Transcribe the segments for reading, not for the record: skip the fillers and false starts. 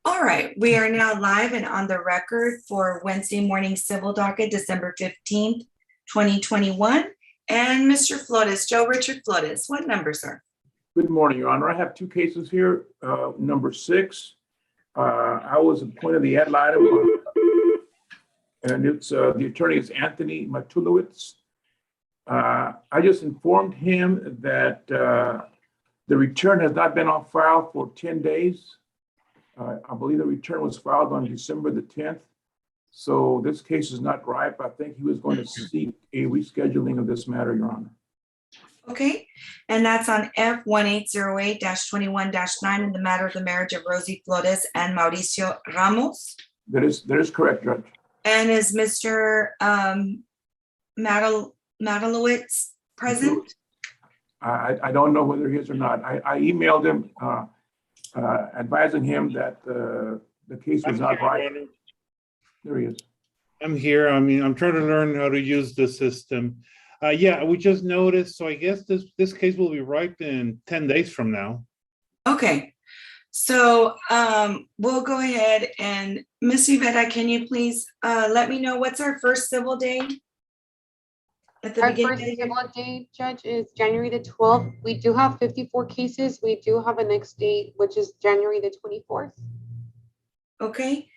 All right, we are now live and on the record for Wednesday morning civil docket, December 15th, 2021. And Mr. Flores, Joe Richard Flores, what number, sir? Good morning, Your Honor. I have two cases here. Number 6, I was appointed the ad litem, and it's the attorney is Anthony Matulowicz. I just informed him that the return has not been on file for 10 days. I believe the return was filed on December the 10th. So this case is not ripe. I think he was going to seek a rescheduling of this matter, Your Honor. Okay, and that's on F1808-21-9 in the matter of the marriage of Rosie Flores and Mauricio Ramos. That is correct, Judge. And is Mr. Matulowicz present? I don't know whether he is or not. I emailed him advising him that the case was not ripe. There he is. I'm here. I'm trying to learn how to use the system. Yeah, we just noticed. So I guess this case will be ripe in 10 days from now. Okay, so we'll go ahead and Ms. Yvette, can you please let me know what's our first civil day? At the Our beginning first of the year? civil date, Judge, is January the 12th. We do have 54 cases. We do have a next date, which is January the 24th. Okay,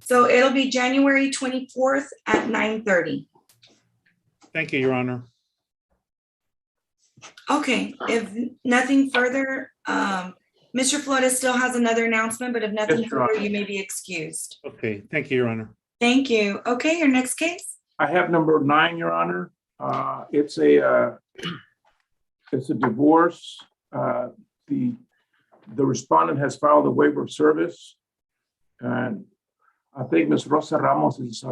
so it'll be January 24th at 9:30. Thank you, Your Honor. Okay, if nothing further, Mr. Flores still has another announcement, but if nothing Yes, Your further, Honor. you may be excused. Okay, thank you, Your Honor. Thank you. Okay, your next case? I have number 9, Your Honor. It's a divorce. The respondent has filed a waiver of service, and I think Ms. Rosa Ramos is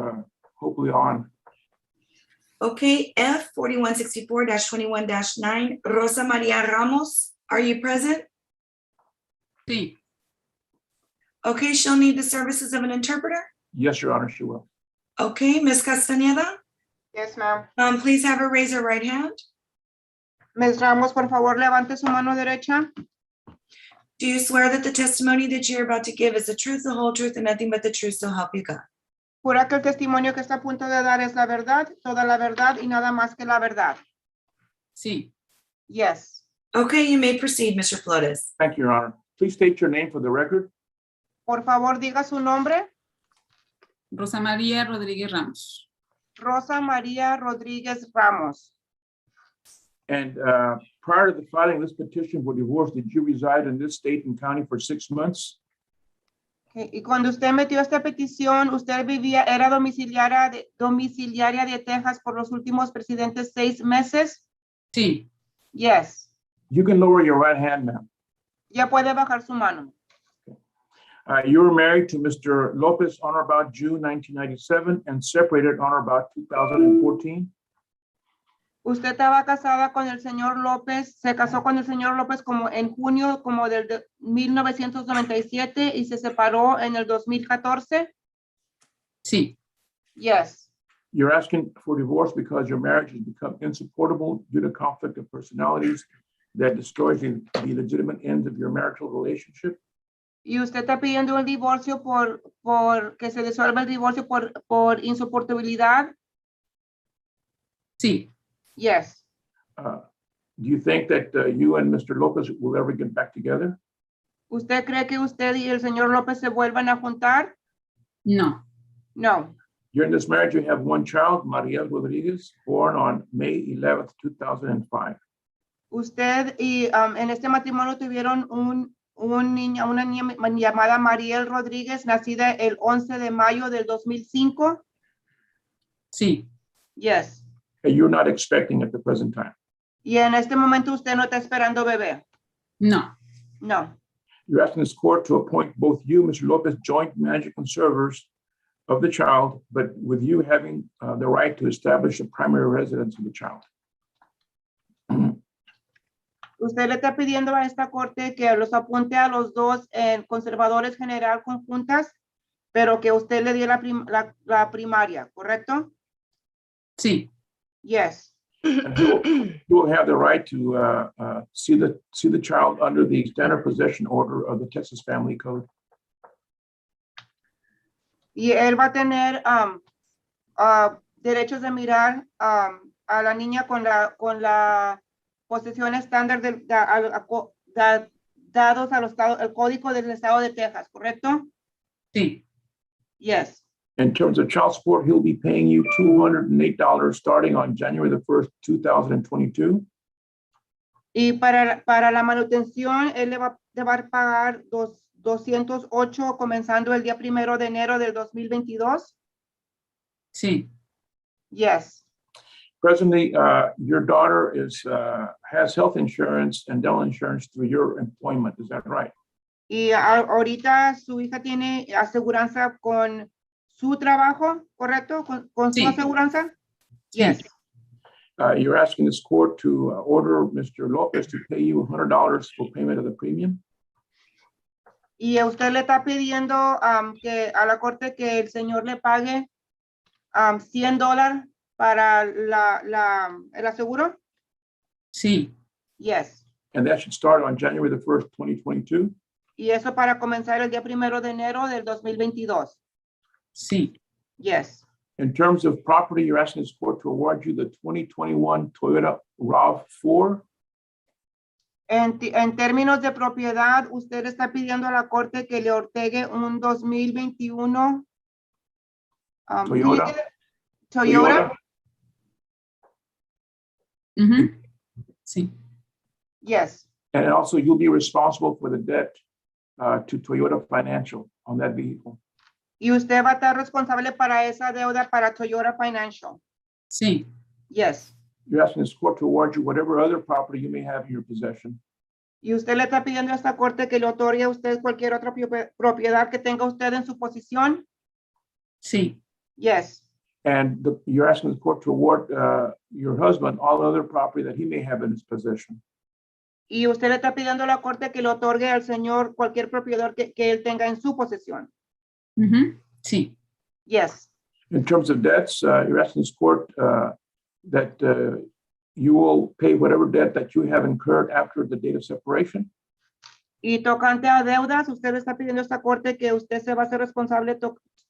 hopefully on. Okay, F4164-21-9, Rosa Maria Ramos, are you present? Sí, Okay, she'll need the services of an interpreter. Yes, Your Honor, she will. Okay, Ms. Castañeda, Yes, ma'am. please have her raise her right hand. Ms. Ramos, por favor, levante su mano derecha. Do you swear that the testimony that you're about to give is the truth, the whole truth, and nothing but the truth, so help you God? Jura que el testimonio que está a punto de dar es la verdad, toda la verdad y nada más que la verdad. sí. Yes. Okay, you may proceed, Mr. Flores. Thank you, Your Honor. Please state your name for the record. Por favor, diga su nombre. Rosa María Rodríguez Ramos. Rosa María Rodríguez Ramos. And prior to the filing of this petition for divorce, did you reside in this state and county for 6 months? Okay. Y cuando usted metió esta petición, usted era domiciliaria de Texas por los últimos precedentes 6 meses. Sí, Yes. You can lower your right hand, ma'am. Ya puede bajar su mano. You were married to Mr. Lopez on or about June 1997 and separated on or about 2014. Usted estaba casada con el señor López, se casó con el señor López como en junio como del 1997 y se separó en el 2014. sí, Yes. You're asking for divorce because your marriage has become insupportable due to conflict of personalities that destroys the legitimate ends of your marital relationship. Y usted está pidiendo el divorcio por que se disuelva el divorcio por insoportabilidad. sí. Yes. Do you think that you and Mr. Lopez will ever get back together? ¿Usted cree que usted y el señor López se vuelvan a juntar? No, No. During this marriage, you have one child, Maria Rodriguez, born on May 11th, 2005. Usted y en este matrimonio tuvieron una niña llamada Mariel Rodríguez, nacida el 11 de mayo del 2005. sí, Yes. And you're not expecting at the present time. Y en este momento usted no está esperando bebé. no, No. You're asking this court to appoint both you, Mr. Lopez, joint manager conservators of the child, but with you having the right to establish a primary residence of the child. Usted le está pidiendo a esta corte que los apunte a los dos conservadores general conjuntas, pero que usted le dé la primaria, ¿correcto? sí, Yes. And you will have the right to see the child under the standard possession order of the Texas Family Code. Y él va a tener derechos de mirar a la niña con la posesión estándar dados al código del estado de Texas, ¿correcto? Sí. Yes. In terms of child support, he'll be paying you $208 starting on January the 1st, 2022. Y para la manutención, él le va a pagar 208 comenzando el día 1 de enero del 2022. Sí. Yes. Presently, your daughter has health insurance and dental insurance through your employment. Is that right? Y ahorita su hija tiene aseguranza con su trabajo, ¿correcto? ¿Con su Sí. aseguranza? Sí. Yes. You're asking this court to order Mr. Lopez to pay you $100 for payment of the premium. Y usted le está pidiendo que a la corte que el señor le pague $100 para el aseguro? Sí. Yes. And that should start on January the 1st, 2022. Y eso para comenzar el día 1 de enero del 2022. Sí. Yes. In terms of property, you're asking this court to award you the 2021 Toyota RAV4. En términos de propiedad, usted está pidiendo a la corte que le otorgue un 2021 Toyota. Toyota. Ujú. Sí. Yes. And also you'll be responsible for the debt to Toyota Financial on that vehicle. Y usted va a estar responsable para esa deuda para Toyota Financial. Sí. Yes. You're asking this court to award you whatever other property you may have in your possession. Y usted le está pidiendo a esta corte que le otorgue a usted cualquier otra propiedad que tenga usted en su posición. Sí. Yes. And you're asking the court to award your husband all other property that he may have in his possession. Y usted le está pidiendo a la corte que le otorgue al señor cualquier propiedad que él tenga en su posesión. Ujú. Sí. Yes. In terms of debts, you're asking this court that you will pay whatever debt that you have incurred after the date of separation. Y tocante a deudas, usted le está pidiendo a esta corte que usted se va a ser responsable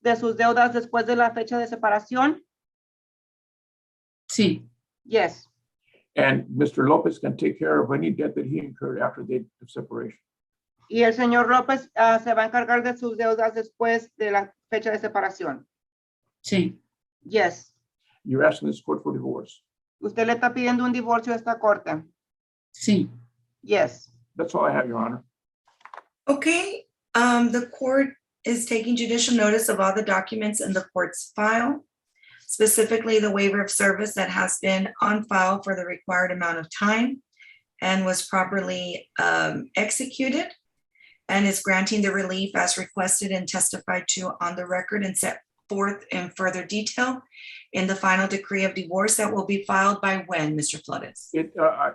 de sus deudas después de la fecha de separación. Sí. Yes. And Mr. Lopez can take care of any debt that he incurred after the date of separation. Y el señor López se va a encargar de sus deudas después de la fecha de separación. Sí. Yes. You're asking this court for divorce. Usted le está pidiendo un divorcio a esta corte. Sí. Yes. That's all I have, Your Honor. Okay, the court is taking judicial notice of all the documents in the court's file, specifically the waiver of service that has been on file for the required amount of time and was properly executed, and is granting the relief as requested and testified to on the record and set forth in further detail in the final decree of divorce that will be filed by when, Mr. Flores?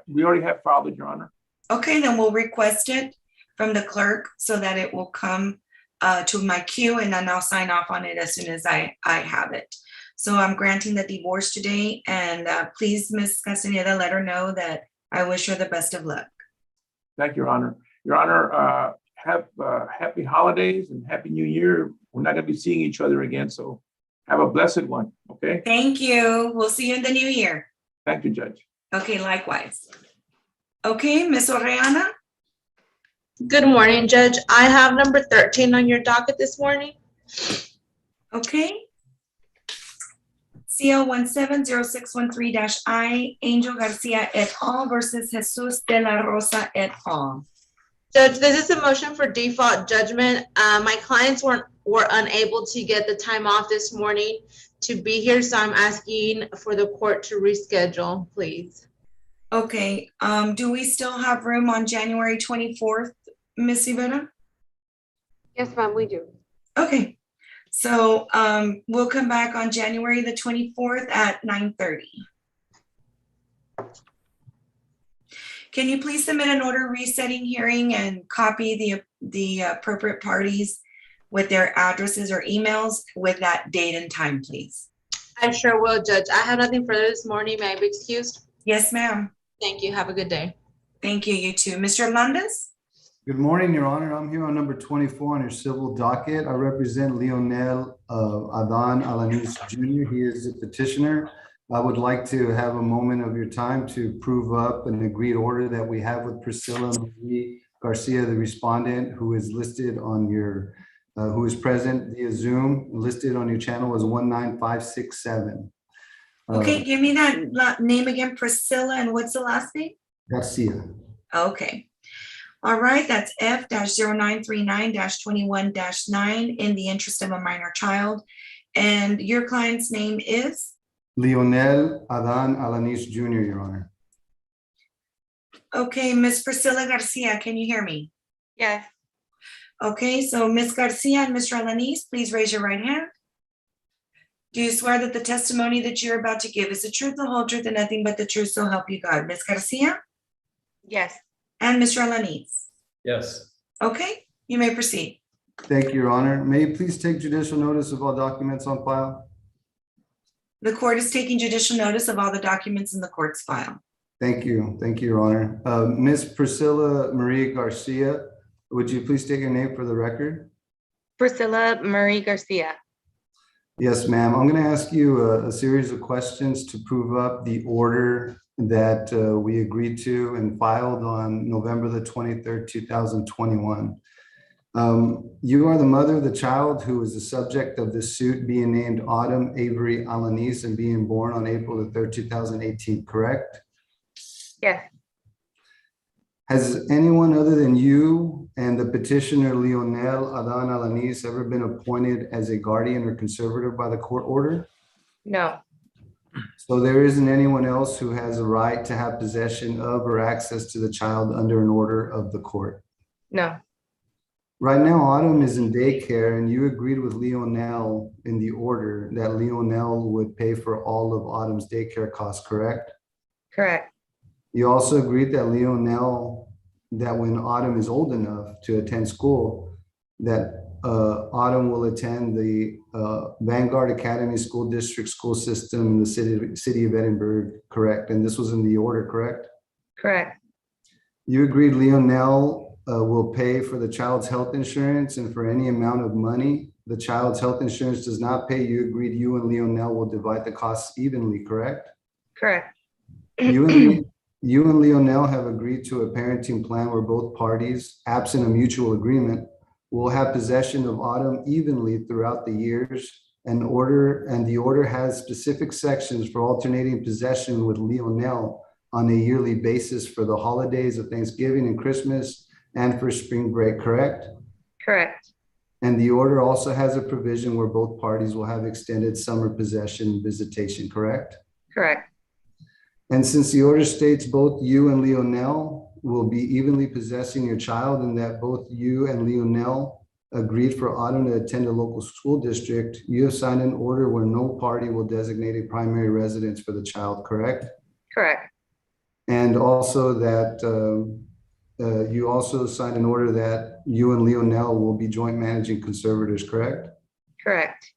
We already have filed it, Your Honor. Okay, then we'll request it from the clerk so that it will come to my queue, and then I'll sign off on it as soon as I have it. So I'm granting the divorce today, and please, Ms. Castaneda, let her know that I wish her the best of luck. Thank you, Your Honor. Your Honor, have happy holidays and happy new year. We're not going to be seeing each other again, so have a blessed one, okay? Thank you. We'll see you in the new year. Thank you, Judge. Okay, likewise. Okay, Ms. Orellana? Good morning, Judge. I have number 13 on your docket this morning. Okay. CL 170613-I, Angel Garcia et al. Versus Jesus de la Rosa et al. Judge, this is a motion for default judgment. My clients were unable to get the time off this morning to be here, so I'm asking for the court to reschedule, please. Okay, do we still have room on January 24th, Ms. Rivera? Yes, ma'am, we do. Okay, so we'll come back on January the 24th at 9:30. Can you please submit an order resetting hearing and copy the appropriate parties with their addresses or emails with that date and time, please? I sure will, Judge. I have nothing further this morning. May I be excused? Yes, ma'am. Thank you. Have a good day. Thank you, you too. Mr. Hernandez? Good morning, Your Honor. I'm here on number 24 on your civil docket. I represent Leonel Adan Alanis Jr. He is the petitioner. I would like to have a moment of your time to prove up an agreed order that we have with Priscilla Marie Garcia, the respondent, who is listed on your, who is present via Zoom, listed on your channel as 19567. Okay, give me that name again, Priscilla, and what's the last name? Garcia. Okay. All right, that's F-0939-21-9 in the interest of a minor child. And your client's name is? Leonel Adan Alanis Jr., Your Honor. Okay, Miss Priscilla Garcia, can you hear me? Yes. Okay, so Miss Garcia and Mr. Alanis, please raise your right hand. Do you swear that the testimony that you're about to give is the truth, the whole truth, and nothing but the truth, so help you God? Miss Garcia Yes. and Mr. Alanis? Yes. Okay, you may proceed. Thank you, Your Honor. May you please take judicial notice of all documents on file? The court is taking judicial notice of all the documents in the court's file. Thank you. Thank you, Your Honor. Ms. Priscilla Marie Garcia, would you please state your name for the record? Priscilla Marie Garcia. Yes, ma'am. I'm going to ask you a series of questions to prove up the order that we agreed to and filed on November the 23rd, 2021. You are the mother of the child who is the subject of this suit being named Autumn Avery Alanis and being born on April the 3rd, 2018, correct? Yes. Has anyone other than you and the petitioner Leonel Adan Alanis ever been appointed as a guardian or conservator by the court order? No. So there isn't anyone else who has a right to have possession of or access to the child under an order of the court? No. Right now, Autumn is in daycare, and you agreed with Leonel in the order that Leonel would pay for all of Autumn's daycare costs, correct? Correct. You also agreed that Leonel, that when Autumn is old enough to attend school, that Autumn will attend the Vanguard Academy School District school system in the city of Edinburgh, correct? And this was in the order, correct? Correct. You agreed Leonel will pay for the child's health insurance, and for any amount of money the child's health insurance does not pay, you agreed you and Leonel will divide the costs evenly, correct? Correct. You and Leonel have agreed to a parenting plan where both parties, absent a mutual agreement, will have possession of Autumn evenly throughout the years. And the order has specific sections for alternating possession with Leonel on a yearly basis for the holidays of Thanksgiving and Christmas and for spring break, correct? Correct. And the order also has a provision where both parties will have extended summer possession visitation, correct? Correct. And since the order states both you and Leonel will be evenly possessing your child, and that both you and Leonel agreed for Autumn to attend a local school district, you have signed an order where no party will designate a primary residence for the child, correct? Correct. And also that you also signed an order that you and Leonel will be joint managing conservators, correct? Correct.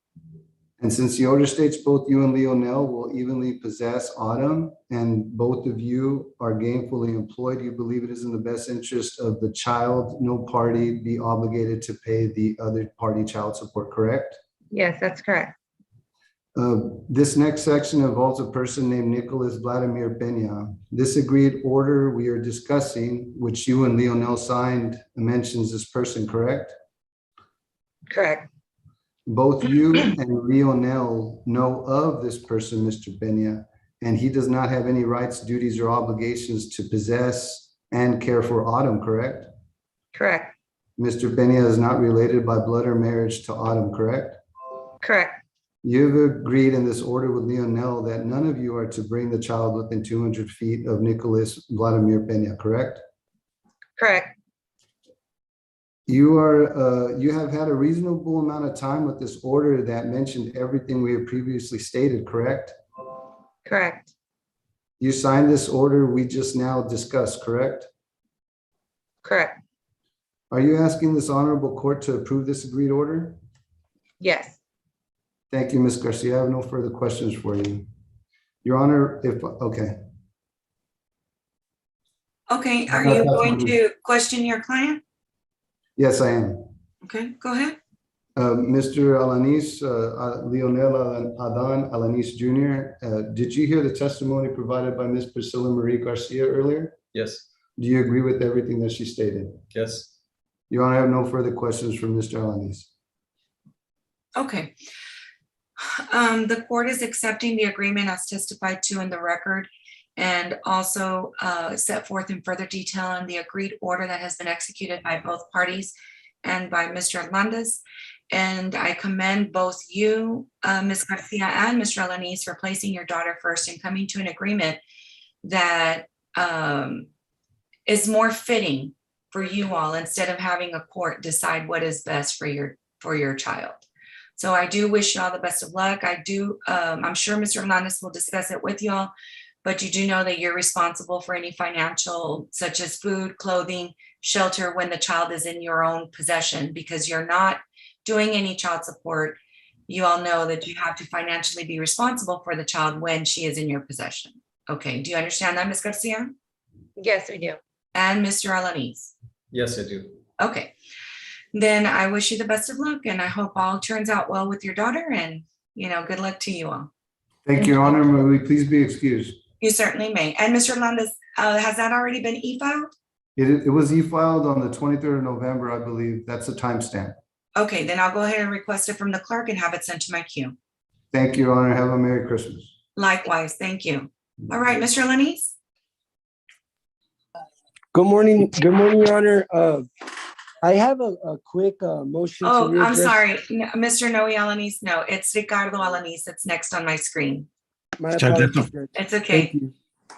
And since the order states both you and Leonel will evenly possess Autumn, and both of you are gainfully employed, you believe it is in the best interest of the child, no party be obligated to pay the other party child support, correct? Yes, that's correct. This next section involves a person named Nicholas Vladimir Peña. This agreed order we are discussing, which you and Leonel signed, mentions this person, correct? Correct. Both you and Leonel know of this person, Mr. Peña, and he does not have any rights, duties, or obligations to possess and care for Autumn, correct? Correct. Mr. Peña is not related by blood or marriage to Autumn, correct? Correct. You've agreed in this order with Leonel that none of you are to bring the child within 200 feet of Nicholas Vladimir Peña, correct? Correct. You have had a reasonable amount of time with this order that mentioned everything we have previously stated, correct? Correct. You signed this order we just now discussed, correct? Correct. Are you asking this honorable court to approve this agreed order? Yes. Thank you, Ms. Garcia. I have no further questions for you. Your Honor, okay. Okay, are you going to question your client? Yes, I am. Okay, go ahead. Mr. Alanis, Leonel Adan Alanis Jr., did you hear the testimony provided by Ms. Priscilla Marie Garcia earlier? Yes, Do you agree with everything that she stated? yes. Your Honor, I have no further questions from Mr. Alanis. Okay. The court is accepting the agreement as testified to in the record and also set forth in further detail in the agreed order that has been executed by both parties and by Mr. Hernandez. And I commend both you, Ms. Garcia, and Mr. Alanis for placing your daughter first and coming to an agreement that is more fitting for you all instead of having a court decide what is best for your child. So I do wish you all the best of luck. I'm sure Mr. Hernandez will discuss it with y'all, but you do know that you're responsible for any financial, such as food, clothing, shelter, when the child is in your own possession, because you're not doing any child support. You all know that you have to financially be responsible for the child when she is in your possession. Okay, do you understand that, Ms. Garcia? Yes, we do. And Mr. Alanis? Yes, I do. Okay, then I wish you the best of luck and I hope all turns out well with your daughter and, good luck to you all. Thank you, Your Honor. May we please be excused? You certainly may. And Mr. Hernandez, has that already been e-filed? It was e-filed on the 23rd of November, I believe. That's the timestamp. Okay, then I'll go ahead and request it from the clerk and have it sent to my queue. Thank you, Your Honor. Have a Merry Christmas. Likewise, thank you. All right, Mr. Alanis? Good morning, Your Honor. I have a quick motion to Oh, I'm readdress. sorry, Mr. Noe Alanis. No, it's Ricardo Alanis. It's next on my screen. My Judge, that's apologies, Judge. It's okay. Thank you.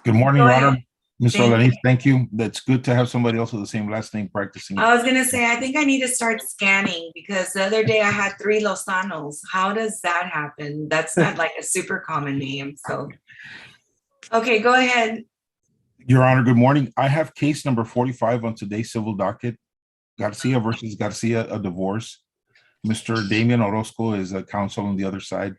Good morning, Go Your Honor. ahead. Mr. Thank Alanis, thank you. That's good to have somebody else with the same last name practicing. I was gonna say, I think I need to start scanning because the other day I had 3 Lozanos. How does that happen? That's not like a super common name, so. Okay, go ahead. Your Honor, good morning. I have case number 45 on today's civil docket. Garcia versus Garcia, a divorce. Mr. Damian Orozco is a counsel on the other side.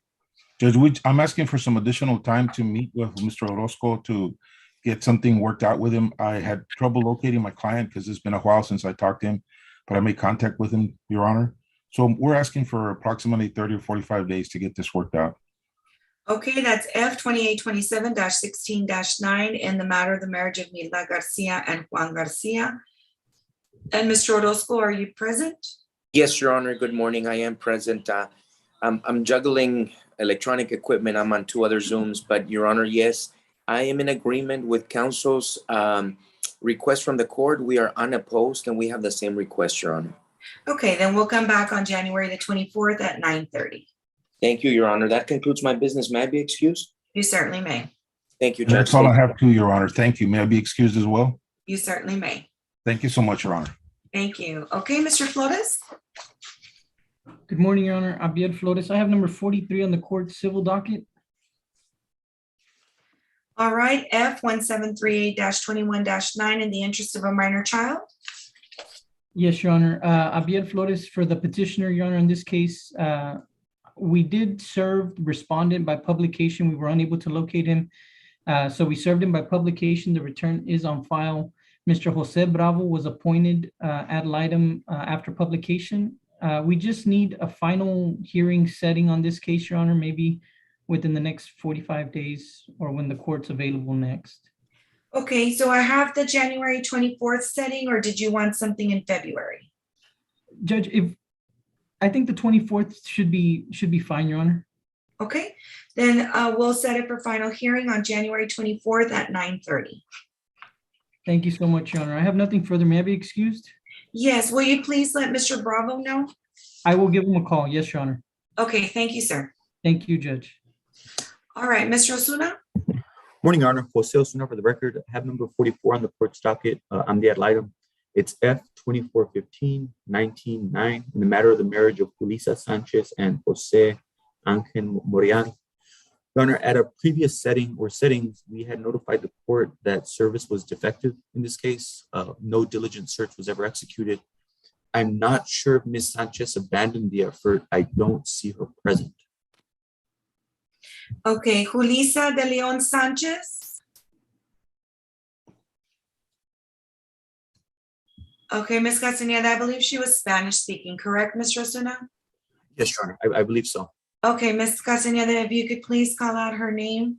Judge, I'm asking for some additional time to meet with Mr. Orozco to get something worked out with him. I had trouble locating my client because it's been a while since I talked to him, but I made contact with him, Your Honor. So we're asking for approximately 30 or 45 days to get this worked out. Okay, that's F 2827-16-9 in the matter of the marriage of Milda Garcia and Juan Garcia. And Mr. Orozco, are you present? Yes, Your Honor. Good morning. I am present. I'm juggling electronic equipment. I'm on 2 other Zooms, but Your Honor, yes, I am in agreement with counsel's request from the court. We are unopposed and we have the same request, Your Honor. Okay, then we'll come back on January the 24th at 9:30. Thank you, Your Honor. That concludes my business. May I be excused? You certainly may. Thank you, Judge. That's all I have to, Your Honor. Thank you. May I be excused as well? You certainly may. Thank you so much, Your Honor. Thank you. Okay, Mr. Flores? Good morning, Your Honor. Abiel Flores. I have number 43 on the court civil docket. All right, F 1738-21-9 in the interest of a minor child. Yes, Your Honor. Abiel Flores for the petitioner, Your Honor. In this case, we did serve the respondent by publication. We were unable to locate him. So we served him by publication. The return is on file. Mr. Jose Bravo was appointed ad litem after publication. We just need a final hearing setting on this case, Your Honor, maybe within the next 45 days or when the court's available next. Okay, so I have the January 24th setting, or did you want something in February? Judge, I think the 24th should be fine, Your Honor. Okay, then we'll set it for final hearing on January 24th at 9:30. Thank you so much, Your Honor. I have nothing further. May I be excused? Yes, will you please let Mr. Bravo know? I will give him a call. Yes, Your Honor. Okay, thank you, sir. Thank you, Judge. All right, Mr. Osuna? Morning, Your Honor. Jose Osuna for the record. I have number 44 on the court's docket. I'm the ad litem. It's F 2415-19-9 in the matter of the marriage of Julissa Sanchez and Jose Angel Morian. Your Honor, at a previous settings, we had notified the court that service was defective in this case. No diligent search was ever executed. I'm not sure if Ms. Sanchez abandoned the effort. I don't see her present. Okay, Julissa de Leon Sanchez. Okay, Ms. Castaneda, I believe she was Spanish speaking, correct, Ms. Osuna? Yes, Your Honor, I believe so. Okay, Ms. Castaneda, if you could please call out her name.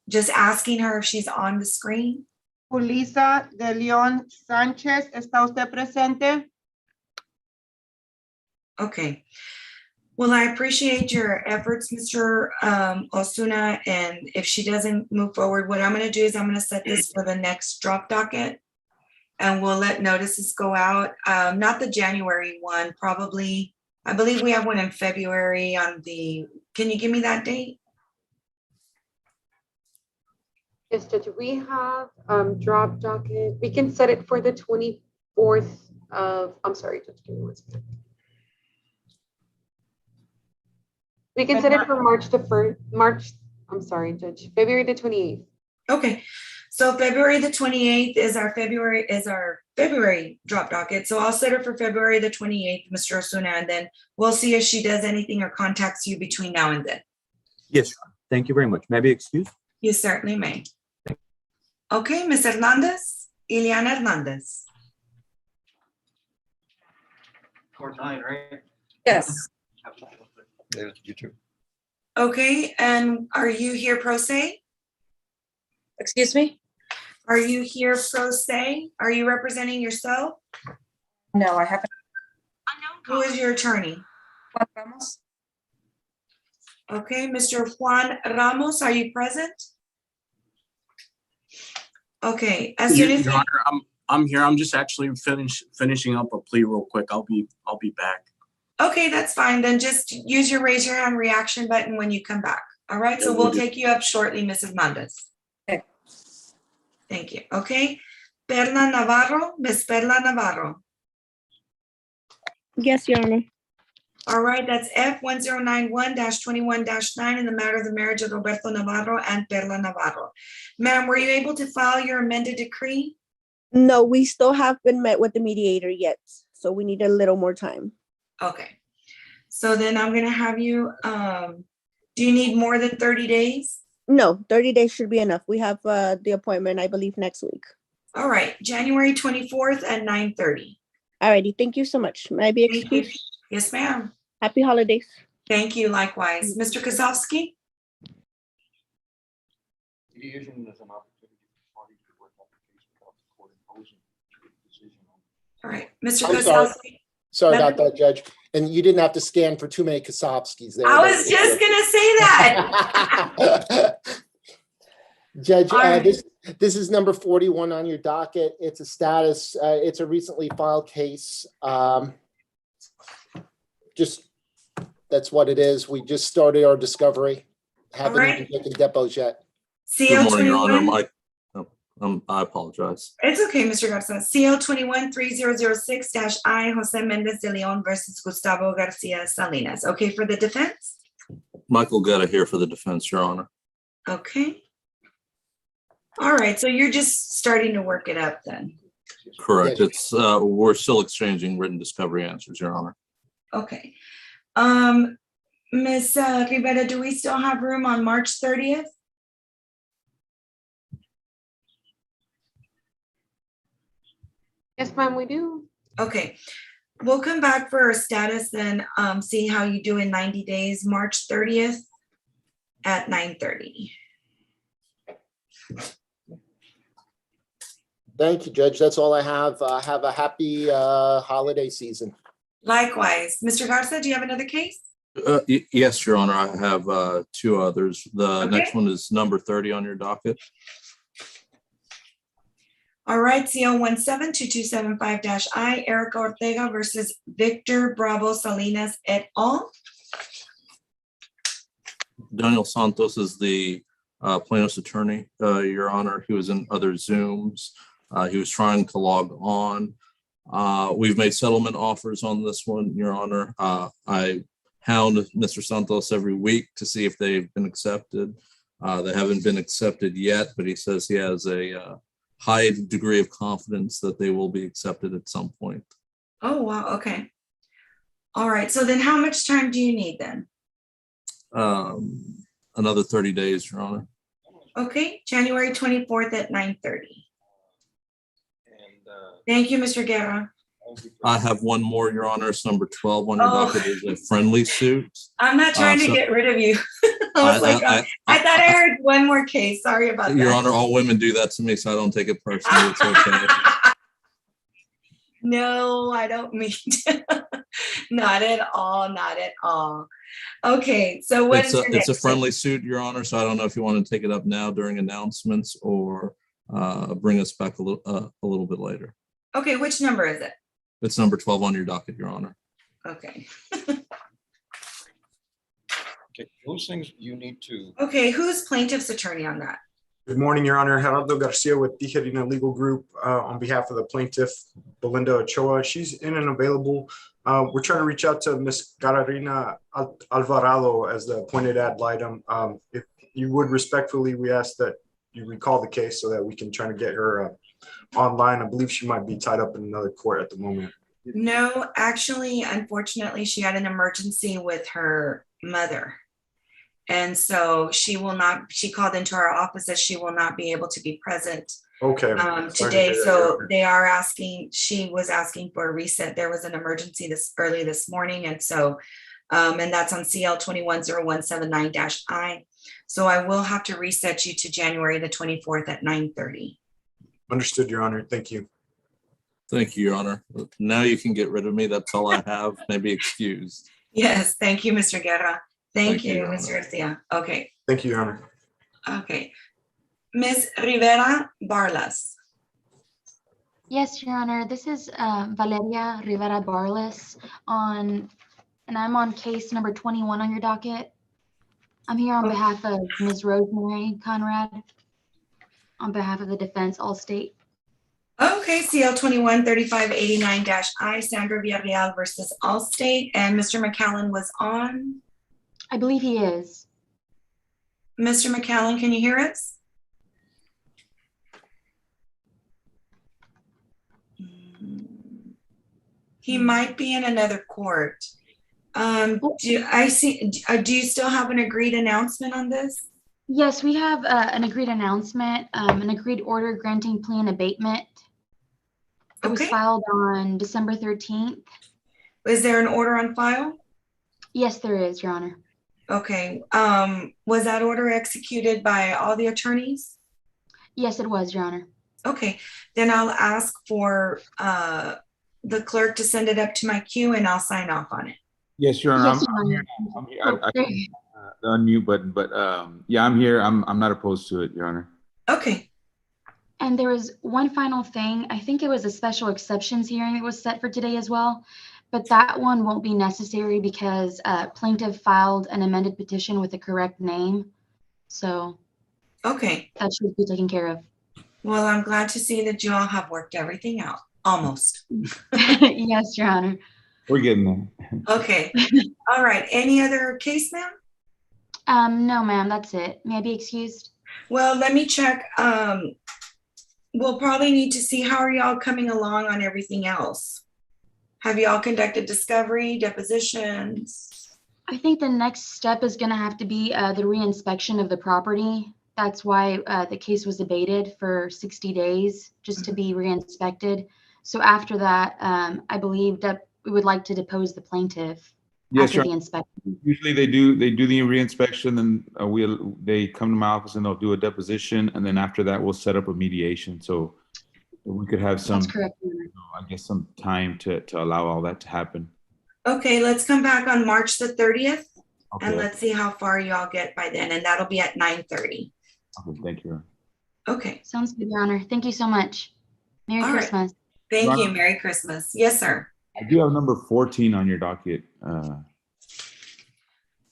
Just asking her if she's on the screen. Julissa de León Sánchez, ¿está usted presente? Okay. Well, I appreciate your efforts, Mr. Osuna, and if she doesn't move forward, what I'm gonna do is I'm gonna set this for the next drop docket. And we'll let notices go out, not the January one, probably, I believe we have one in February on the, can you give me that date? Yes, Judge, we have drop docket. We can set it for the 24th of, I'm sorry, Judge, give me 1 second. We can set it for I'm sorry, Judge, February the 28th. Okay, so February the 28th is our February drop docket. So I'll set her for February the 28th, Mr. Osuna, and then we'll see if she does anything or contacts you between now and then. Yes, Your Honor. Thank you very much. May I be excused? You certainly may. Okay, Ms. Hernandez, Ileana Hernandez. Court 9, right? Yes. Yeah, you too. Okay, and are you here pro se? Excuse me? Are you here pro se? Are you representing yourself? No, I haven't. Who is your attorney? Juan Ramos? Okay, Mr. Juan Ramos, are you present? Okay, as soon as Your Honor, I'm here. I'm just actually finishing up a plea real quick. I'll be back. okay, that's fine. Then just use your raise your hand reaction button when you come back. All right, so we'll take you up shortly, Mrs. Hernandez. Okay. Thank you. Okay, Perla Navarro, Miss Perla Navarro. Yes, Your Honor. All right, that's F1091-21-9 in the matter of the marriage of Roberto Navarro and Perla Navarro. Ma'am, were you able to file your amended decree? No, we still haven't met with the mediator yet, so we need a little more time. Okay, so then I'm gonna have you, do you need more than 30 days? No, 30 days should be enough. We have the appointment, I believe, next week. All right, January 24th at 9:30. All righty, thank you so much. May I be Thank you. excused? Yes, ma'am. Happy holidays. Thank you, likewise. Mr. Kozowski? Mediation is an opportunity for parties to work out the case without the court imposing a decision on. All right, Mr. I'm sorry. Kozowski? Sorry about that, Judge. And you didn't have to scan for too many Kasopskis there. I was just gonna say that. Judge, All right. this is number 41 on your docket. It's a status, it's a recently filed case. Just, that's what it is. We just started our discovery. Haven't right. even taken depots yet. CL Good morning, Your Honor. 21. I apologize. It's okay, Mr. Garza. CL 21-3006-I, Jose Mendez de Leon versus Gustavo Garcia Salinas. Okay, for the defense? Michael Guetta here for the defense, Your Honor. Okay. All right, so you're just starting to work it up then. Correct. It's we're still exchanging written discovery answers, Your Honor. Okay. Ms. Rivera, do we still have room on March 30th? Yes, ma'am, we do. Okay, we'll come back for a status and see how you do in 90 days, March 30th at 9:30. Thank you, Judge. That's all I have. Have a happy holiday season. Likewise. Mr. Garza, do you have another case? Yes, Your Honor. I have two others. The Okay. next one is number 30 on your docket. All right, CL 172275-I, Erica Ortega versus Victor Bravo Salinas et al. Daniel Santos is the plaintiff's attorney, Your Honor. He was in other Zooms. He was trying to log on. We've made settlement offers on this one, Your Honor. I hound Mr. Santos every week to see if they've been accepted. They haven't been accepted yet, but he says he has a high degree of confidence that they will be accepted at some point. Oh, wow, okay. All right, so then how much time do you need then? Another 30 days, Your Honor. Okay, January 24th at 9:30. And Thank you, Mr. Guerra. I have one more, Your Honor. It's number 12 on your Oh. docket is a friendly suit. I'm not trying to so- get rid of you. I thought I heard one more case. Sorry about that. Your Honor, all women do that to me, so I don't take it personally. It's okay. No, I don't mean to. Not at all, not at all. Okay, so what is your It's next a case? friendly suit, Your Honor, so I don't know if you want to take it up now during announcements or bring us back a little bit later. Okay, which number is it? It's number 12 on your docket, Your Honor. Okay. Okay, those things you need to. Okay, who's plaintiff's attorney on that? Good morning, Your Honor. Gerardo Garcia with Tijerina Legal Group on behalf of the plaintiff, Belinda Ochoa. She's in and available. We're trying to reach out to Ms. Carolina Alvarado as the appointed ad litem. If you would respectfully, we ask that you recall the case so that we can try to get her online. I believe she might be tied up in another court at the moment. No, actually, unfortunately, she had an emergency with her mother. And so she called into our office that she will not be able to be present Okay. today. So she was asking for a reset. There was an emergency early this morning. And so, and that's on CL 210179-I. So I will have to reset you to January the 24th at 9:30. Understood, Your Honor. Thank you. Thank you, Your Honor. Now you can get rid of me. That's all I have. Maybe excused. Yes, thank you, Mr. Guerra. Thank you, Your Mr. Garcia. Okay, Thank you, Your Honor. okay. Ms. Rivera Barlas. Yes, Your Honor. This is Valeria Rivera Barles and I'm on case number 21 on your docket. I'm here on behalf of Ms. Rosemary Conrad, on behalf of the defense, Allstate. Okay, CL 213589-I, Sandra Villarreal versus Allstate, and Mr. McCallan was on. I believe he is. Mr. McCallan, can you hear us? He might be in another court. Do you still have an agreed announcement on this? Yes, we have an agreed announcement, an agreed order granting plea and abatement. It was filed on December 13th. Is there an order on file? Yes, there is, Your Honor. Okay. Was that order executed by all the attorneys? Yes, it was, Your Honor. Okay, then I'll ask for the clerk to send it up to my queue and I'll sign off on it. Yes, Your Honor. Yes, I'm here. I Okay. the unmute button, but yeah, I'm here. I'm not opposed to it, Your Honor. Okay. And there was one final thing. I think it was a special exceptions hearing that was set for today as well, but that one won't be necessary because plaintiff filed an amended petition with the correct name. So okay, that should be taken care of. Well, I'm glad to see that you all have worked everything out, almost. Yes, Your Honor. We're getting there. Okay. All right. Any other case, ma'am? No, ma'am, that's it. May I be excused? Well, let me check. We'll probably need to see how are y'all coming along on everything else. Have y'all conducted discovery, depositions? I think the next step is going to have to be the reinspection of the property. That's why the case was abated for 60 days just to be reinspected. So after that, I believe that we would like to depose the plaintiff Yes, after Your the Honor. inspection. Usually they do the reinspection, and they come to my office and they'll do a deposition, and then after that we'll set up a mediation. So we could have some, That's correct, Your Honor. I guess, some time to allow all that to happen. Okay, let's come back on March the 30th Okay. and let's see how far y'all get by then. And that'll be at 9:30. Okay, thank you. Okay. Sounds good, Your Honor. Thank you so much. Merry All right. Christmas. Thank Your you. Honor. Merry Christmas. Yes, sir. I do have number 14 on your docket. All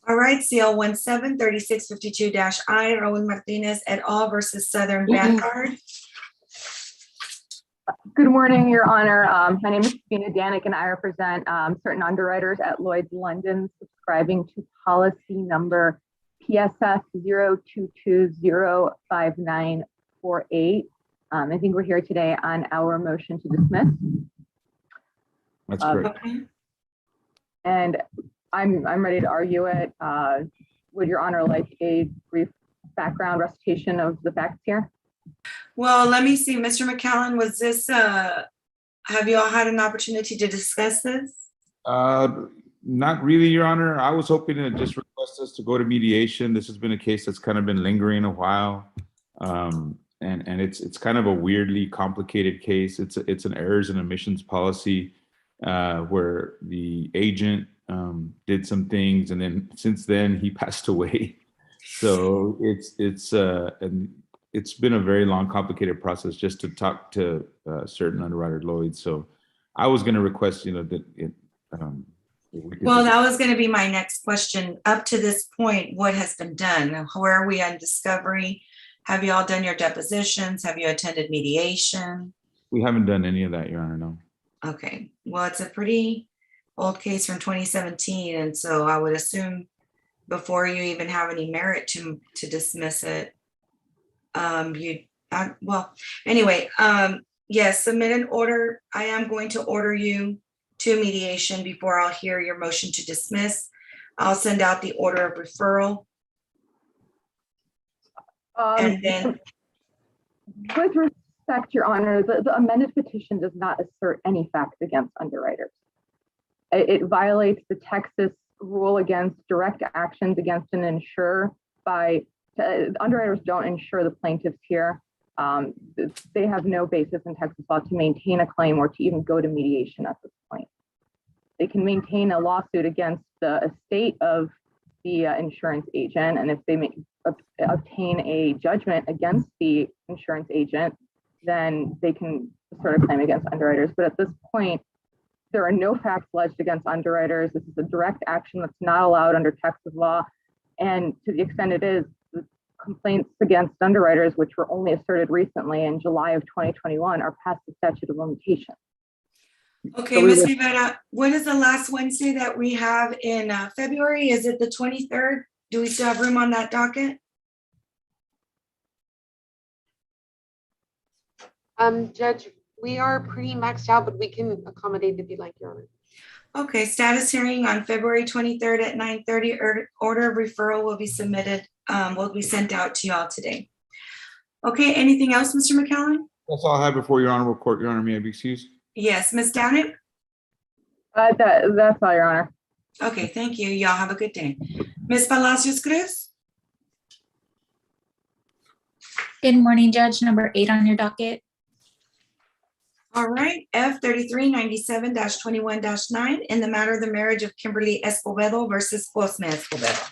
right, CL 173652-I, Raul Martinez et al. Versus Southern Vanguard. Good morning, Your Honor. My name is Sabina Danik, and I represent certain underwriters at Lloyd's London subscribing to policy number PSF 022205948. I think we're here today on our motion to dismiss. That's correct. And I'm ready to argue it. Would Your Honor like a brief background recitation of the facts here? Well, let me see, Mr. McCallum, was this, have you all had an opportunity to discuss this? Not really, Your Honor. I was hoping to just request us to go to mediation. This has been a case that's kind of been lingering a while. And it's kind of a weirdly complicated case. It's an errors and omissions policy where the agent did some things, and then since then he passed away. So it's been a very long, complicated process just to talk to certain underwriter Lloyd. So I was going to request, that it. Well, that was going to be my next question. Up to this point, what has been done? Where are we on discovery? Have you all done your depositions? Have you attended mediation? We haven't done any of that, Your Honor, no. Okay, well, it's a pretty old case from 2017, and so I would assume before you even have any merit to dismiss it, yes, submit an order. I am going to order you to mediation before I'll hear your motion to dismiss. I'll send out the order of referral. And then, with respect, Your Honor, the amended petition does not assert any facts against underwriters. It violates the Texas rule against direct actions against an insurer by underwriters don't insure the plaintiffs here. They have no basis in Texas law to maintain a claim or to even go to mediation at this point. They can maintain a lawsuit against the estate of the insurance agent, and if they obtain a judgment against the insurance agent, then they can assert a claim against underwriters. But at this point, there are no facts alleged against underwriters. This is a direct action that's not allowed under Texas law. And to the extent it is, the complaints against underwriters, which were only asserted recently in July of 2021, are past the statute of limitations. okay, Ms. Rivera, what is the last Wednesday that we have in February? Is it the 23rd? Do we still have room on that docket? Judge, we are pretty maxed out, but we can accommodate if you'd like, Your Honor. Okay, status hearing on February 23rd at 9:30. Order of referral will be submitted, will be sent out to you all today. Okay, anything else, Mr. McCallum? That's all I have before Your Honorable Court. Your Honor, may I be excused? Yes, Ms. Downing? That's all, Your Honor. Okay, thank you. Y'all have a good day. Ms. Palacios Cruz? Good morning, Judge. Number 8 on your docket. All right, F 3397-21-9 in the matter of the marriage of Kimberly Escobedo versus Cosme Escobedo.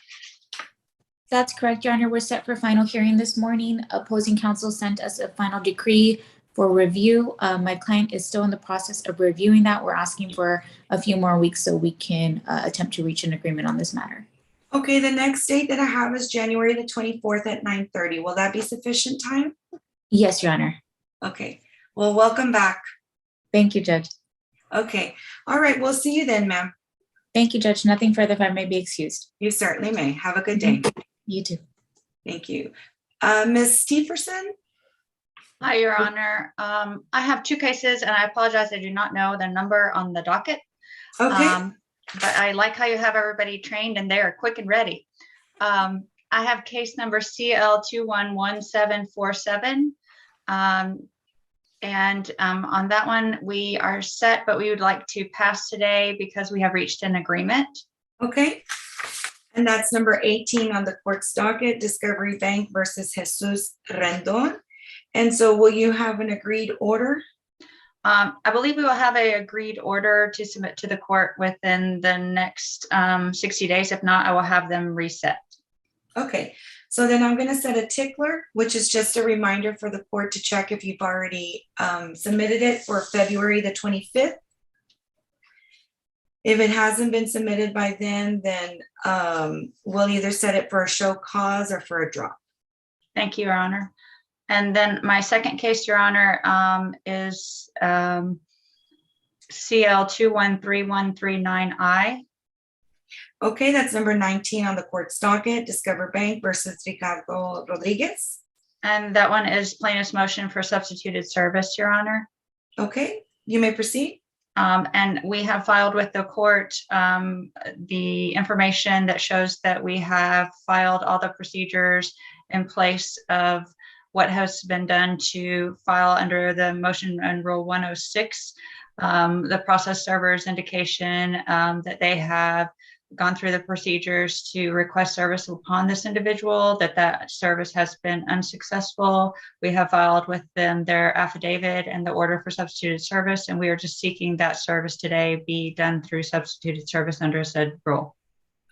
That's correct, Your Honor. We're set for final hearing this morning. Opposing counsel sent us a final decree for review. My client is still in the process of reviewing that. We're asking for a few more weeks so we can attempt to reach an agreement on this matter. Okay, the next date that I have is January the 24th at 9:30. Will that be sufficient time? Yes, Your Honor. Okay, well, welcome back. Thank you, Judge. Okay, all right, we'll see you then, ma'am. Thank you, Judge. Nothing further, if I may be excused. You certainly may. Have a good day. You too. Thank you. Ms. Stephenson? Hi, Your Honor. I have 2 cases, and I apologize, I do not know the number on the docket. Okay. But I like how you have everybody trained and they are quick and ready. I have case number CL211747. On that one, we are set, but we would like to pass today because we have reached an agreement. Okay. And that's number 18 on the court's docket, Discovery Bank versus Jesus Rendon. And so will you have an agreed order? I believe we will have an agreed order to submit to the court within the next 60 days. If not, I will have them reset. Okay, so then I'm going to set a tickler, which is just a reminder for the court to check if you've already submitted it for February the 25th. If it hasn't been submitted by then we'll either set it for a show cause or for a drop. Thank you, Your Honor. And then my second case, Your Honor, is CL213139I. Okay, that's number 19 on the court's docket, Discover Bank versus Ricardo Rodriguez. And that one is plaintiff's motion for substituted service, Your Honor. Okay, you may proceed. And we have filed with the court the information that shows that we have filed all the procedures in place of what has been done to file under the motion and rule 106. The process server's indication that they have gone through the procedures to request service upon this individual, that service has been unsuccessful. We have filed with them their affidavit and the order for substituted service, and we are just seeking that service today be done through substituted service under said rule.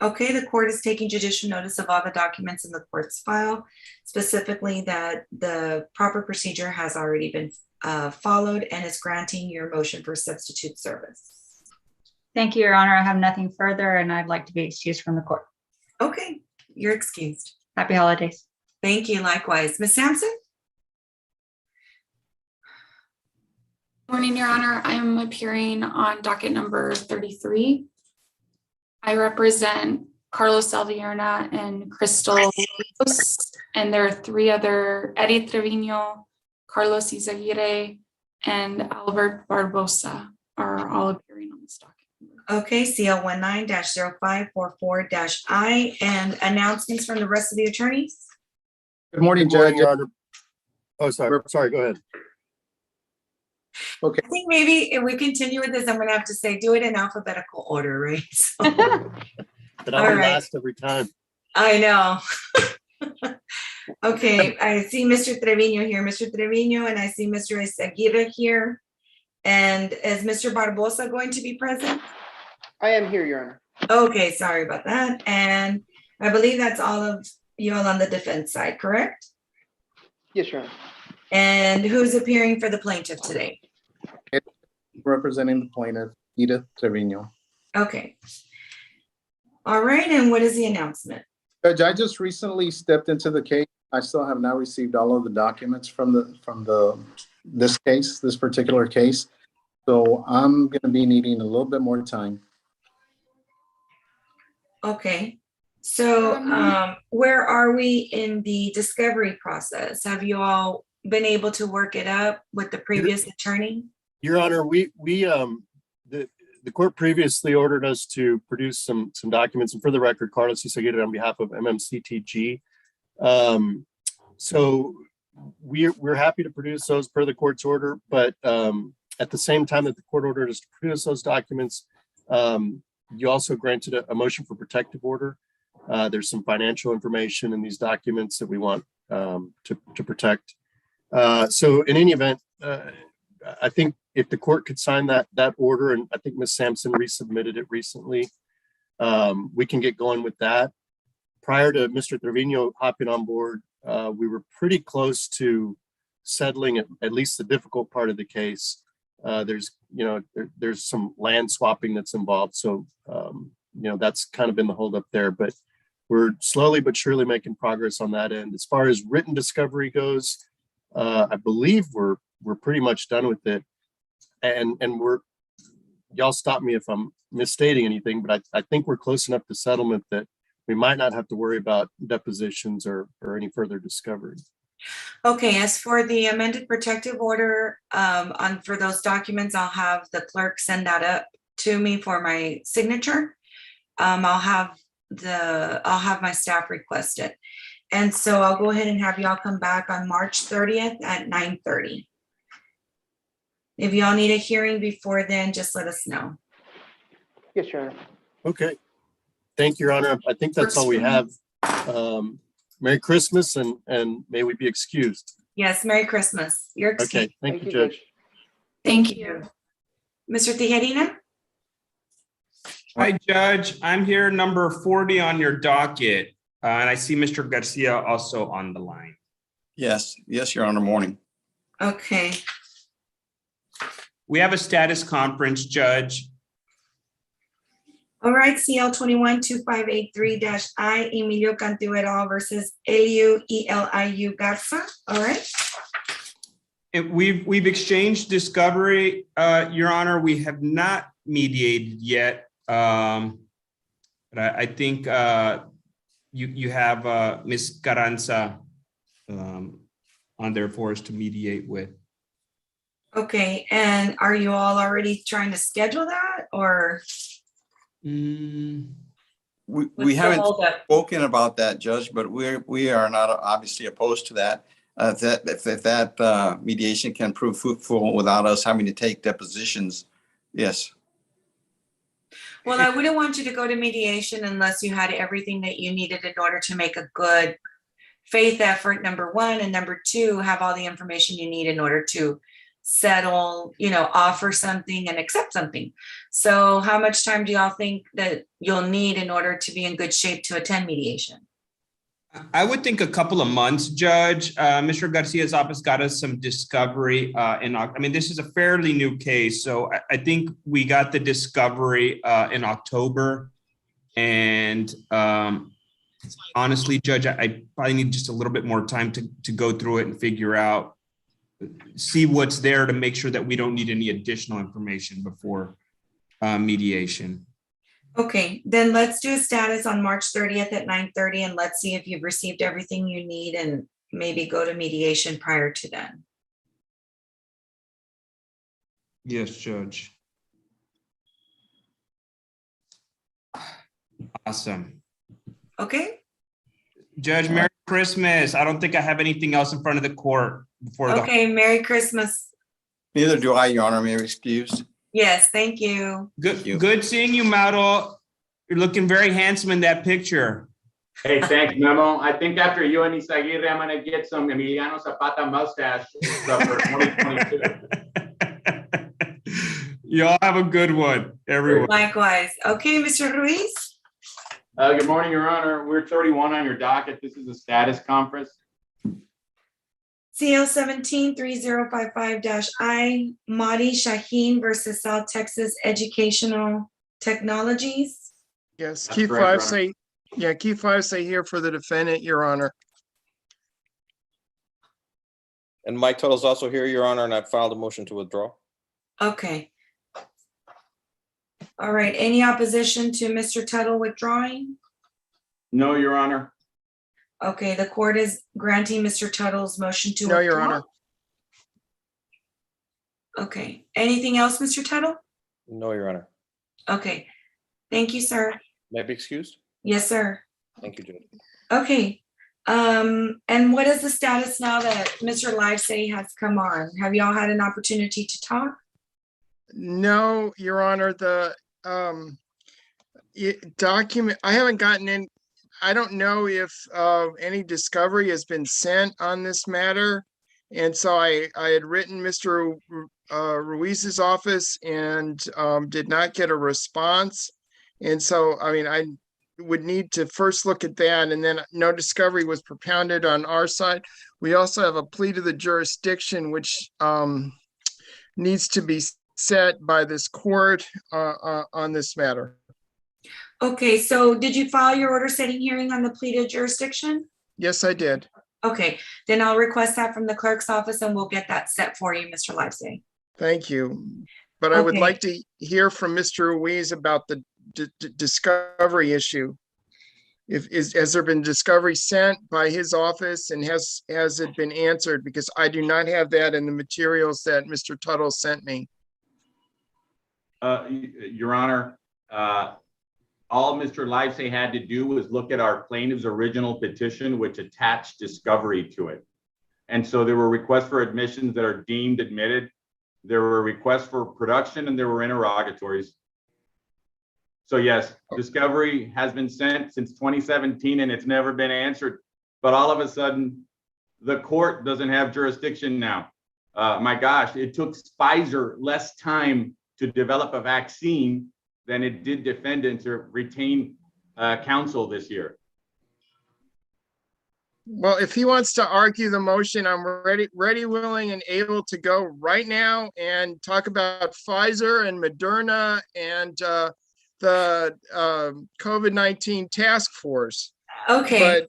Okay, the court is taking judicial notice of all the documents in the court's file, specifically that the proper procedure has already been followed and is granting your motion for substitute service. Thank you, Your Honor. I have nothing further, and I'd like to be excused from the court. Okay, you're excused. Happy holidays. Thank you, likewise. Ms. Sampson? Morning, Your Honor. I am appearing on docket number 33. I represent Carlos Salvierna and Crystal Luz, and there are three other, Eddie Trevino, Carlos Izaguirre, and Albert Barbosa are all appearing on this docket. Okay, CL 19-0544-I, and announcements from the rest of the attorneys. Good morning, Judge. Your Honor. Oh, sorry, go ahead. Okay. I think maybe if we continue with this, I'm gonna have to say, do it in alphabetical order, right? So, But I'll all be right. last every time. I know. Okay, I see Mr. Trevino here, Mr. Trevino, and I see Mr. Izaguirre here. And is Mr. Barbosa going to be present? I am here, Your Honor. Okay, sorry about that. And I believe that's all of you all on the defense side, correct? Yes, Your Honor. And who's appearing for the plaintiff today? Representing the plaintiff, Edith Trevino. Okay. All right, and what is the announcement? Judge, I just recently stepped into the case. I still have not received all of the documents from this particular case. So I'm going to be needing a little bit more time. Okay, so where are we in the discovery process? Have you all been able to work it up with the previous attorney? Your Honor, the court previously ordered us to produce some documents, and for the record, Carlos Izaguirre on behalf of MMCTG. So we're happy to produce those per the court's order, but at the same time that the court ordered us to produce those documents, you also granted a motion for protective order. There's some financial information in these documents that we want to protect. So in any event, I think if the court could sign that order, and I think Ms. Sampson resubmitted it recently, we can get going with that. Prior to Mr. Trevino hopping on board, we were pretty close to settling at least the difficult part of the case. There's some land swapping that's involved. So, that's kind of been the holdup there, but we're slowly but surely making progress on that end. As far as written discovery goes, I believe we're pretty much done with it. And y'all stop me if I'm misstating anything, but I think we're close enough to settlement that we might not have to worry about depositions or any further discovery. Okay, as for the amended protective order for those documents, I'll have the clerk send that up to me for my signature. I'll have my staff request it. And so I'll go ahead and have y'all come back on March 30th at 9:30. If y'all need a hearing before then, just let us know. Yes, Your Honor. Okay. Thank you, Your Honor. I think that's all we have. Merry Christmas and may we be excused. Yes, Merry Christmas. You're excused. Okay, thank you, Judge. Thank you. Mr. Tijerina? Hi, Judge. I'm here number 40 on your docket. And I see Mr. Garcia also on the line. Yes, Your Honor, morning. Okay. We have a status conference, Judge. All right, CL 21-2583-I, Emilio Cantu et al. Versus Eliu Garza. All right. And we've exchanged discovery, Your Honor. We have not mediated yet. But I think you have Ms. Carranza on there for us to mediate with. Okay, and are you all already trying to schedule that, or? We haven't spoken about that, Judge, but we are not obviously opposed to that. if that mediation can prove fruitful without us having to take depositions, yes. Well, I wouldn't want you to go to mediation unless you had everything that you needed in order to make a good faith effort, number one, and number two, have all the information you need in order to settle, offer something and accept something. So how much time do y'all think that you'll need in order to be in good shape to attend mediation? I would think a couple of months, Judge. Mr. Garcia's office got us some discovery this is a fairly new case, so I think we got the discovery in October. And honestly, Judge, I probably need just a little bit more time to go through it and figure out, see what's there to make sure that we don't need any additional information before mediation. Okay, then let's do a status on March 30th at 9:30 and let's see if you've received everything you need and maybe go to mediation prior to then. Yes, Judge. Awesome. Okay. Judge, Merry Christmas. I don't think I have anything else in front of the court before. Okay, Merry Christmas. Neither do I, Your Honor. May I be excused? Yes, thank you. Good seeing you, Mauro. You're looking very handsome in that picture. Hey, thanks, Memo. I think after you and Isaguirre, I'm gonna get some Emiliano Zapata mustache stuff for 2022. Y'all have a good one, everyone. Likewise. Okay, Mr. Ruiz. Good morning, Your Honor. We're 31 on your docket. This is a status conference. CL 17-3055-I, Madi Shaheen versus South Texas Educational Technologies. Yes, That's key correct, five Your key five say here for the defendant, Your Honor. And Mike Tuttle's also here, Your Honor, and I filed a motion to withdraw. Okay. All right, any opposition to Mr. Tuttle withdrawing? No, Your Honor. Okay, the court is granting Mr. Tuttle's motion to No, withdraw. Your Honor. Okay, anything else, Mr. Tuttle? No, Your Honor. Okay, thank you, sir. May I be excused? Yes, sir. Thank you, Judge. Okay, and what is the status now that Mr. Livesay has come on? Have y'all had an opportunity to talk? No, Your Honor, the document, I haven't gotten in, I don't know if any discovery has been sent on this matter. And so I had written Mr. Ruiz's office and did not get a response. And so, I would need to first look at that, and then no discovery was propounded on our side. We also have a plea to the jurisdiction, which needs to be set by this court on this matter. Okay, so did you file your order setting hearing on the plea to jurisdiction? Yes, I did. Okay, then I'll request that from the clerk's office and we'll get that set for you, Mr. Livesay. Thank you. But I would Okay. like to hear from Mr. Ruiz about the discovery issue. Has there been discovery sent by his office, and has it been answered? Because I do not have that in the materials that Mr. Tuttle sent me. Your Honor, all Mr. Livesay had to do was look at our plaintiff's original petition, which attached discovery to it. And so there were requests for admissions that are deemed admitted. There were requests for production, and there were interrogatories. So yes, discovery has been sent since 2017 and it's never been answered. But all of a sudden, the court doesn't have jurisdiction now. My gosh, it took Pfizer less time to develop a vaccine than it did defendants to retain counsel this year. Well, if he wants to argue the motion, I'm ready, willing, and able to go right now and talk about Pfizer and Moderna and the COVID-19 task force. Okay,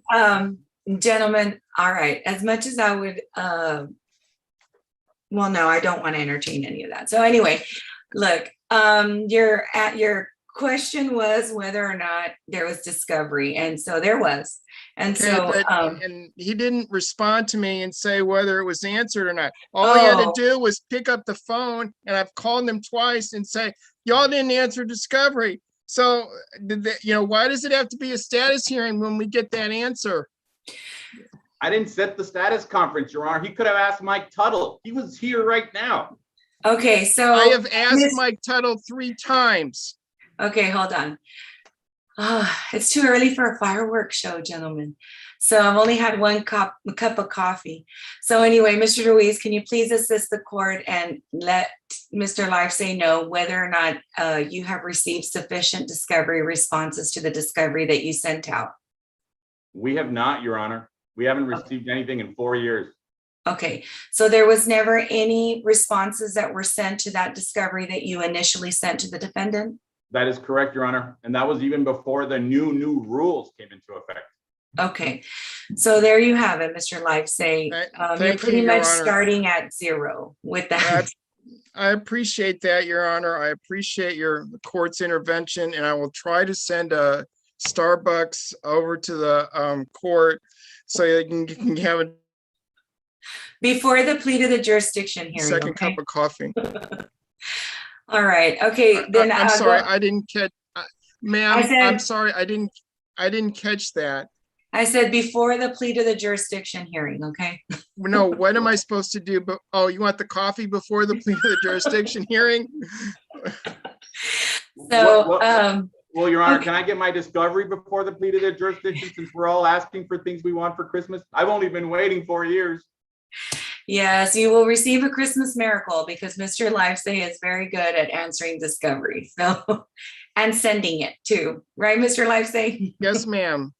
gentlemen, all right, as much as I would, well, no, I don't want to entertain any of that. So anyway, look, your question was whether or not there was discovery, and so there was. And Okay, so, and he didn't respond to me and say whether it was answered or not. All he had to do was pick up the phone, and I've called them twice and say, y'all didn't answer discovery. So, why does it have to be a status hearing when we get that answer? I didn't set the status conference, Your Honor. He could have asked Mike Tuttle. He was here right now. Okay, so. I have asked Mike Tuttle 3 times. Okay, hold on. Oh, it's too early for a fireworks show, gentlemen. So I've only had a cup of coffee. So anyway, Mr. Ruiz, can you please assist the court and let Mr. Livesay know whether or not you have received sufficient discovery responses to the discovery that you sent out? We have not, Your Honor. We haven't received anything in 4 years. Okay, so there was never any responses that were sent to that discovery that you initially sent to the defendant? That is correct, Your Honor. And that was even before the new rules came into effect. Okay, so there you have it, Mr. Livesay. You're Thank pretty you, Your much Honor. starting at 0 with that. I appreciate that, Your Honor. I appreciate the court's intervention, and I will try to send a Starbucks over to the court so you can have a Before the plea to the jurisdiction hearing. second cup of coffee. All right, okay, then. I'm sorry, I didn't catch, ma'am, I said- I'm sorry, I didn't catch that. I said before the plea to the jurisdiction hearing, okay? No, what am I supposed to do? But, oh, you want the coffee before the plea to the jurisdiction hearing? So, well, Your Honor, okay. can I get my discovery before the plea to the jurisdiction since we're all asking for things we want for Christmas? I've only been waiting 4 years. Yes, you will receive a Christmas miracle because Mr. Livesay is very good at answering discovery, so, and sending it too, right, Mr. Livesay? Yes, ma'am.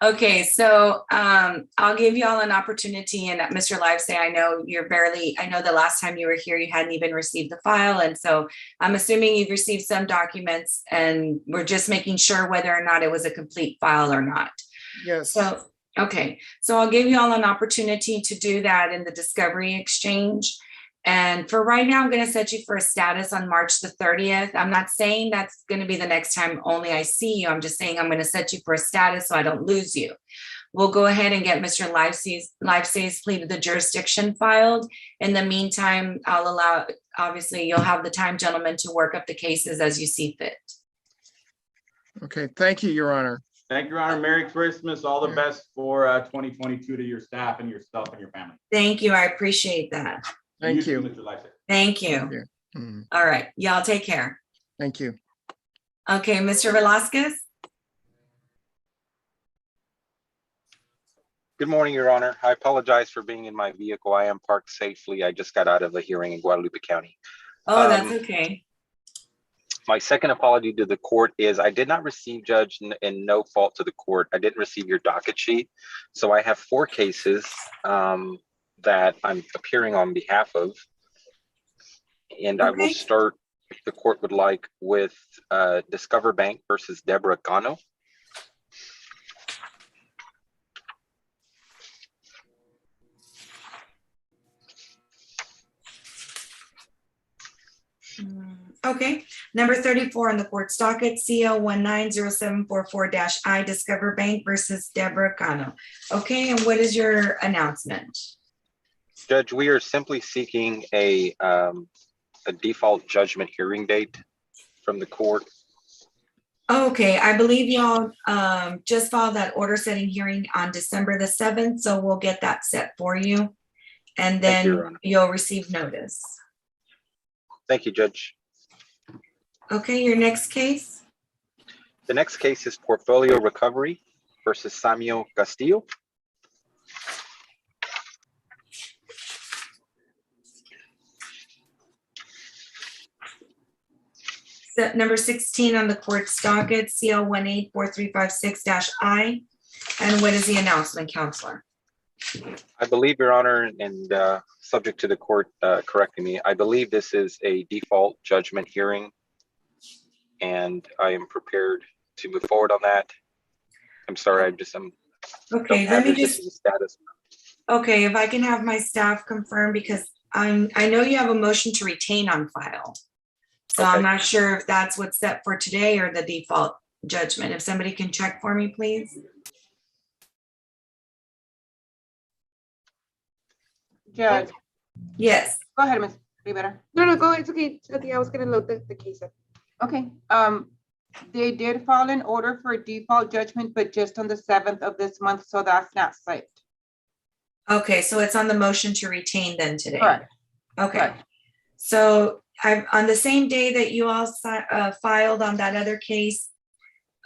Okay, so I'll give you all an opportunity, and Mr. Livesay, I know the last time you were here, you hadn't even received the file, and so I'm assuming you've received some documents, and we're just making sure whether or not it was a complete file or not. Yes. So, okay, so I'll give you all an opportunity to do that in the discovery exchange. And for right now, I'm going to set you for a status on March the 30th. I'm not saying that's going to be the next time only I see you. I'm just saying I'm going to set you for a status so I don't lose you. We'll go ahead and get Mr. Livesay's plea to the jurisdiction filed. In the meantime, I'll allow, obviously, you'll have the time, gentlemen, to work up the cases as you see fit. Okay, thank you, Your Honor. Thank you, Your Honor. Merry Christmas. All the best for 2022 to your staff and yourself and your family. Thank you. I appreciate that. Thank you. Mr. Livesay. Thank you. All right, y'all take care. Thank you. Okay, Mr. Velasquez. Good morning, Your Honor. I apologize for being in my vehicle. I am parked safely. I just got out of a hearing in Guadalupe County. Oh, that's okay. My second apology to the court is I did not receive, Judge, and no fault to the court. I didn't receive your docket sheet. So I have 4 cases that I'm appearing on behalf of. And I will start, if the court would like, with Discover Bank versus Deborah Cano. Okay, number 34 on the court's docket, CL 190744-I, Discover Bank versus Deborah Cano. Okay, and what is your announcement? Judge, we are simply seeking a default judgment hearing date from the court. Okay, I believe y'all just filed that order setting hearing on December the 7th, so we'll get that set for you. And Thank you, then Your Honor. you'll receive notice. Thank you, Judge. Okay, your next case? The next case is Portfolio Recovery versus Samuel Castillo. Set number 16 on the court's docket, CL 184356-I. And what is the announcement, Counselor? I believe, Your Honor, and subject to the court correcting me, I believe this is a default judgment hearing, and I am prepared to move forward on that. I'm sorry, I'm Okay, let me just, status. okay, if I can have my staff confirm, because I know you have a motion to retain on file. So I'm not sure if that's what's set for today or the default judgment. If somebody can check for me, please. Judge. Yes. Go ahead, Ms. Rivera. No, go ahead. It's okay. I was gonna load the case up. Okay, they did file an order for a default judgment, but just on the 7th of this month, so that's not set. Okay, so it's on the motion to retain then today? Correct. Okay, Correct. so on the same day that you all filed on that other case,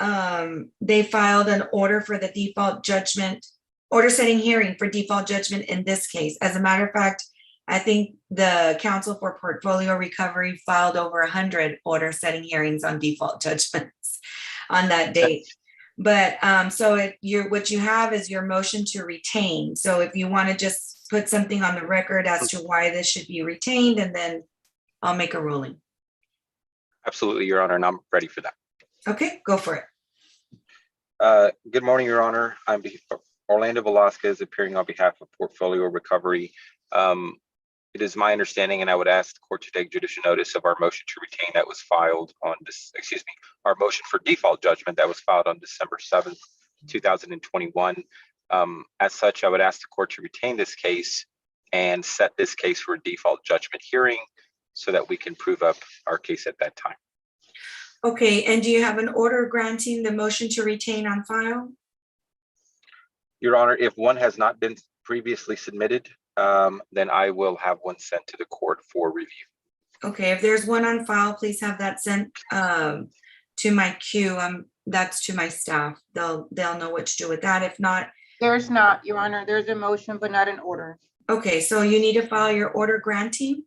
they filed an order for the default judgment, order setting hearing for default judgment in this case. As a matter of fact, I think the Council for Portfolio Recovery filed over 100 order setting hearings on default judgments on that date. But so what you have is your motion to retain. So if you want to just put something on the record as to why this should be retained, and then I'll make a ruling. Absolutely, Your Honor, and I'm ready for that. Okay, go for it. Good morning, Your Honor. I'm Orlando Velasquez, appearing on behalf of Portfolio Recovery. It is my understanding, and I would ask the court to take judicial notice of our motion to retain that was filed on this, our motion for default judgment that was filed on December 7th, 2021. As such, I would ask the court to retain this case and set this case for a default judgment hearing so that we can prove up our case at that time. Okay, and do you have an order granting the motion to retain on file? Your Honor, if one has not been previously submitted, then I will have one sent to the court for review. Okay, if there's one on file, please have that sent to my queue. That's to my staff. They'll know what to do with that. If not, There's not, Your Honor. There's a motion, but not an order. okay, so you need to file your order granting,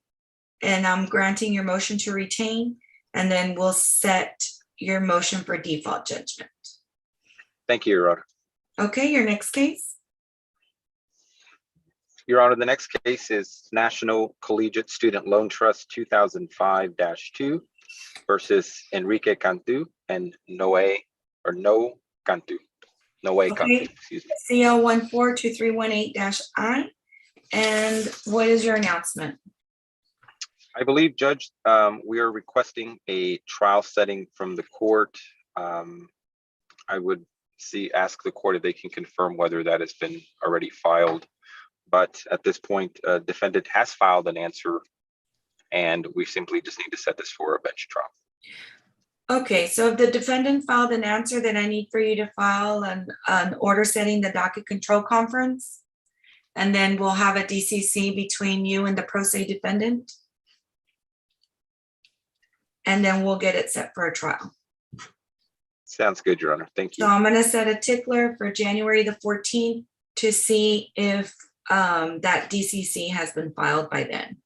and I'm granting your motion to retain, and then we'll set your motion for default judgment. Thank you, Your Honor. Okay, your next case? Your Honor, the next case is National Collegiate Student Loan Trust 2005-2 versus Enrique Cantu and No Cantu. Okay, CL 142318-I. And what is your announcement? I believe, Judge, we are requesting a trial setting from the court. I would ask the court if they can confirm whether that has been already filed. But at this point, defendant has filed an answer, and we simply just need to set this for a bench trial. Okay, so if the defendant filed an answer, then I need for you to file an order setting the docket control conference. And then we'll have a DCC between you and the pro se defendant. And then we'll get it set for a trial. Sounds good, Your Honor. Thank you. So I'm gonna set a tickler for January the 14th to see if that DCC has been filed by then.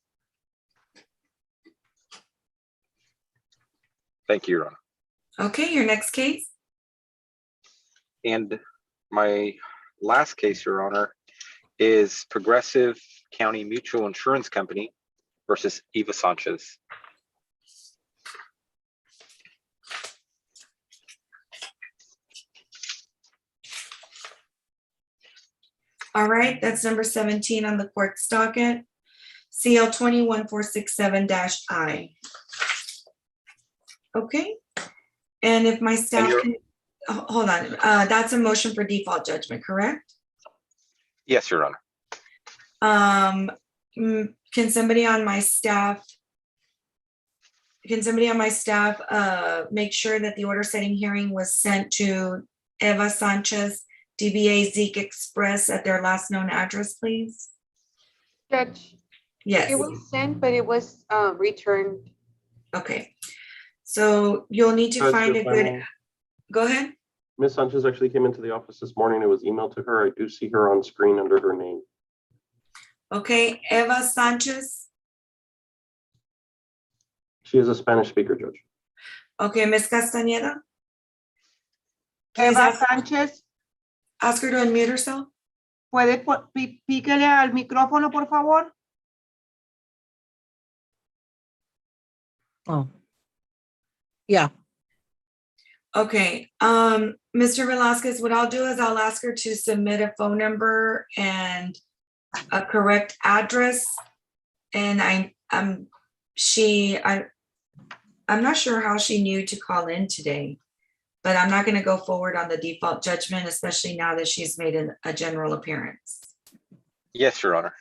Thank you, Your Honor. Okay, your next case? And my last case, Your Honor, is Progressive County Mutual Insurance Company versus Eva Sanchez. All right, that's number 17 on the court's docket. CL 21467-I. Okay, and if my staff can, hold on, that's a motion for default judgment, correct? Yes, Your Honor. Can somebody on my staff make sure that the order setting hearing was sent to Eva Sanchez, DBA Zeke Express at their last known address, please? Judge. Yes. It was sent, but it was returned. Okay. So you'll need to find a good, go ahead. Ms. Sanchez actually came into the office this morning. It was emailed to her. I do see her on screen under her name. Okay, Eva Sanchez. She is a Spanish speaker, Judge. Okay, Ms. Castañeda. Eva Sánchez. Ask her to unmute herself. ¿Puede píquele al micrófono, por favor? Oh. Yeah. Okay, Mr. Velasquez, what I'll do is I'll ask her to submit a phone number and a correct address. And I'm not sure how she knew to call in today, but I'm not going to go forward on the default judgment, especially now that she's made a general appearance. Yes, Your Honor.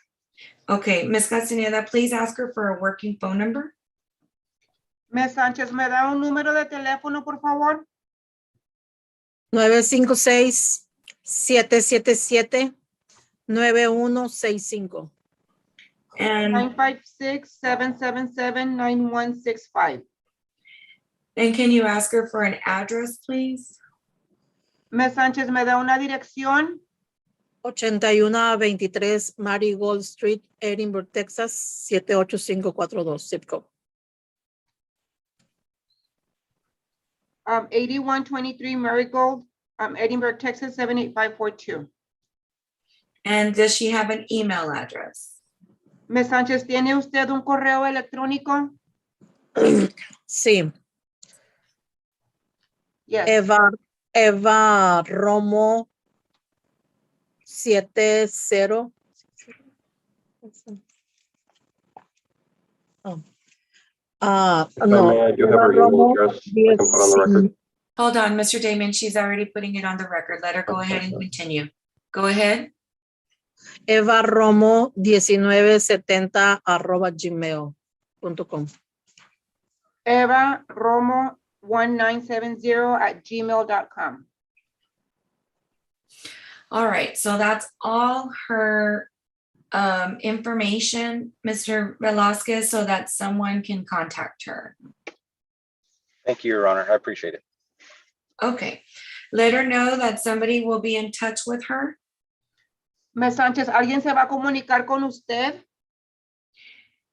Okay, Ms. Castaneda, please ask her for a working phone number. Ms. Sánchez, ¿me da un número de teléfono, por favor? 956-777-4100. 9165. And, 956-777-9165. and can you ask her for an address, please? Ms. Sánchez, ¿me da una dirección? 8123 Marigold Street, Edinburgh, Texas, 78542, zip code. 8123 Marigold, Edinburgh, Texas, 78542. And does she have an email address? Ms. Sánchez, ¿tiene usted un correo electrónico? Sí. Yes. Eva Romo 70. No. I do have Eva her email Romo address. I can put on the record. Hold on, Mr. Damon, she's already putting it on the record. Let her go ahead and continue. Go ahead. Eva Romo 1970 @gmail.com. Eva Romo 1970 @gmail.com. All right, so that's all her information, Mr. Velasquez, so that someone can contact her. Thank you, Your Honor. I appreciate it. Okay, let her know that somebody will be in touch with her. Ms. Sánchez, ¿alguien se va a comunicar con usted?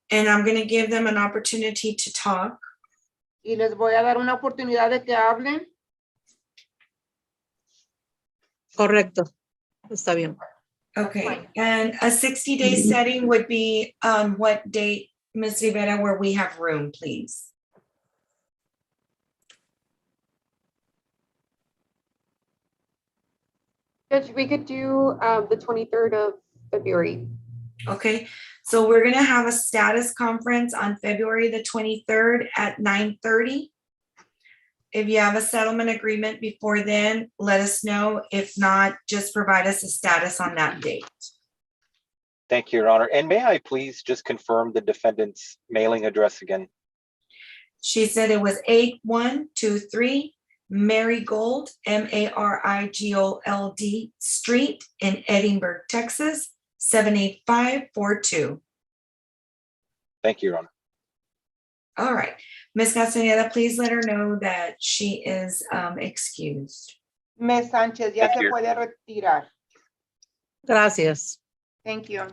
And I'm going to give them an opportunity to talk. Y les voy a dar una oportunidad de que hablen. Correcto. Está bien. Okay, and a 60-day setting would be on what date, Ms. Rivera, where we have room, please? Judge, we could do the 23rd of February. Okay, so we're gonna have a status conference on February the 23rd at 9:30. If you have a settlement agreement before then, let us know. If not, just provide us a status on that date. Thank you, Your Honor. And may I please just confirm the defendant's mailing address again? She said it was 8123 Marigold, MARIGOLD Street in Edinburgh, Texas, 78542. Thank you, Your Honor. All right, Ms. Castaneda, please let her know that she is excused. Ms. Sánchez, ya Thank se you. puede retirar. Gracias. Thank you.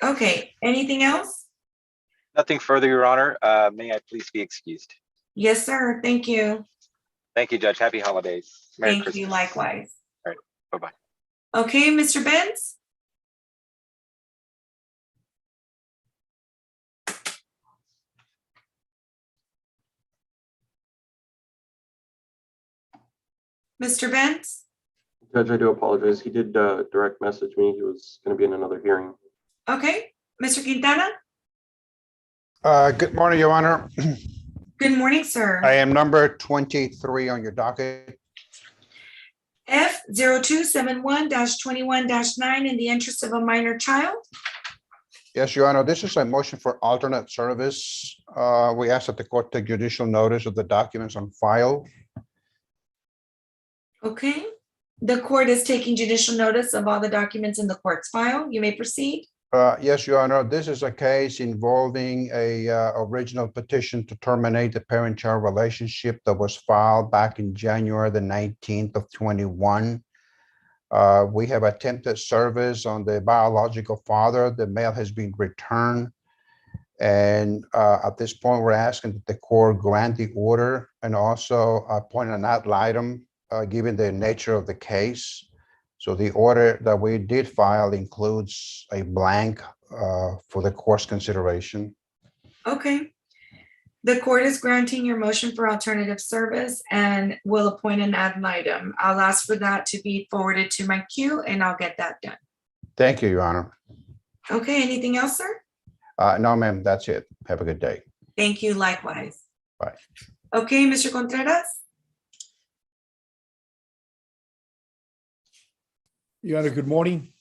Okay, anything else? Nothing further, Your Honor. May I please be excused? Yes, sir. Thank you. Thank you, Judge. Happy holidays. Merry Thank Christmas. you likewise. All right, bye-bye. Okay, Mr. Benz? Mr. Benz? Judge, I do apologize. He did direct message me. He was going to be in another hearing. Okay, Mr. Quintana? Good morning, Your Honor. Good morning, sir. I am number 23 on your docket. F0271-21-9 in the interest of a minor child. Yes, Your Honor, this is a motion for alternate service. We ask that the court take judicial notice of the documents on file. Okay, the court is taking judicial notice of all the documents in the court's file. You may proceed. Yes, Your Honor, this is a case involving a original petition to terminate the parent-child relationship that was filed back in January the 19th of 21. We have attempted service on the biological father. The mail has been returned. And at this point, we're asking that the court grant the order and also appoint an ad litem, given the nature of the case. So the order that we did file includes a blank for the court's consideration. Okay. The court is granting your motion for alternative service and will appoint an ad litem. I'll ask for that to be forwarded to my queue and I'll get that done. Thank you, Your Honor. Okay, anything else, sir? No, ma'am, that's it. Have a good day. Thank you, likewise. Bye. Okay, Mr. Contreras? Your Honor, good morning.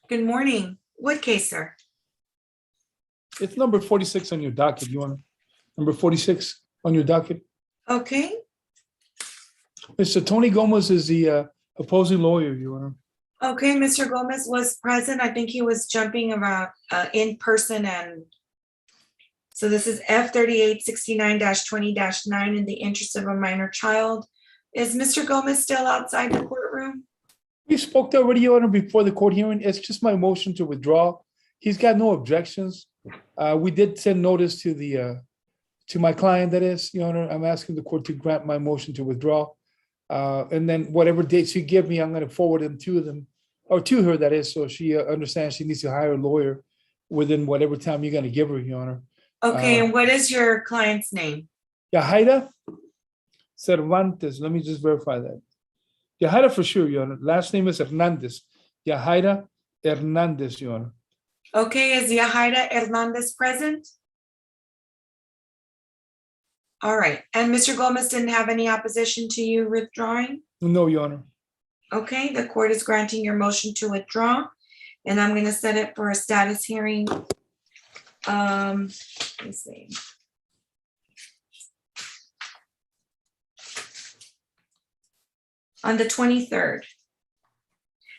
Good morning. What case, sir? It's number 46 on your docket, Your Honor. Number 46 on your docket. Okay, Mr. Tony Gomez is the opposing lawyer, Your Honor. Okay, Mr. Gomez was present. I think he was jumping around in person and so this is F 3869-20-9 in the interest of a minor child. Is Mr. Gomez still outside the courtroom? We spoke to already, Your Honor, before the court hearing. It's just my motion to withdraw. He's got no objections. We did send notice to the, to my client, that is, Your Honor. I'm asking the court to grant my motion to withdraw. And then whatever dates you give me, I'm gonna forward them to them, or to her, that is, so she understands she needs to hire a lawyer within whatever time you're gonna give her, Your Honor. Okay, and what is your client's name? Yahaira Cervantes, let me just verify that. Yahaira for sure, Your Honor. Last name is Hernandez. Yahaira Hernandez, Your Honor. Okay, is Yahaira Hernandez present? All right, and Mr. Gomez didn't have any opposition to you withdrawing? No, Your Honor. Okay, the court is granting your motion to withdraw, and I'm gonna set it for a status hearing. Let's see. On the 23rd.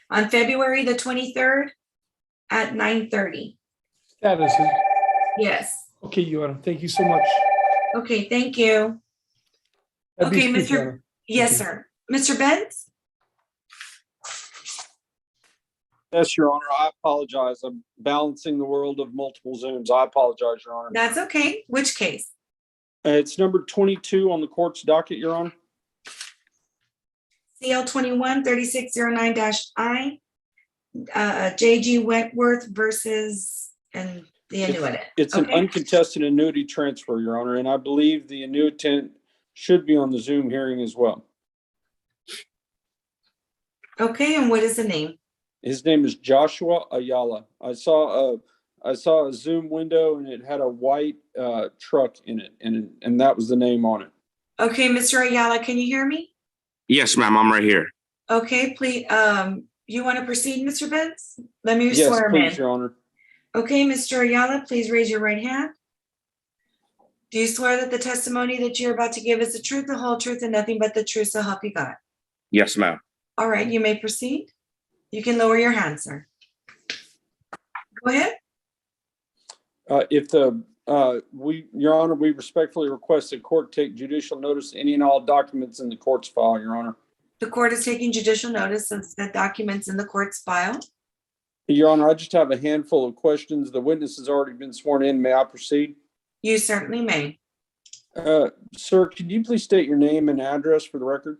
On February the 23rd at 9:30. Status. Yes. Okay, Your Honor. Thank you so much. Okay, thank you. That'd be Okay, sweet, Your Mr. Honor. Yes, sir. Mr. Benz? Yes, Your Honor, I apologize. I'm balancing the world of multiple Zooms. I apologize, Your Honor. That's okay. Which case? It's number 22 on the court's docket, Your Honor. CL 21-3609-I. JG Wentworth versus and the annuitant. It's an Okay. uncontested annuity transfer, Your Honor, and I believe the annuitant should be on the Zoom hearing as well. Okay, and what is the name? His name is Joshua Ayala. I saw a Zoom window and it had a white truck in it, and that was the name on it. Okay, Mr. Ayala, can you hear me? Yes, ma'am, I'm right here. Okay, please, you want to proceed, Mr. Benz? Let me Yes, swear him please, in. Your Honor. Okay, Mr. Ayala, please raise your right hand. Do you swear that the testimony that you're about to give is the truth, the whole truth, and nothing but the truth, so help you God? Yes, ma'am. All right, you may proceed. You can lower your hand, sir. Go ahead. Your Honor, we respectfully request that court take judicial notice of any and all documents in the court's file, Your Honor. The court is taking judicial notice of the documents in the court's file. Your Honor, I just have a handful of questions. The witness has already been sworn in. May I proceed? You certainly may. Sir, could you please state your name and address for the record?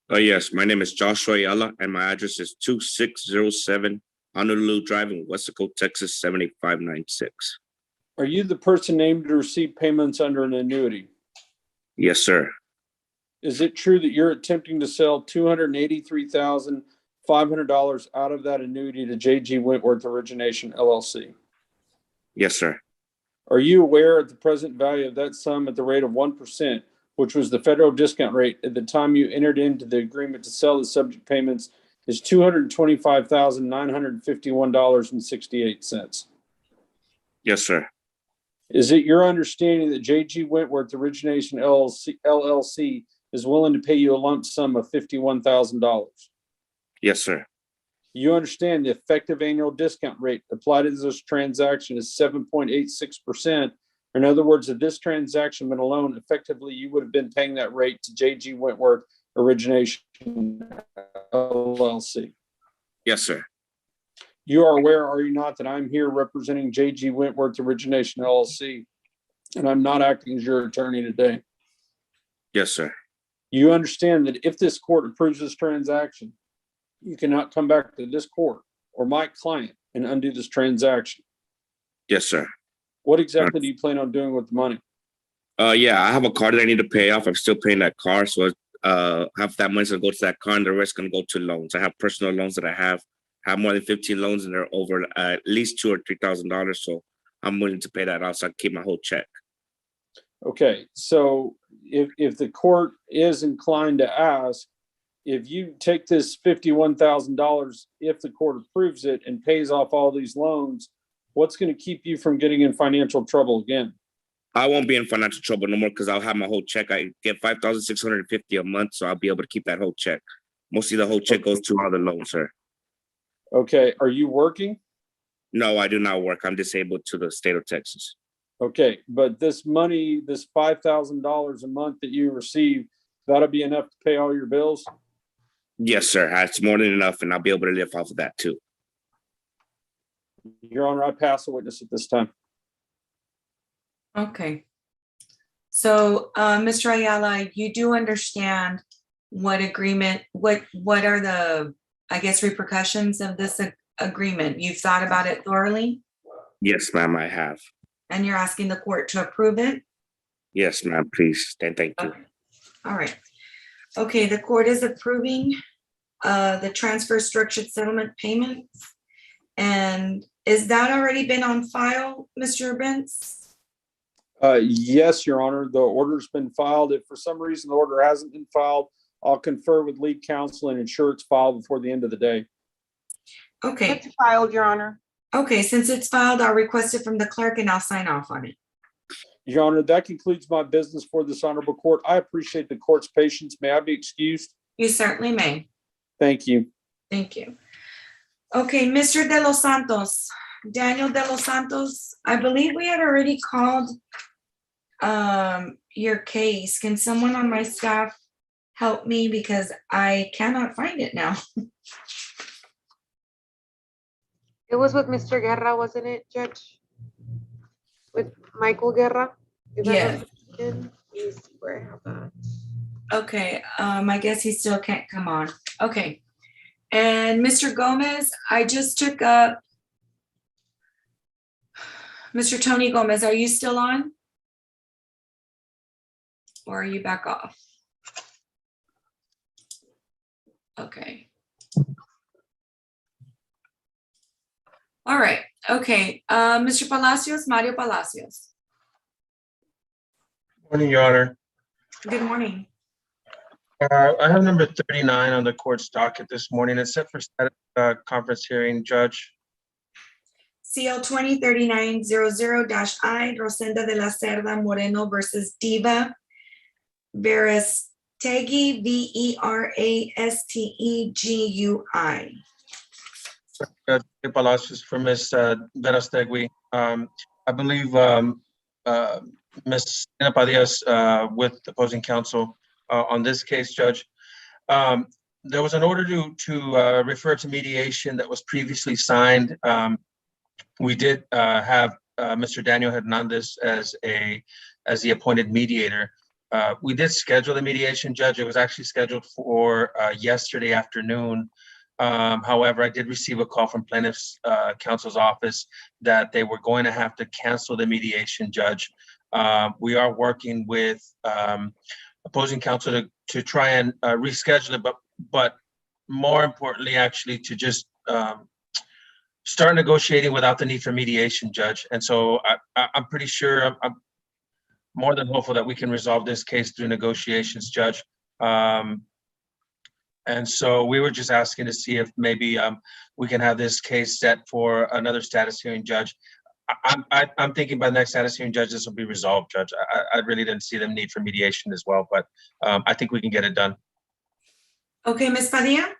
Yes, my name is Joshua Ayala, and my address is 2607 Honolulu Drive in Westaco, Texas, 78596. Are you the person named to receive payments under an annuity? Yes, sir. Is it true that you're attempting to sell $283,500 out of that annuity to JG Wentworth Origination LLC? Yes, sir. Are you aware of the present value of that sum at the rate of 1%, which was the federal discount rate at the time you entered into the agreement to sell the subject payments, is $225,951.68? Yes, sir. Is it your understanding that JG Wentworth Origination LLC is willing to pay you a lump sum of $51,000? Yes, sir. You understand the effective annual discount rate applied to this transaction is 7.86%. In other words, if this transaction went alone, effectively, you would have been paying that rate to JG Wentworth Origination LLC. Yes, sir. You are aware, are you not, that I'm here representing JG Wentworth Origination LLC, and I'm not acting as your attorney today? Yes, sir. You understand that if this court approves this transaction, you cannot come back to this court or my client and undo this transaction. Yes, sir. What exactly do you plan on doing with the money? Yeah, I have a car that I need to pay off. I'm still paying that car, so half that money's gonna go to that car, and the rest gonna go to loans. I have personal loans that I have more than 15 loans, and they're over at least $2,000 or $3,000. So I'm willing to pay that off, so I can keep my whole check. Okay, so if the court is inclined to ask, if you take this $51,000, if the court approves it and pays off all these loans, what's going to keep you from getting in financial trouble again? I won't be in financial trouble no more because I'll have my whole check. I get $5,650 a month, so I'll be able to keep that whole check. Mostly the whole check goes to all the loans, sir. Okay, are you working? No, I do not work. I'm disabled to the state of Texas. Okay, but this money, this $5,000 a month that you receive, that'll be enough to pay all your bills? Yes, sir. That's more than enough, and I'll be able to live off of that too. Your Honor, I pass the witness at this time. Okay. So, Mr. Ayala, you do understand what agreement, what are the, I guess, repercussions of this agreement? You've thought about it thoroughly, Yes, ma'am, I have. and you're asking the court to approve it? Yes, ma'am, please. Thank you. Okay. All right. Okay, the court is approving the transfer structured settlement payments. And is that already been on file, Mr. Bentz? Yes, Your Honor, the order's been filed. If for some reason the order hasn't been filed, I'll confer with lead counsel and ensure it's filed before the end of the day. Okay. It's filed, Your Honor. Okay, since it's filed, I'll request it from the clerk and I'll sign off on it. Your Honor, that concludes my business for this honorable court. I appreciate the court's patience. May I be excused? You certainly may. Thank you. Thank you. Okay, Mr. De Los Santos, Daniel De Los Santos, I believe we had already called your case. Can someone on my staff help me because I cannot find it now? It was with Mr. Guerra, wasn't it, Judge? With Michael Guerra? Is that Yes. what it's in? Let me see where I have that. Okay, I guess he still can't come on. Okay. And Mr. Gomez, I just took up. Mr. Tony Gomez, are you still on? Or are you back off? Okay. All right, okay. Mr. Palacios, Mario Palacios. Morning, Your Honor. Good morning. I have number 39 on the court's docket this morning. It's set for status conference hearing, Judge. CL 203900-I, Rosenda de la Cerda Moreno versus Diva Verastegui, Verastegui. Judge Palacios for Ms. Verastegui. I believe Ms. Padillas with opposing counsel on this case, Judge. There was an order to refer to mediation that was previously signed. We did have Mr. Daniel Hernandez as the appointed mediator. We did schedule the mediation, Judge. It was actually scheduled for yesterday afternoon. However, I did receive a call from plaintiff's counsel's office that they were going to have to cancel the mediation, Judge. We are working with opposing counsel to try and reschedule it, but more importantly, actually, to just start negotiating without the need for mediation, Judge. And so I'm pretty sure, I'm more than hopeful that we can resolve this case through negotiations, Judge. And so we were just asking to see if maybe we can have this case set for another status hearing, Judge. I'm thinking by the next status hearing, Judge, this will be resolved, Judge. I really didn't see the need for mediation as well, but I think we can get it done. Okay, Ms. Padilla?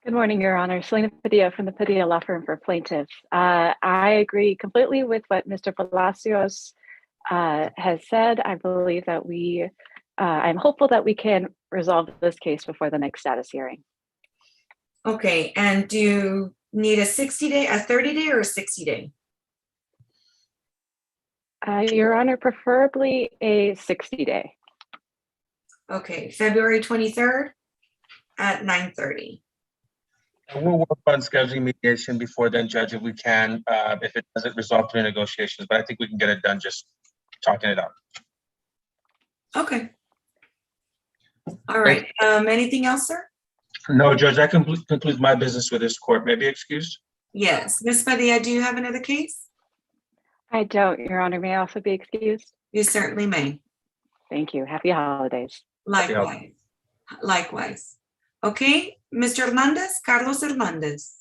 Good morning, Your Honor. Selena Padilla from the Padilla Law Firm for Plaintiffs. I agree completely with what Mr. Palacios has said. I believe that I'm hopeful that we can resolve this case before the next status hearing. Okay, and do you need a 60-day, a 30-day, or a 60-day? Your Honor, preferably a 60-day. Okay, February 23rd at 9:30. And we'll work on scheduling mediation before then, Judge, if we can, if it doesn't resolve through negotiations, but I think we can get it done just talking it out. Okay. All right, anything else, sir? No, Judge, that concludes my business with this court. May I be excused? Yes, Ms. Padilla, do you have another case? I don't, Your Honor. May I also be excused? You certainly may. Thank you. Happy holidays. Likewise. Likewise. Okay, Mr. Hernandez, Carlos Hernandez.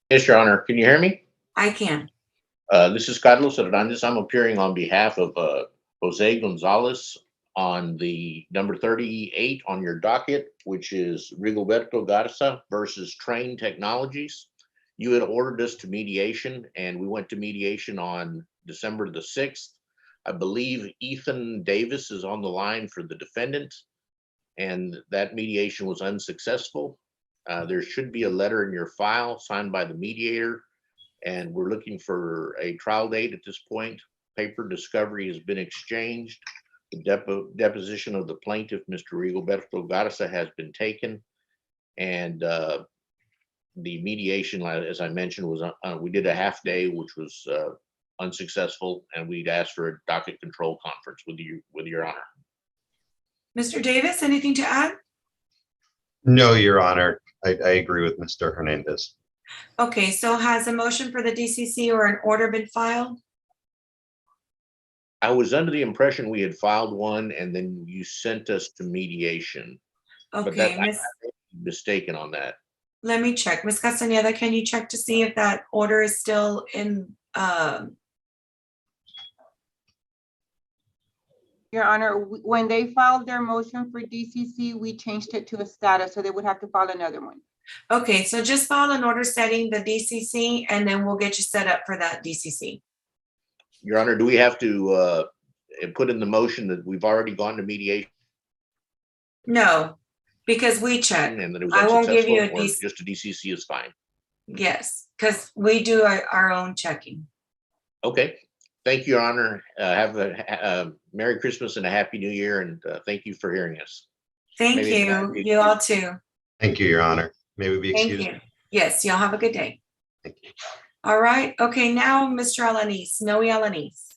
Yes, Your Honor. Can you hear me? I can. This is Carlos Hernandez. I'm appearing on behalf of Jose Gonzalez on the number 38 on your docket, which is Rigoberto Garza versus Train Technologies. You had ordered us to mediation, and we went to mediation on December the 6th. I believe Ethan Davis is on the line for the defendant, and that mediation was unsuccessful. There should be a letter in your file signed by the mediator, and we're looking for a trial date at this point. Paper discovery has been exchanged. The deposition of the plaintiff, Mr. Rigoberto Garza, has been taken, and the mediation, as I mentioned, was we did a half day, which was unsuccessful, and we'd asked for a docket control conference with you, with your honor. Mr. Davis, anything to add? No, Your Honor. I agree with Mr. Hernandez. Okay, so has a motion for the DCC or an order been filed? I was under the impression we had filed one, and then you sent us to mediation. But Okay, that, I'm mistaken on that. let me check. Ms. Castañeda, can you check to see if that order is still in? Your Honor, when they filed their motion for DCC, we changed it to a status, so they would have to file another one. Okay, so just file an order setting the DCC, and then we'll get you set up for that DCC. Your Honor, do we have to put in the motion that we've already gone to mediation? No, because we check. And that it was I won't give you a unsuccessful, or DC. just a DCC is fine? Yes, because we do our own checking. Okay, thank you, Your Honor. Have a Merry Christmas and a Happy New Year, and thank you for hearing us. Thank Maybe it's not you. You all too. Thank you, Your Honor. May we be Thank excused? you. Yes, y'all have a good day. Thank you. All right. Okay, now Mr. Alanis, Noe Alanis.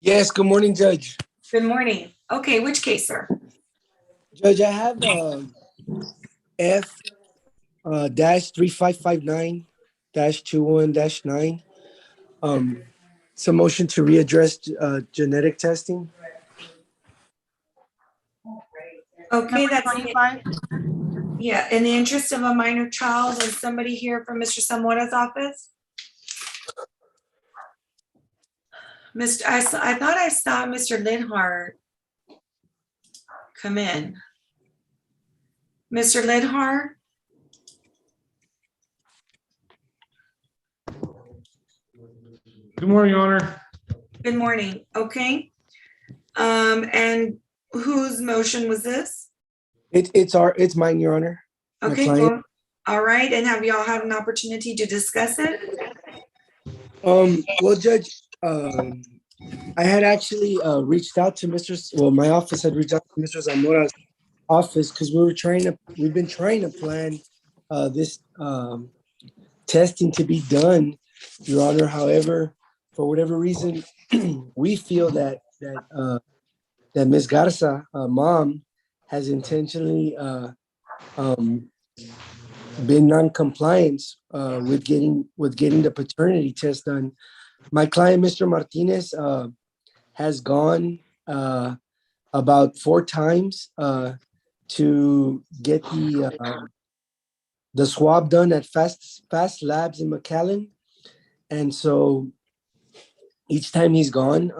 Yes, good morning, Judge. Good morning. Okay, which case, sir? Judge, I have F dash 3559 dash 21 dash 9. It's a motion to readdress genetic testing. Okay, that's 25. yeah. In the interest of a minor child, is somebody here from Mr. Zamora's office? I thought I saw Mr. Lidhart come in. Mr. Lidhart? Good morning, Your Honor. Good morning. Okay. And whose motion was this? It's mine, Your Honor. My Okay, client. well, all right. And have y'all had an opportunity to discuss it? Well, Judge, I had actually reached out to my office had reached out to Mr. Zamora's office because we've been trying to plan this testing to be done, Your Honor. However, for whatever reason, we feel that Ms. Garza, mom, has intentionally been non-compliant with getting the paternity test done. My client, Mr. Martinez, has gone about 4 times to get the swab done at Fast Labs in McAllen, and so each time he's gone,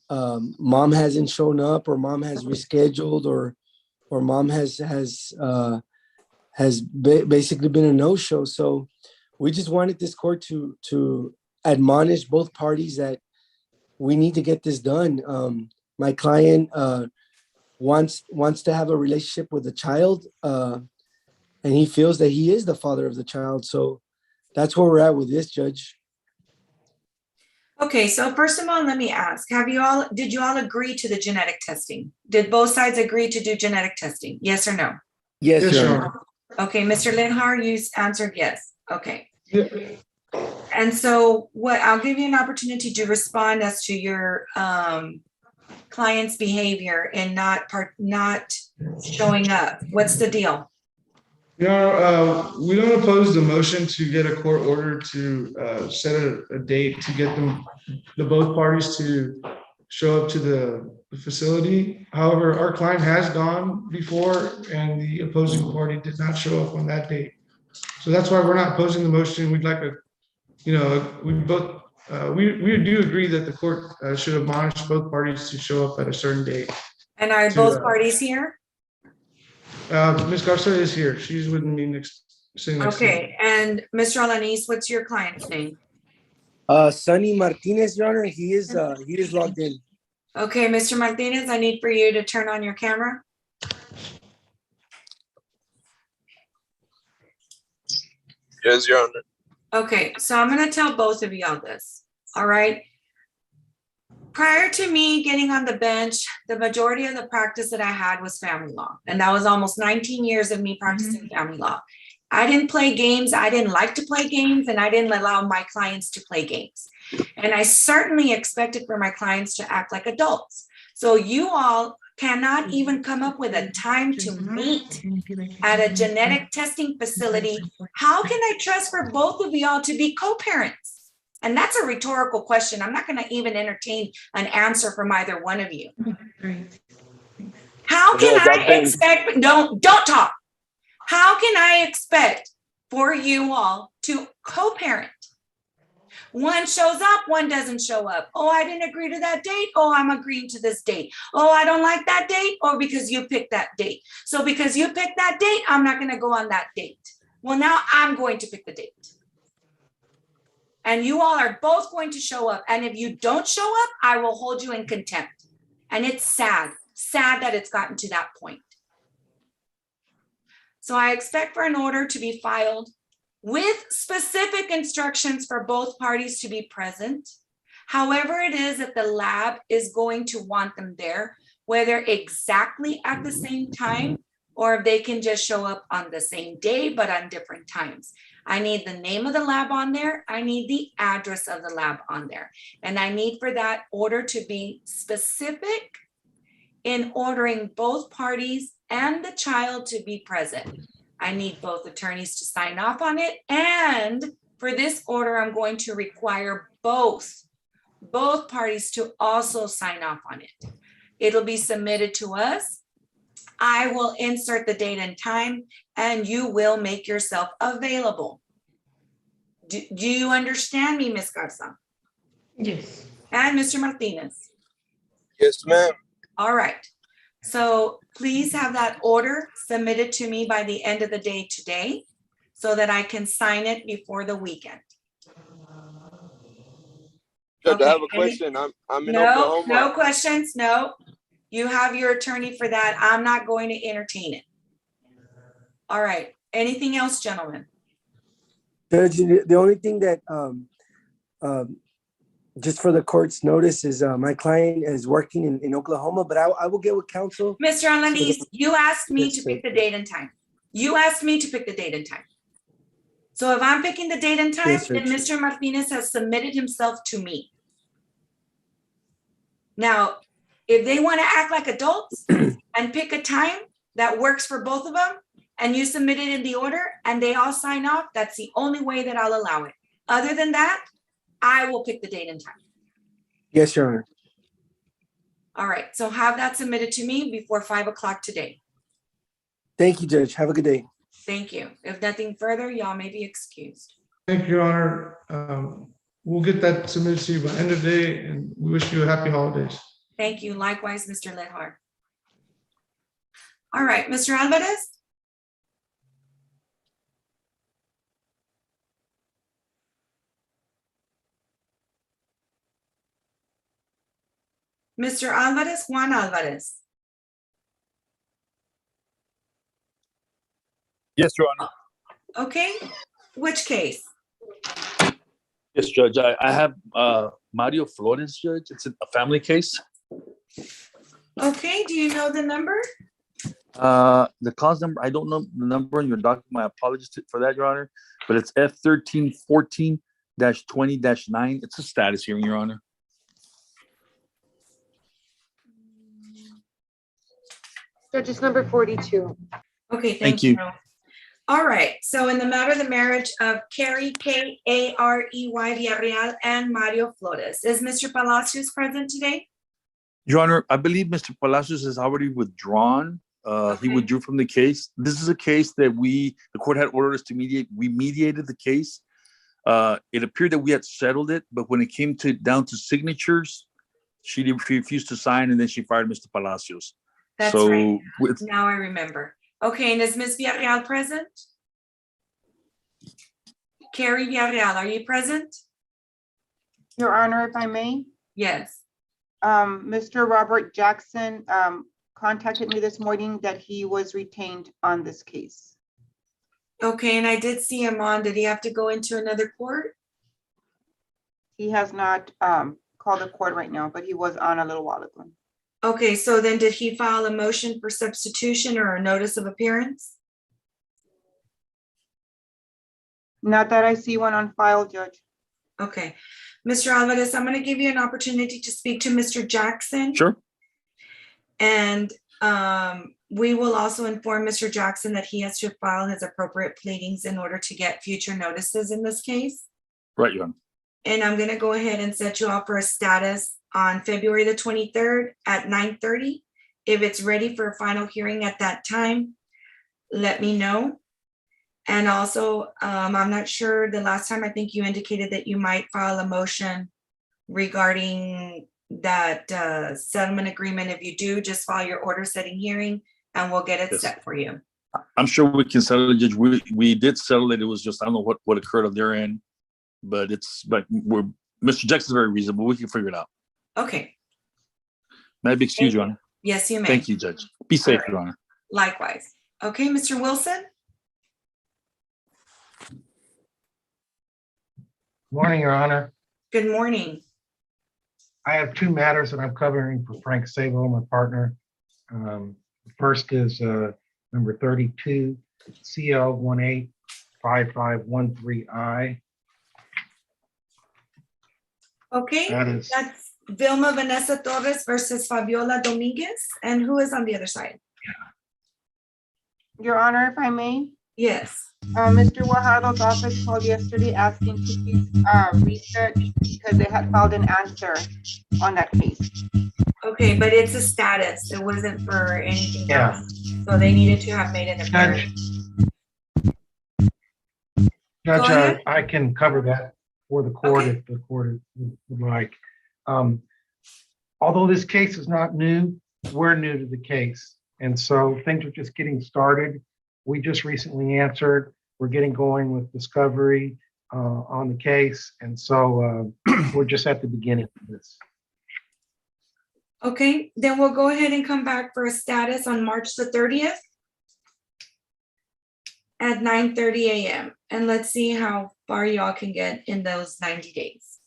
mom hasn't shown up, or mom has rescheduled, or mom has basically been a no-show. So we just wanted this court to admonish both parties that we need to get this done. My client wants to have a relationship with the child, and he feels that he is the father of the child. So that's where we're at with this, Judge. Okay, so first of all, let me ask, did you all agree to the genetic testing? Did both sides agree to do genetic testing? Yes or no? Yes, Your Honor. Okay, Mr. Linhart, you answered yes. Okay. Yeah. And so I'll give you an opportunity to respond as to your client's behavior and not showing up. What's the deal? Your Honor, we don't oppose the motion to get a court order to set a date to get the both parties to show up to the facility. However, our client has gone before, and the opposing party did not show up on that date. So that's why we're not opposing the motion. We'd like we both we do agree that the court should admonish both parties to show up at a certain date. And are both parties here? Ms. Garza is here. She's with me sitting next to me. Okay, and Mr. Alanis, what's your client's name? Sonny Martinez, Your Honor, he is logged in. Okay, Mr. Martinez, I need for you to turn on your camera. Yes, Your Honor. Okay, so I'm gonna tell both of y'all this, all right? Prior to me getting on the bench, the majority of the practice that I had was family law. And that was almost 19 years of me practicing family law. I didn't play games. I didn't like to play games, and I didn't allow my clients to play games. And I certainly expected for my clients to act like adults. So you all cannot even come up with a time to meet at a genetic testing facility. How can I trust for both of y'all to be co-parents? And that's a rhetorical question. I'm not going to even entertain an answer from either one of you. How can I expect, don't talk. How can I expect for you all to co-parent? One shows up, one doesn't show up. Oh, I didn't agree to that date. Oh, I'm agreeing to this date. Oh, I don't like that date. Or because you picked that date. So because you picked that date, I'm not going to go on that date. Well, now I'm going to pick the date. And you all are both going to show up. And if you don't show up, I will hold you in contempt. And it's sad that it's gotten to that point. So I expect for an order to be filed with specific instructions for both parties to be present. However it is that the lab is going to want them there, whether exactly at the same time, or if they can just show up on the same day, but on different times. I need the name of the lab on there. I need the address of the lab on there. And I need for that order to be specific in ordering both parties and the child to be present. I need both attorneys to sign off on it. And for this order, I'm going to require both parties to also sign off on it. It'll be submitted to us. I will insert the date and time, and you will make yourself available. Do you understand me, Ms. Garza? Yes. And Mr. Martinez? Yes, ma'am. All right. So please have that order submitted to me by the end of the day today so that I can sign it before the weekend. Judge, I have a question. I'm in Oklahoma. No questions. No. You have your attorney for that. I'm not going to entertain it. All right. Anything else, gentlemen? Judge, the only thing that just for the court's notice is my client is working in Oklahoma, but I will get with counsel. Mr. Alanis, you asked me to pick the date and time. You asked me to pick the date and time. So if I'm picking the date and time, then Mr. Martinez has submitted himself to me. Now, if they want to act like adults and pick a time that works for both of them, and you submit it in the order and they all sign off, that's the only way that I'll allow it. Other than that, I will pick the date and time. Yes, Your Honor. All right, so have that submitted to me before 5 o'clock today. Thank you, Judge. Have a good day. Thank you. If nothing further, y'all may be excused. Thank you, Your Honor. We'll get that submitted to you by end of day, and we wish you a happy holidays. Thank you. Likewise, Mr. Lehart. All right, Mr. Alvarez. Mr. Alvarez, Juan Alvarez. Yes, Your Honor. Okay, which case? Yes, Judge. I have Mario Flores, Judge. It's a family case. Okay, do you know the number? The cause number, I don't know the number in your document. My apologies for that, Your Honor. But it's F1314-20-9. It's a status hearing, Your Honor. Judge is number 42. Okay, thank you. All right, so in the matter of the marriage of Carrie, K-A-R-E-Y Villarreal and Mario Flores, is Mr. Palacios present today? Your Honor, I believe Mr. Palacios has already withdrawn. He withdrew from the case. This is a case that the court had ordered us to mediate. We mediated the case. It appeared that we had settled it, but when it came down to signatures, she refused to sign, and then she fired Mr. Palacios. That's So right. with, Now I remember. Okay, and is Ms. Villarreal present? Carrie Villarreal, are you present? Your Honor, if I may, Yes. Mr. Robert Jackson contacted me this morning that he was retained on this case. Okay, and I did see him on. Did he have to go into another court? He has not called the court right now, but he was on a little while ago. Okay, so then did he file a motion for substitution or a notice of appearance? Not that I see one on file, Judge. Okay. Mr. Alvarez, I'm going to give you an opportunity to speak to Mr. Jackson. sure. And we will also inform Mr. Jackson that he has to file his appropriate pleadings in order to get future notices in this case. Right, Your Honor. And I'm going to go ahead and set you up for a status on February the 23rd at 9:30. If it's ready for a final hearing at that time, let me know. And also, I'm not sure, the last time I think you indicated that you might file a motion regarding that settlement agreement. If you do, just file your order setting hearing and we'll get it Yes. set for you. I'm sure we can settle it, Judge. We did settle it. It was just, I don't know what occurred on their end, but Mr. Jackson's very reasonable. We can figure it out. Okay. May I be excused, Your Honor? Yes, you may. Thank you, Judge. Be safe, right. Your Honor. Likewise. Okay, Mr. Wilson? Morning, Your Honor. Good morning. I have two matters that I'm covering for Frank Sabo, my partner. The first is number 32, CL 185513I. Okay, That is- that's Vilma Vanessa Torres versus Fabiola Dominguez. And who is on the other side? Your Honor, if I may, Yes. Mr. Guajardo's office called yesterday asking to please reset because they had filed an answer on that case. Okay, but it's a status. It wasn't for anything Yeah. else. So they needed to have made an appearance. Judge, ahead. I can cover that for the court Okay. if the court would like. Although this case is not new, we're new to the case. And so things are just getting started. We just recently answered. We're getting going with discovery on the case. And so we're just at the beginning of this. Okay, then we'll go ahead and come back for a status on March the 30th at 9:30 a.m. And let's see how far y'all can get in those 90 days.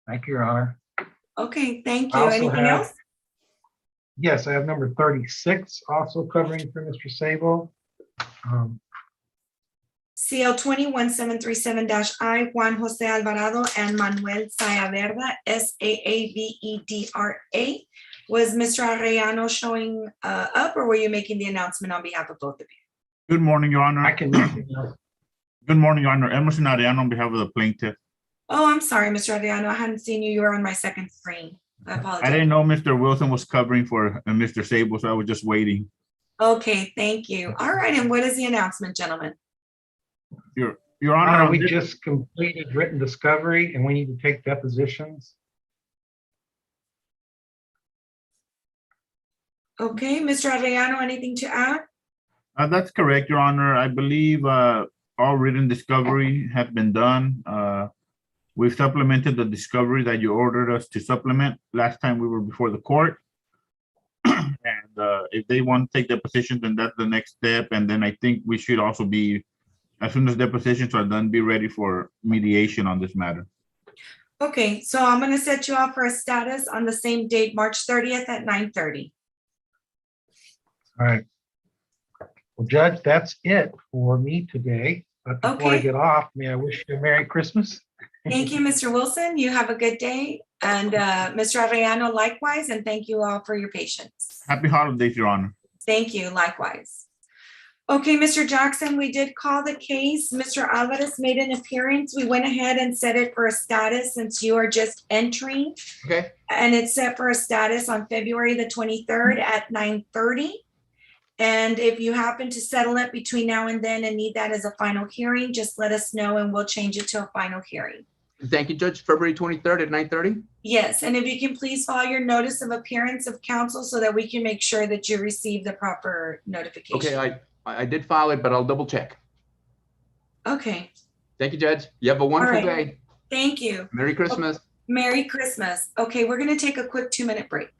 Thank you, Your Honor. Okay, thank I you. also Anything have- else? Yes, I have number 36 also covering for Mr. Sabo. CL 21737-I, Juan Jose Alvarado and Manuel Sayaverda, Saavedra. Was Mr. Arellano showing up or were you making the announcement on behalf of both of you? Good morning, Your Honor. I can make it now. Good morning, Your Honor. Emerson Arellano on behalf of the plaintiff. Oh, I'm sorry, Mr. Arellano. I hadn't seen you. You were on my second screen. I I apologize. didn't know Mr. Wilson was covering for Mr. Sabo, so I was just waiting. Okay, thank you. All right, and what is the announcement, gentlemen? Your Honor, on We this- just completed written discovery and we need to take depositions. Okay, Mr. Arellano, anything to add? That's correct, Your Honor. I believe all written discovery has been done. We've supplemented the discovery that you ordered us to supplement last time we were before the court. And if they want to take depositions, then that's the next step. And then I think we should also be, as soon as depositions are done, be ready for mediation on this matter. Okay, so I'm gonna set you off for a status on the same date, March 30th at 9:30. All right. Well, Judge, that's it for me today. But before I Okay. get off, may I wish you a Merry Christmas? Thank you, Mr. Wilson. You have a good day. And Mr. Arellano likewise, and thank you all for your patience. Happy holidays, Your Honor. Thank you, likewise. Okay, Mr. Jackson, we did call the case. Mr. Alvarez made an appearance. We went ahead and set it for a status since you are just entering. Okay. And it's set for a status on February the 23rd at 9:30. And if you happen to settle it between now and then and need that as a final hearing, just let us know and we'll change it to a final hearing. Thank you, Judge. February 23rd at 9:30? Yes, and if you can please file your notice of appearance of counsel so that we can make sure that you receive the proper notification. Okay, I did file it, but I'll double check. Okay, Thank you, Judge. You have a wonderful right. day. Thank you. Merry Christmas. Merry Christmas. Okay, we're gonna take a quick 2-minute break.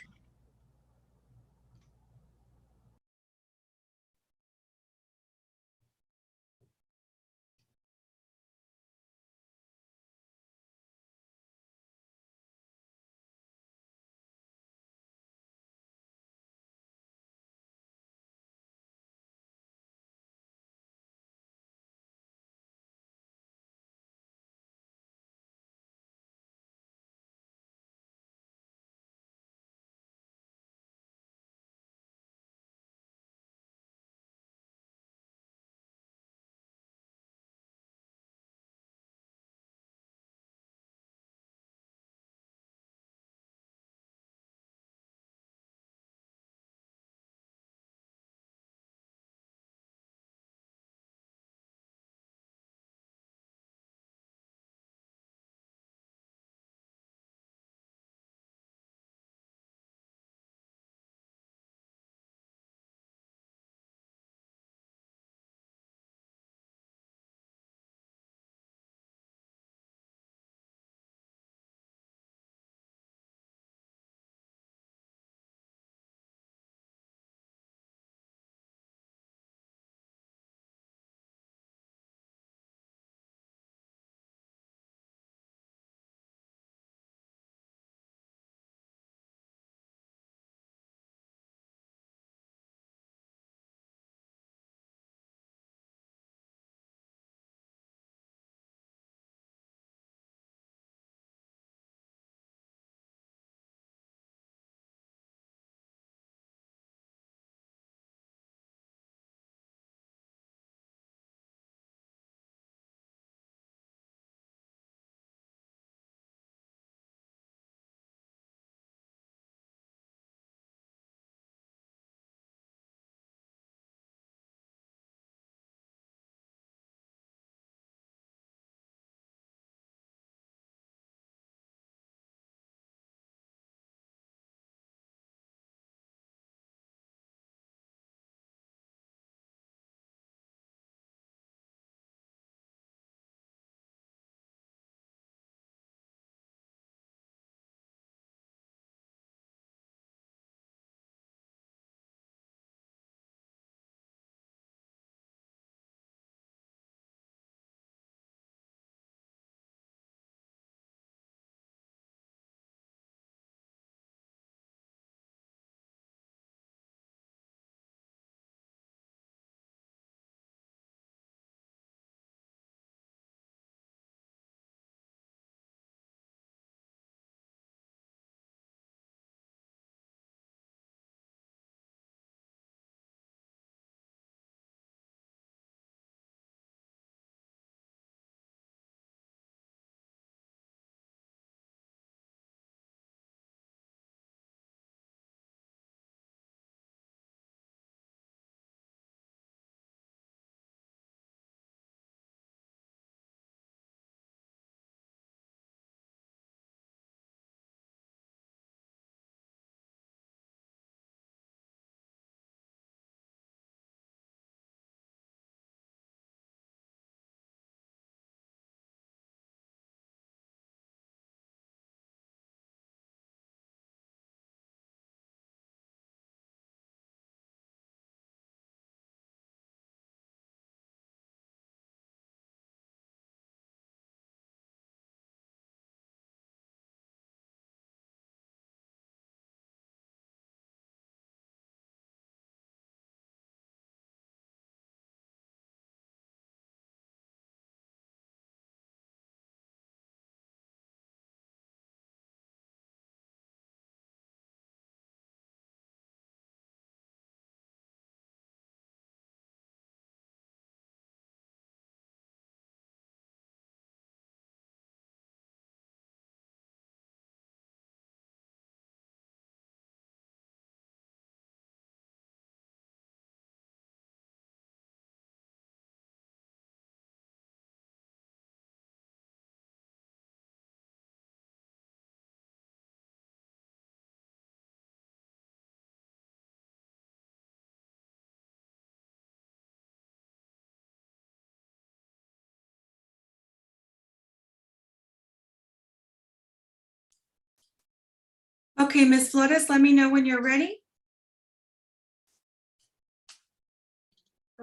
Okay, Ms. Flores, let me know when you're ready.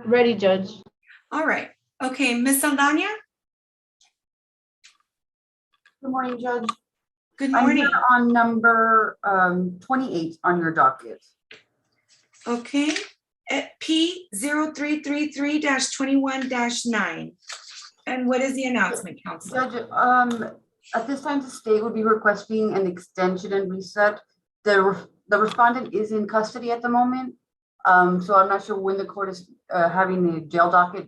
Ready, Judge. All right. Okay, Ms. Saldana? Good morning, Judge. Good I'm morning. here on number 28 on your docket. Okay, at P 0333-21-9. And what is the announcement, Council? Judge, at this time, the state would be requesting an extension and reset. The respondent is in custody at the moment. So I'm not sure when the court is having the jail docket.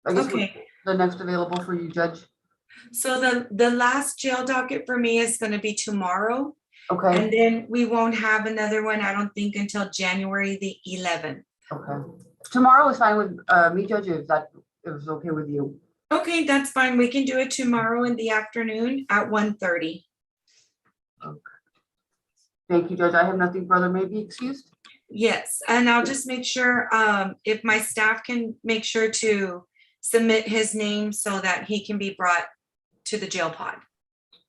I guess Okay. the next available for you, Judge. So the last jail docket for me is going to be tomorrow. Okay. And then we won't have another one, I don't think, until January the 11th. Okay. Tomorrow is fine with me, Judge, if that is okay with you. Okay, that's fine. We can do it tomorrow in the afternoon at 1:30. Okay. Thank you, Judge. I have nothing further. May be excused. Yes, and I'll just make sure if my staff can make sure to submit his name so that he can be brought to the jail pod.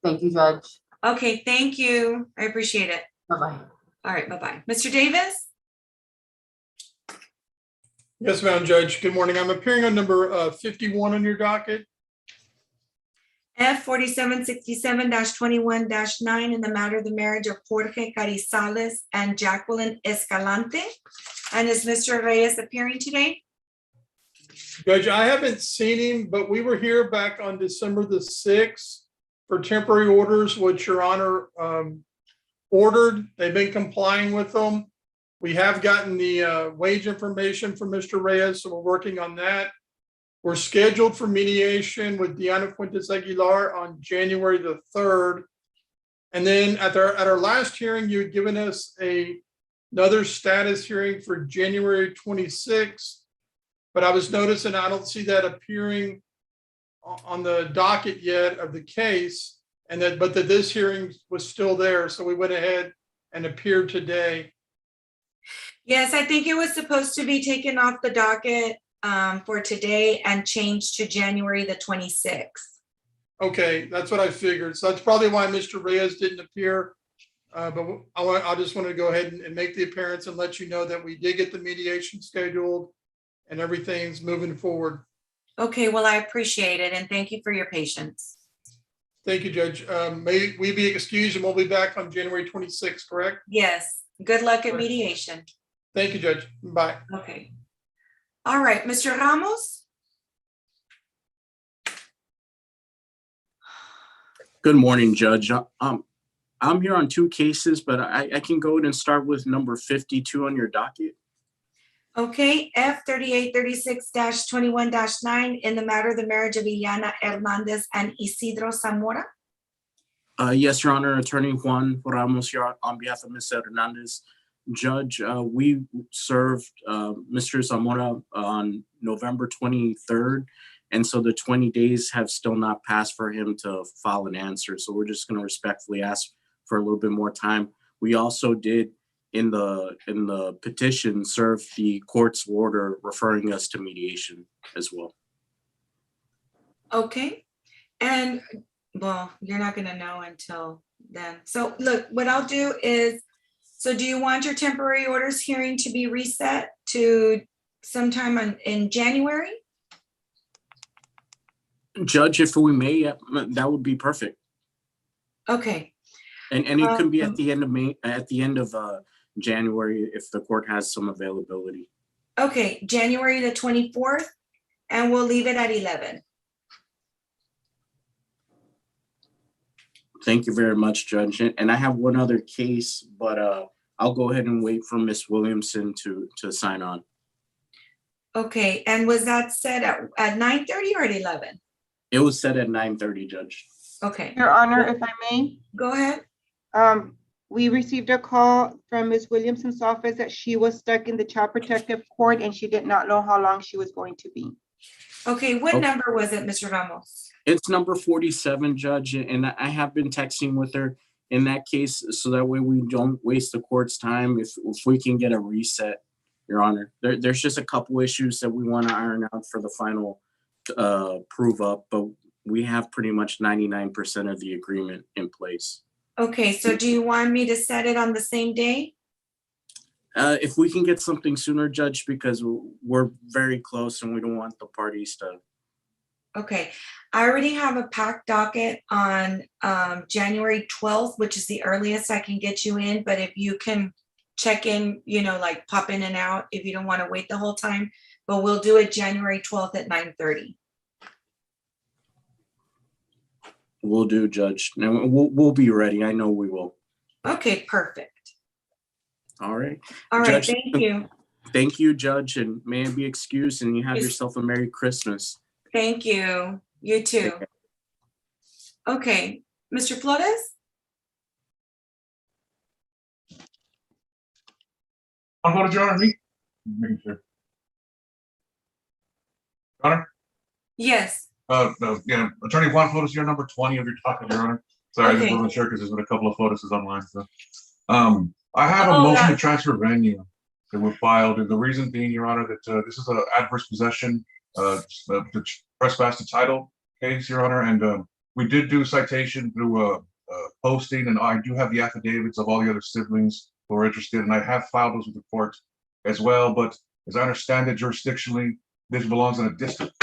Thank you, Judge. Okay, thank you. I appreciate it. Bye-bye. All right, bye-bye. Mr. Davis? Yes, Madam Judge. Good morning. I'm appearing on number 51 on your docket. F 4767-21-9 in the matter of the marriage of Jorge Carizales and Jacqueline Escalante. And is Mr. Reyes appearing today? Judge, I haven't seen him, but we were here back on December the 6th for temporary orders, which Your Honor ordered. They've been complying with them. We have gotten the wage information from Mr. Reyes, so we're working on that. We're scheduled for mediation with Diana Fuentes Aguilar on January the 3rd. And then at our last hearing, you had given us another status hearing for January 26th. But I was noticing I don't see that appearing on the docket yet of the case, but that this hearing was still there. So we went ahead and appeared today. Yes, I think it was supposed to be taken off the docket for today and changed to January the 26th. Okay, that's what I figured. So that's probably why Mr. Reyes didn't appear. But I just want to go ahead and make the appearance and let you know that we did get the mediation scheduled and everything's moving forward. Okay, well, I appreciate it and thank you for your patience. Thank you, Judge. May we be excused and we'll be back on January 26th, correct? Yes, good luck at mediation. Thank you, Judge. Bye. Okay. All right, Mr. Ramos? Good morning, Judge. I'm here on two cases, but I can go ahead and start with number 52 on your docket. Okay, F 3836-21-9 in the matter of the marriage of Ileana Hernandez and Isidro Zamora. Yes, Your Honor, Attorney Juan Ramos here on behalf of Ms. Hernandez. Judge, we served Mr. Zamora on November 23rd, and so the 20 days have still not passed for him to file an answer. So we're just going to respectfully ask for a little bit more time. We also did in the petition serve the court's order referring us to mediation as well. Okay, and well, you're not going to know until then. So look, what I'll do is, so do you want your temporary orders hearing to be reset to sometime in January? Judge, if we may, that would be perfect. Okay. And it could be at the end of May, at the end of January, if the court has some availability. Okay, January the 24th, and we'll leave it at 11. Thank you very much, Judge. And I have one other case, but I'll go ahead and wait for Ms. Williamson to sign on. Okay, and was that set at 9:30 or at 11? It was set at 9:30, Judge. Okay. Your Honor, if I may. Go ahead. We received a call from Ms. Williamson's office that she was stuck in the Child Protective Court and she did not know how long she was going to be. Okay, what number was it, Mr. Ramos? It's number 47, Judge, and I have been texting with her in that case, so that way we don't waste the court's time if we can get a reset, Your Honor. There's just a couple issues that we want to iron out for the final prove up, but we have pretty much 99% of the agreement in place. Okay, so do you want me to set it on the same day? If we can get something sooner, Judge, because we're very close and we don't want the parties to. Okay, I already have a packed docket on January 12th, which is the earliest I can get you in, but if you can check in, like pop in and out if you don't want to wait the whole time, but we'll do it January 12th at 9:30. We'll do, Judge. And we'll be ready. I know we will. Okay, perfect. All right. All right, Judge, thank you. Thank you, Judge, and may it be excused and you have Yes. yourself a Merry Christmas. Thank you. You too. Okay, Mr. Flores? I'm going to join me. Making sure. Honor? Yes. No, yeah, Attorney Juan Flores, you're number 20 of your docket, Your Honor. Sorry, I Okay. just wasn't sure because there's been a couple of photos online. So, I have a Oh, motion to that- transfer venue that were filed, and the reason being, Your Honor, that this is an adverse possession, the trespass to title case, Your Honor, and we did do citation through a posting, and I do have the affidavits of all the other siblings who are interested, and I have filed those with the court as well. But as I understand it, jurisdictionally, this belongs in a district.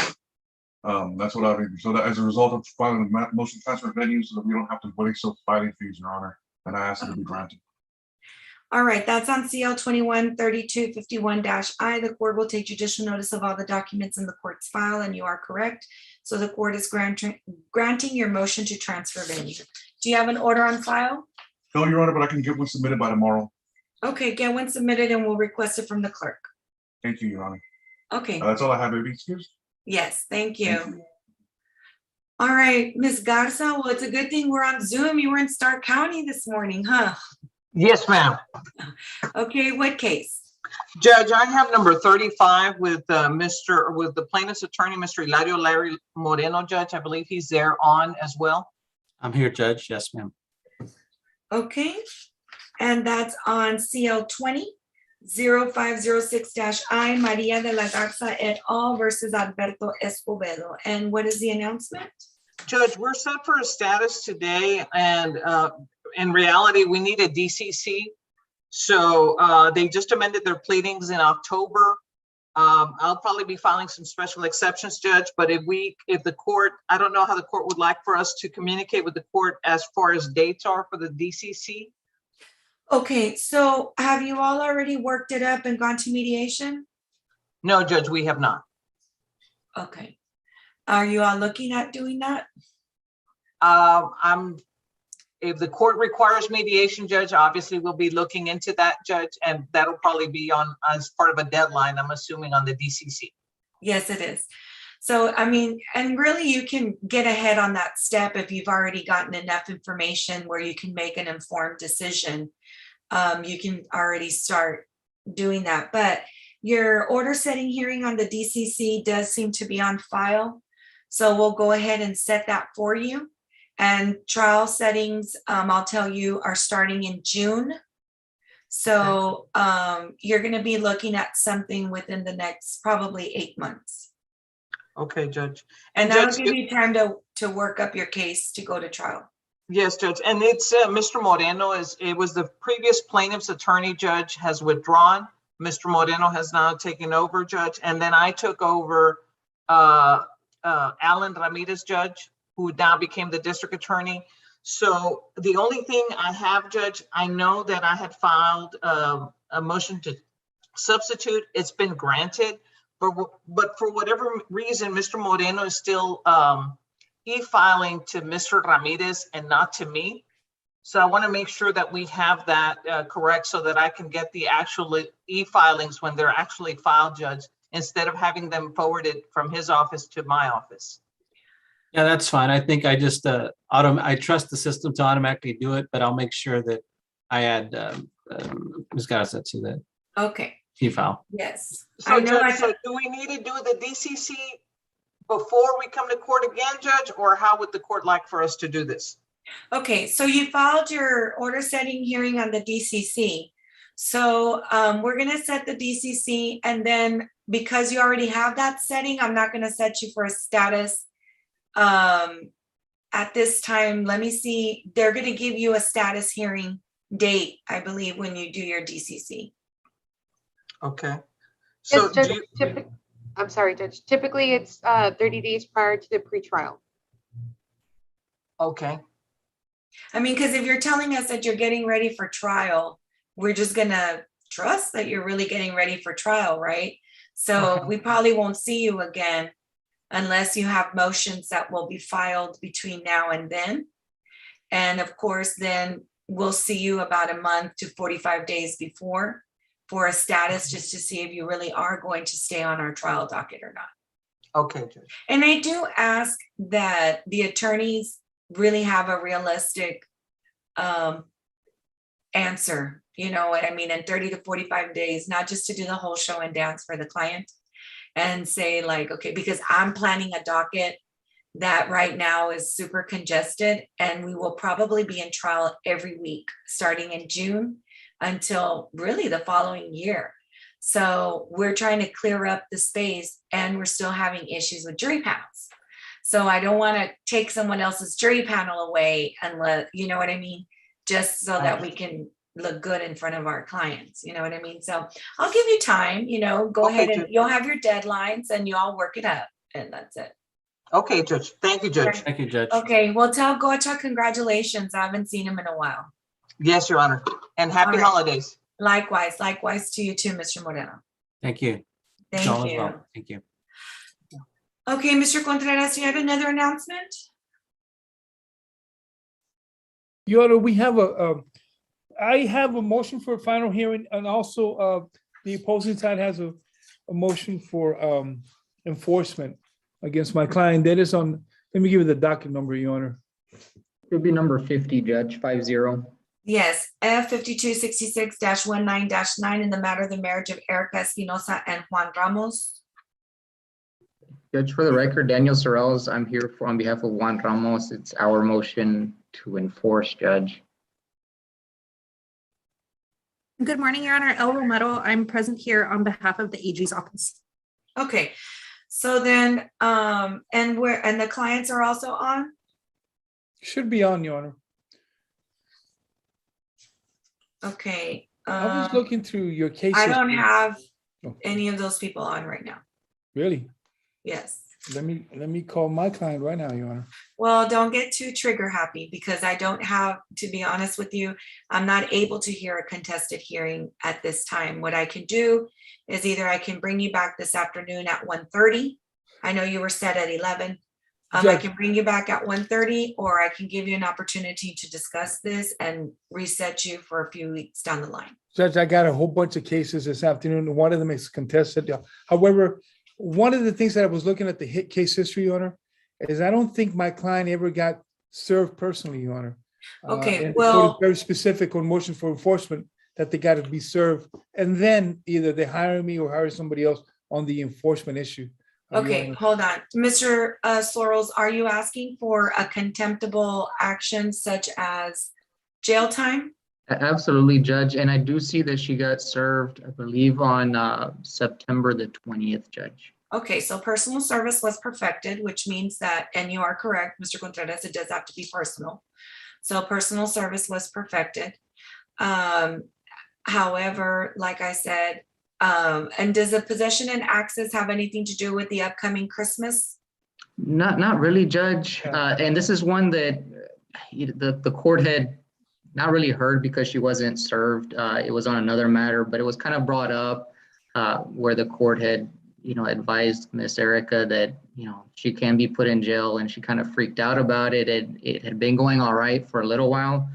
That's what I mean. So that as a result of filing a motion to transfer venue, so that we don't have to waste those filing fees, Your Honor, and I ask it to be granted. All right, that's on CL 21-3251-I. The court will take judicial notice of all the documents in the court's file, and you are correct. So the court is granting your motion to transfer venue. Do you have an order on file? No, Your Honor, but I can get one submitted by tomorrow. Okay, get one submitted and we'll request it from the clerk. Thank you, Your Honor. Okay, That's all I have, baby. Excuse. yes, thank you. All right, Ms. Garza, well, it's a good thing we're on Zoom. You were in Stark County this morning, huh? Yes, ma'am. Okay, what case? Judge, I have number 35 with the plaintiff's attorney, Mr. Hilario Larry Moreno, Judge. I believe he's there on as well. I'm here, Judge. Yes, ma'am. Okay, and that's on CL 20-0506-I, Maria de la Garza et al. Versus Alberto Escobedo. And what is the announcement? Judge, we're set for a status today, and in reality, we need a DCC. So they just amended their pleadings in October. I'll probably be filing some special exceptions, Judge, but if the court, I don't know how the court would like for us to communicate with the court as far as dates are for the DCC. Okay, so have you all already worked it up and gone to mediation? No, Judge, we have not. Okay. Are you all looking at doing that? If the court requires mediation, Judge, obviously we'll be looking into that, Judge, and that'll probably be on as part of a deadline, I'm assuming, on the DCC. Yes, it is. So, I mean, and really you can get ahead on that step if you've already gotten enough information where you can make an informed decision. You can already start doing that, but your order setting hearing on the DCC does seem to be on file. So we'll go ahead and set that for you. And trial settings, I'll tell you, are starting in June. So you're going to be looking at something within the next probably 8 months. Okay, Judge. And that'll give you time to work up your case to go to trial. Yes, Judge. And it's Mr. Moreno it was the previous plaintiff's attorney, Judge, has withdrawn. Mr. Moreno has now taken over, Judge. And then I took over Alan Ramirez, Judge, who now became the district attorney. So the only thing I have, Judge, I know that I had filed a motion to substitute. It's been granted, but for whatever reason, Mr. Moreno is still e-filing to Mr. Ramirez and not to me. So I want to make sure that we have that correct so that I can get the actual e-filings when they're actually filed, Judge, instead of having them forwarded from his office to my office. Yeah, that's fine. I think I just I trust the system to automatically do it, but I'll make sure that I add Ms. Garza to the Okay. e-file. Yes. So, Judge, so do we need to do the DCC before we come to court again, Judge, or how would the court like for us to do this? Okay, so you filed your order setting hearing on the DCC. So we're going to set the DCC, and then because you already have that setting, I'm not going to set you for a status at this time, let me see, they're gonna give you a status hearing date, I believe, when you do your DCC. Okay. So Yes, do Judge, you, I'm sorry, Judge. Typically, it's 30 days prior to the pretrial. okay, I mean, because if you're telling us that you're getting ready for trial, we're just gonna trust that you're really getting ready for trial, right? So Okay. we probably won't see you again unless you have motions that will be filed between now and then. And of course, then we'll see you about a month to 45 days before for a status, just to see if you really are going to stay on our trial docket or not. okay, Judge. And I do ask that the attorneys really have a realistic answer, you know what I mean, in 30 to 45 days, not just to do the whole show and dance for the client and say like, okay, because I'm planning a docket that right now is super congested, and we will probably be in trial every week, starting in June until really the following year. So we're trying to clear up the space, and we're still having issues with jury panels. So I don't want to take someone else's jury panel away and let, you know what I mean? Just so that we can look good in front of our clients, you know what I mean? So I'll give you time, you know, go Okay, ahead and Judge. you'll have your deadlines and you all work it up, and that's it. Okay, Judge. Thank you, Judge. Thank you, Judge. Okay, well, tell Gocha congratulations. I haven't seen him in a while. Yes, Your Honor. And happy All right. holidays. Likewise to you too, Mr. Moreno. Thank you. Thank Y'all as you. well. Thank you. Okay, Mr. Contreras, you have another announcement? Your Honor, we have I have a motion for a final hearing, and also the opposing side has a motion for enforcement against my client. That is on, let me give you the docket number, Your Honor. It would be number 50, Judge, 50. Yes, F 5266-19-9 in the matter of the marriage of Erica Espinosa and Juan Ramos. Judge, for the record, Daniel Sorrells, I'm here on behalf of Juan Ramos. It's our motion to enforce, Judge. Good morning, Your Honor. El Romero. I'm present here on behalf of the AG's office. Okay, so then, and the clients are also on? Should be on, Your Honor. Okay. I was looking through your cases. I don't have any of those people on right now. Really? Yes. Let me call my client right now, Your Honor. Well, don't get too trigger happy, because I don't have, to be honest with you, I'm not able to hear a contested hearing at this time. What I can do is either I can bring you back this afternoon at 1:30. I know you were set at 11. I Judge. can bring you back at 1:30, or I can give you an opportunity to discuss this and reset you for a few weeks down the line. Judge, I got a whole bunch of cases this afternoon. One of them is contested. However, one of the things that I was looking at the hit case history, Your Honor, is I don't think my client ever got served personally, Your Honor. Okay, And the court is well, very specific on motion for enforcement that they got to be served, and then either they hire me or hire somebody else on the enforcement issue. Your okay, Honor. hold on. Mr. Sorrells, are you asking for a contemptible action such as jail time? Absolutely, Judge. And I do see that she got served, I believe, on September the 20th, Judge. Okay, so personal service was perfected, which means that, and you are correct, Mr. Contreras, it does have to be personal. So personal service was perfected. However, like I said, and does the possession and access have anything to do with the upcoming Christmas? Not really, Judge. And this is one that the court had not really heard because she wasn't served. It was on another matter, but it was kind of brought up where the court had, advised Miss Erica that, she can be put in jail, and she kind of freaked out about it. It had been going all right for a little while,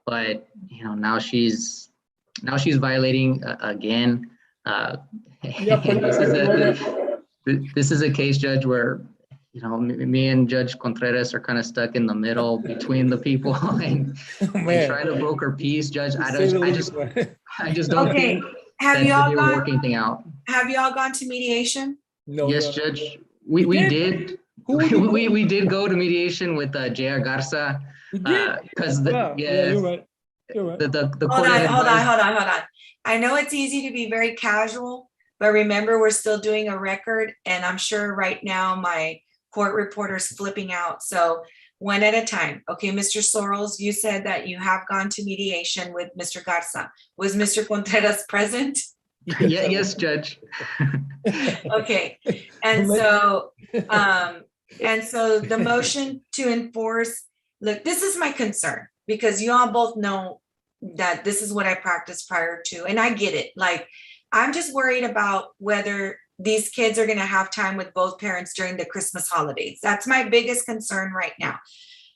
but, now she's violating again. This is a case, Judge, where, me and Judge Contreras are kind of stuck in the middle between the people and trying to broker peace, Judge. I just don't think Have you all work anything out. Have you all gone to mediation? No. Yes, Judge. We did. We did go to mediation with J.R. Garza. Because you're right. You're right. The Hold court on. I know it's easy to be very casual, but remember, we're still doing a record, and I'm sure right now my court reporter's flipping out. So one at a time. Okay, Mr. Sorrells, you said that you have gone to mediation with Mr. Garza. Was Mr. Contreras present? Yeah, yes, Judge. Okay, and so the motion to enforce, look, this is my concern, because you all both know that this is what I practiced prior to, and I get it. Like, I'm just worried about whether these kids are gonna have time with both parents during the Christmas holidays. That's my biggest concern right now.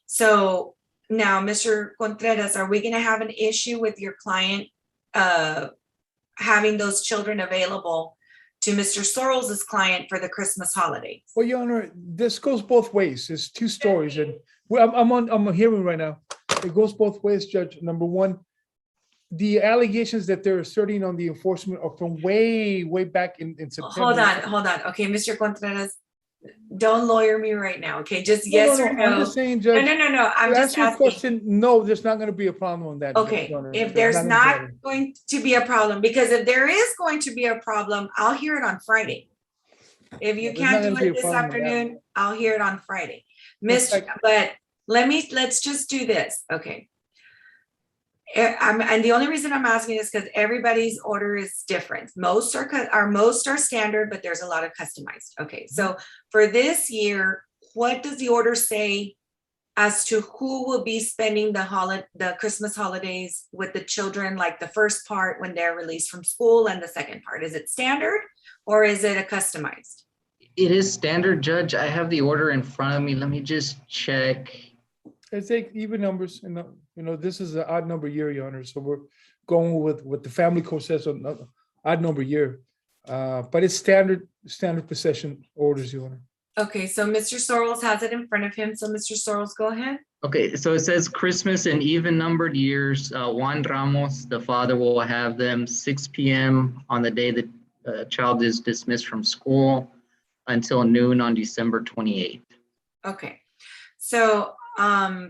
So now, Mr. Contreras, are we gonna have an issue with your client having those children available to Mr. Sorrells' client for the Christmas holidays? Well, Your Honor, this goes both ways. There's two stories, and well, I'm hearing right now. It goes both ways, Judge. Number one, the allegations that they're asserting on the enforcement are from way back in September. Hold on. Okay, Mr. Contreras, don't lawyer me right now. Okay, just No, yes no, or no, no. I'm just saying, Judge. No. I'm To just answer your asking. question, no, there's not going to be a problem on that. Okay, Your Honor. if there's gonna be a not problem. going to be a problem, because if there is going to be a problem, I'll hear it on Friday. If you There's not can't do gonna be a it this problem with that. afternoon, I'll hear it on Friday. Looks Mr. But let's just do this, okay? And the only reason I'm asking is because everybody's order is different. Most are standard, but there's a lot of customized. Okay, so for this year, what does the order say as to who will be spending the Christmas holidays with the children, like the first part when they're released from school and the second part? Is it standard or is it a customized? It is standard, Judge. I have the order in front of me. Let me just check. I take even numbers, and this is an odd number year, Your Honor. So we're going with the family code says an odd number year, but it's standard possession orders, Your Honor. Okay, so Mr. Sorrells has it in front of him. So Mr. Sorrells, go ahead. Okay, so it says Christmas in even numbered years. Juan Ramos, the father, will have them 6 p.m. on the day the child is dismissed from school until noon on December 28th. Okay, so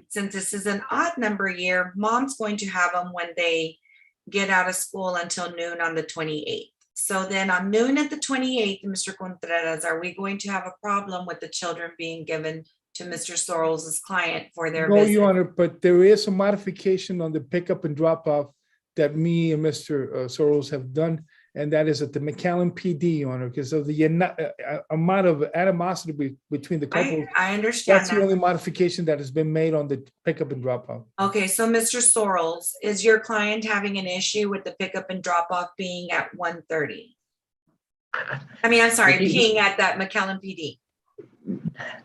since this is an odd number year, mom's going to have them when they get out of school until noon on the 28th. So then on noon at the 28th, Mr. Contreras, are we going to have a problem with the children being given to Mr. Sorrells' client for their No, visit? Your Honor, but there is a modification on the pickup and drop off that me and Mr. Sorrells have done, and that is at the McAllen PD, Your Honor, because of the amount of animosity between the couple. I understand That's the that. only modification that has been made on the pickup and drop off. Okay, so Mr. Sorrells, is your client having an issue with the pickup and drop off being at 1:30? I mean, I'm sorry, being at that McAllen PD.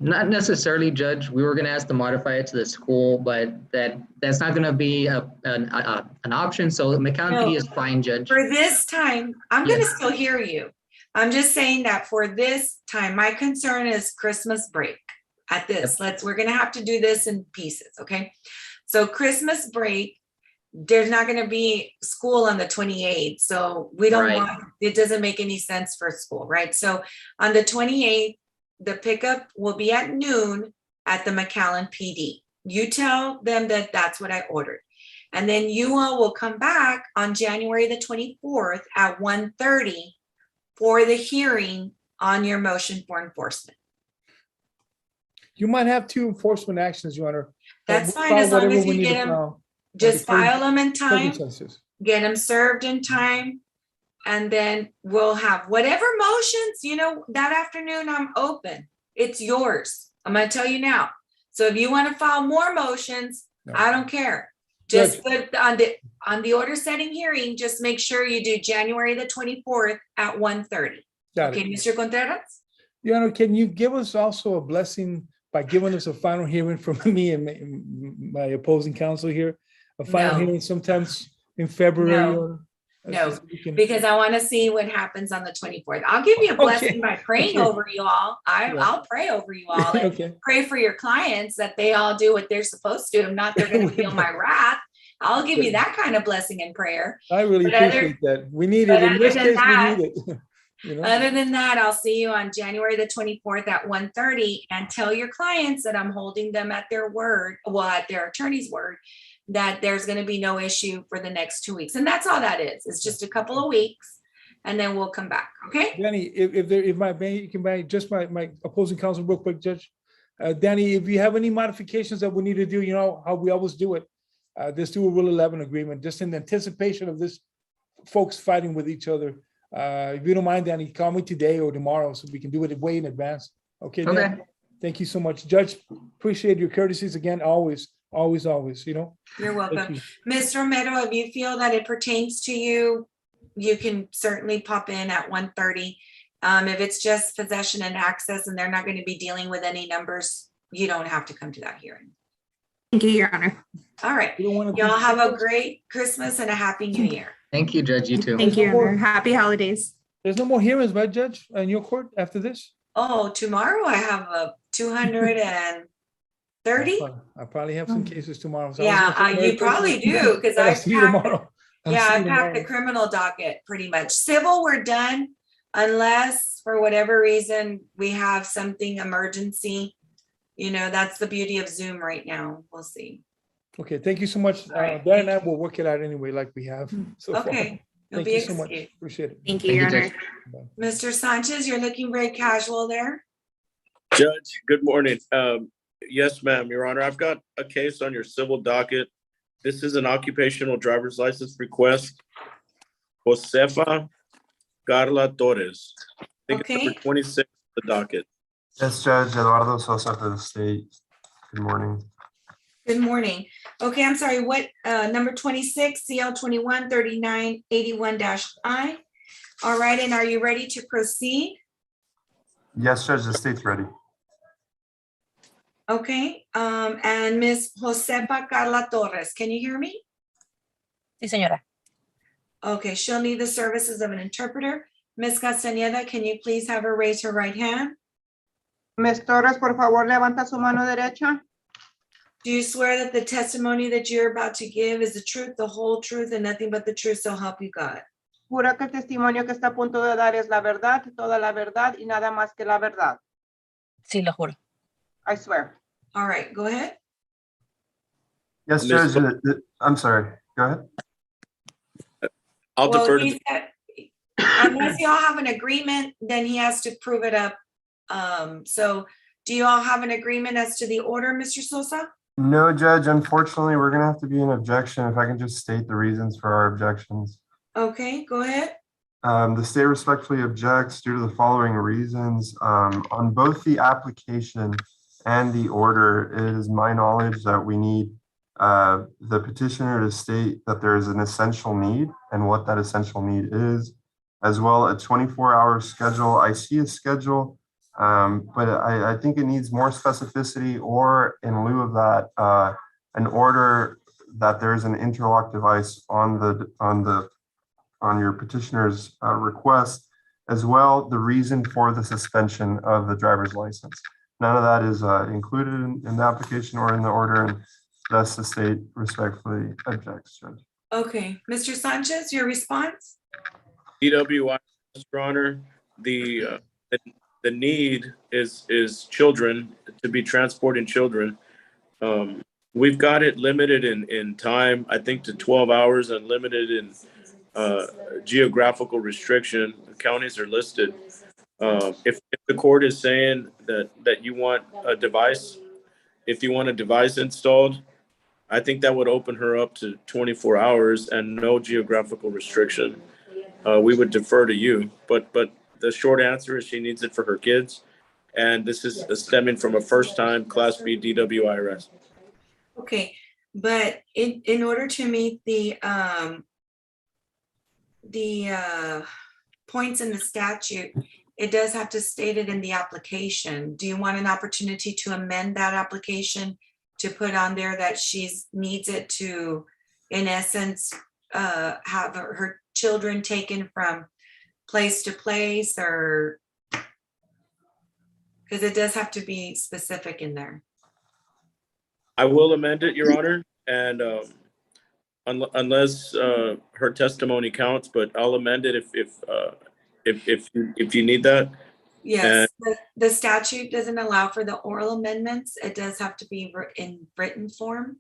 Not necessarily, Judge. We were going to ask to modify it to the school, but that's not going to be an option. So McAllen PD is fine, Judge. For this time, I'm going to still hear you. I'm just saying that for this time, my concern is Christmas break at this. We're going to have to do this in pieces, okay? So Christmas break, there's not going to be school on the 28th. So we don't want, it doesn't make any sense for school, right? So on the 28th, the pickup will be at noon at the McAllen PD. You tell them that that's what I ordered. And then you all will come back on January the 24th at 1:30 for the hearing on your motion for enforcement. You might have 2 enforcement actions, Your Honor. That's We'll fine, as file long whatever as we you need to get them, file. just file them in time, Circumstances. get them served in time, and then we'll have whatever motions, that afternoon I'm open. It's yours. I'm gonna tell you now. So if you want to file more motions, I don't care. Just put on the order setting hearing, just make sure you do January the 24th at 1:30. Okay, Mr. Contreras? Your Honor, can you give us also a blessing by giving us a final hearing from me and my opposing counsel here? A final hearing sometimes in February? Or No, because I want to see what happens on the 24th. I'll give you a blessing by praying over you all. I'll pray over you all and pray for your clients that they all do what they're supposed to. I'm not they're going to feel my wrath. I'll give you that kind of blessing and prayer. I really appreciate that. We need it. In this case, we need it. Other than that, I'll see you on January the 24th at 1:30 and tell your clients that I'm holding them at their word, at their attorney's word, that there's going to be no issue for the next 2 weeks. And that's all that is. It's just a couple of weeks and then we'll come back. Okay. Danny, if my opposing counsel real quick, Judge, Danny, if you have any modifications that we need to do, you know how we always do it. Let's do a Rule 11 agreement, just in anticipation of this folks fighting with each other. If you don't mind, Danny, call me today or tomorrow so we can do it way in advance. Okay, Okay. Danny? Thank you so much. Judge, appreciate your courtesies again, always, you know? You're Thank welcome. you. Ms. Romero, if you feel that it pertains to you, you can certainly pop in at 1:30. If it's just possession and access and they're not going to be dealing with any numbers, you don't have to come to that hearing. Thank you, Your Honor. All right. Y'all have a great Christmas and a happy new year. Thank you, Judge. You too. Thank you, Your Honor. Happy holidays. There's no more hearings, right, Judge, in your court after this? Oh, tomorrow I have a 230. I probably have some cases tomorrow. so I was Yeah, gonna say Merry you probably Christmas. do because I'll I see you tomorrow. I'll Yeah, see I you packed the tomorrow. criminal docket pretty much. Civil, we're done unless for whatever reason we have something emergency. You know, that's the beauty of Zoom right now. We'll see. Okay, thank you so much. right, Dan and I will work it out anyway, like we have so far. Okay, you'll Thank be you so much. excused. Appreciate it. Thank you, Your Honor. Mr. Sanchez, you're looking very casual there. Judge, good morning. Yes, ma'am, Your Honor. I've got a case on your civil docket. This is an occupational driver's license request. Josefa Carla Torres. I think it's number 26 of the docket. Yes, Judge Eduardo Sosa for the state. Good morning. Good morning. Okay, I'm sorry, what, number 26, CL 213981-I. All right, and are you ready to proceed? Yes, Judge, the state's ready. Okay, and Ms. Josefa Carla Torres, can you hear me? Sí, señora. Okay, she'll need the services of an interpreter. Ms. Castañeda, can you please have her raise her right hand? Ms. Torres, por favor, levanta su mano derecha. Do you swear that the testimony that you're about to give is the truth, the whole truth, and nothing but the truth, so help you God? Jura que el testimonio que está a punto de dar es la verdad, toda la verdad y nada más que la verdad. Sí, lo juro. I swear. All right, go ahead. Yes, Ms. Judge, I'm sorry, go ahead. I'll defer to he said, unless y'all have an agreement, then he has to prove it up. So do you all have an agreement as to the order, Mr. Sosa? No, Judge, unfortunately, we're gonna have to be an objection. If I can just state the reasons for our objections. Okay, go ahead. The state respectfully objects due to the following reasons. On both the application and the order, it is my knowledge that we need the petitioner to state that there is an essential need and what that essential need is, as well a 24-hour schedule. I see a schedule, but I think it needs more specificity, or in lieu of that, an order that there is an interlock device on your petitioner's request, as well the reason for the suspension of the driver's license. None of that is included in the application or in the order, and thus the state respectfully objects, Judge. Okay, Mr. Sanchez, your response? DWI, Your Honor, the need is children, to be transporting children. We've got it limited in time, I think to 12 hours, and limited in geographical restriction. The counties are listed. If the court is saying that you want a device, if you want a device installed, I think that would open her up to 24 hours and no geographical restriction. We would defer to you, but the short answer is she needs it for her kids. And this is stemming from a first-time Class B DWI arrest. Okay, but in order to meet the points in the statute, it does have to state it in the application. Do you want an opportunity to amend that application to put on there that she needs it to, in essence, have her children taken from place to place, or because it does have to be specific in there? I will amend it, Your Honor, and unless her testimony counts, but I'll amend it if you need that. Yes, the statute doesn't allow for the oral amendments. It does have to be in written form.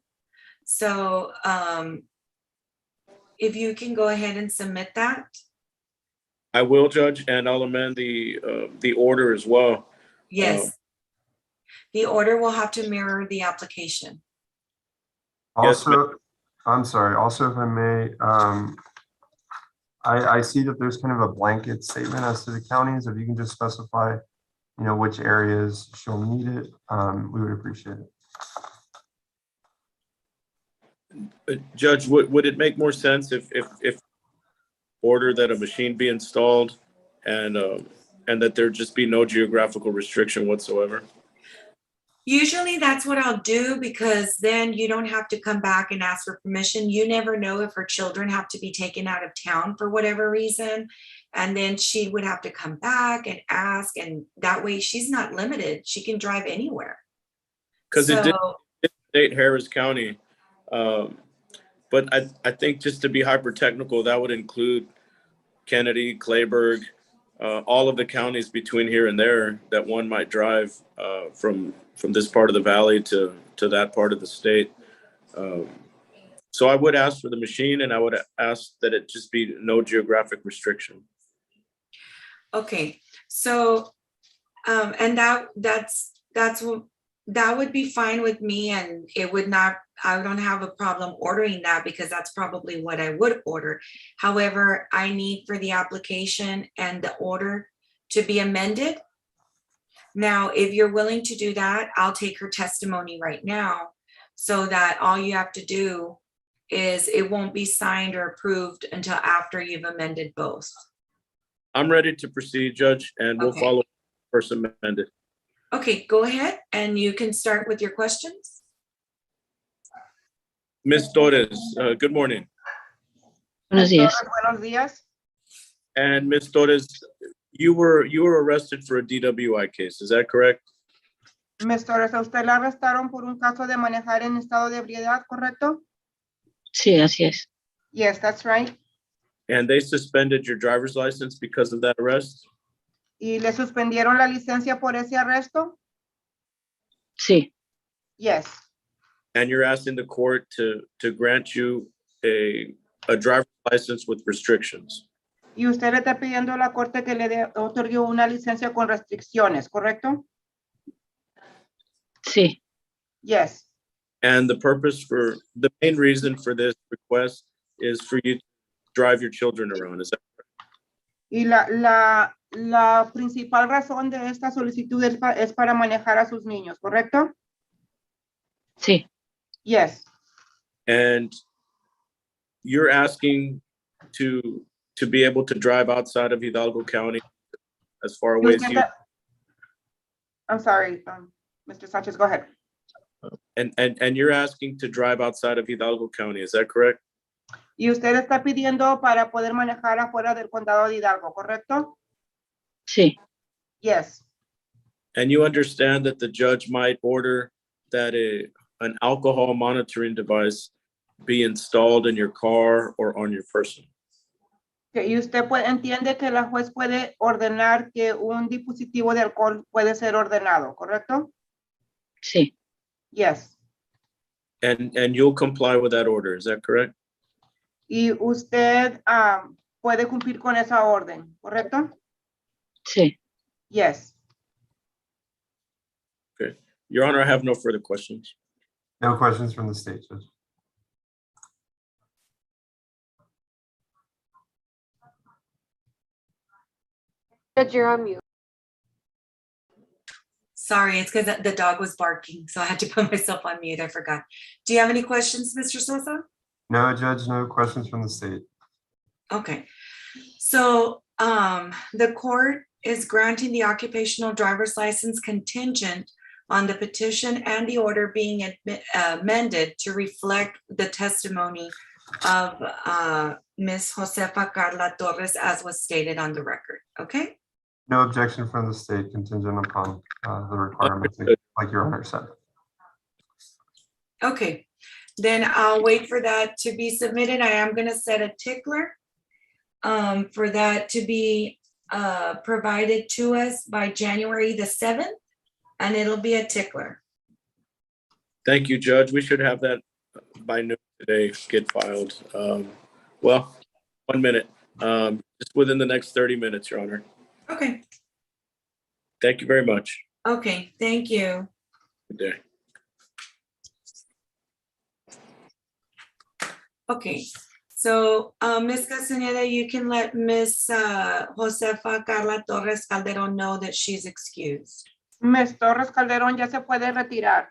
So if you can go ahead and submit that. I will, Judge, and I'll amend the order as well. Yes. The order will have to mirror the application. Yes, ma'am. Also, I'm sorry, also if I may, I see that there's kind of a blanket statement as to the counties. If you can just specify, which areas she'll need it, we would appreciate it. Judge, would it make more sense if order that a machine be installed and that there just be no geographical restriction whatsoever? Usually that's what I'll do, because then you don't have to come back and ask for permission. You never know if her children have to be taken out of town for whatever reason. And then she would have to come back and ask, and that way she's not limited. She can drive anywhere. Because it did state Harris County. But I think, just to be hyper technical, that would include Kennedy, Clayburgh, all of the counties between here and there that one might drive from this part of the valley to that part of the state. So I would ask for the machine, and I would ask that it just be no geographic restriction. Okay, so and that would be fine with me, and it would not, I don't have a problem ordering that, because that's probably what I would order. However, I need for the application and the order to be amended. Now, if you're willing to do that, I'll take her testimony right now, so that all you have to do is, it won't be signed or approved until after you've amended both. I'm ready to proceed, Judge, and we'll Okay. follow first amended. Okay, go ahead, and you can start with your questions. Ms. Torres, good morning. Buenos días. Buenos días. And Ms. Torres, you were arrested for a DWI case, is that correct? Ms. Torres, ¿a usted la arrestaron por un caso de manejar en estado de ebriedad, correcto? Sí, así es. Yes, that's right. And they suspended your driver's license because of that arrest? ¿Y le suspendieron la licencia por ese arresto? Sí. Yes. And you're asking the court to grant you a driver's license with restrictions? Y usted le está pidiendo a la corte que le otorgue una licencia con restricciones, ¿correcto? Sí. Yes. And the main reason for this request is for you to drive your children around, is that correct? Y la principal razón de esta solicitud es para manejar a sus niños, ¿correcto? Sí. Yes. And you're asking to be able to drive outside of Hidalgo County as far away as you. I'm sorry, Mr. Sanchez, go ahead. And you're asking to drive outside of Hidalgo County, is that correct? Y usted está pidiendo para poder manejar afuera del condado de Hidalgo, ¿correcto? Sí. Yes. And you understand that the judge might order that an alcohol monitoring device be installed in your car or on your person? Y usted entiende que la juez puede ordenar que un dispositivo de alcohol puede ser ordenado, ¿correcto? Sí. Yes. And you'll comply with that order, is that correct? Y usted puede cumplir con esa orden, ¿correcto? Sí. Yes. Okay. Your Honor, I have no further questions. No questions from the state, Judge. Judge, you're on mute. Sorry, it's because the dog was barking, so I had to put myself on mute. I forgot. Do you have any questions, Mr. Sosa? No, Judge, no questions from the state. Okay, so the court is granting the occupational driver's license contingent on the petition and the order being amended to reflect the testimony of Ms. Josefa Carla Torres, as was stated on the record. Okay? No objection from the state contingent upon the requirements, like Your Honor said. Okay, then I'll wait for that to be submitted. I am gonna set a tickler for that to be provided to us by January the 7th, and it'll be a tickler. Thank you, Judge. We should have that by noon today, get filed. Well, 1 minute, just within the next 30 minutes, Your Honor. Okay, Thank you very much. okay, thank you. Good day. Okay, so Ms. Castaneda, you can let Ms. Josefa Carla Torres Calderon know that she's excused. Ms. Torres Calderón ya se puede retirar.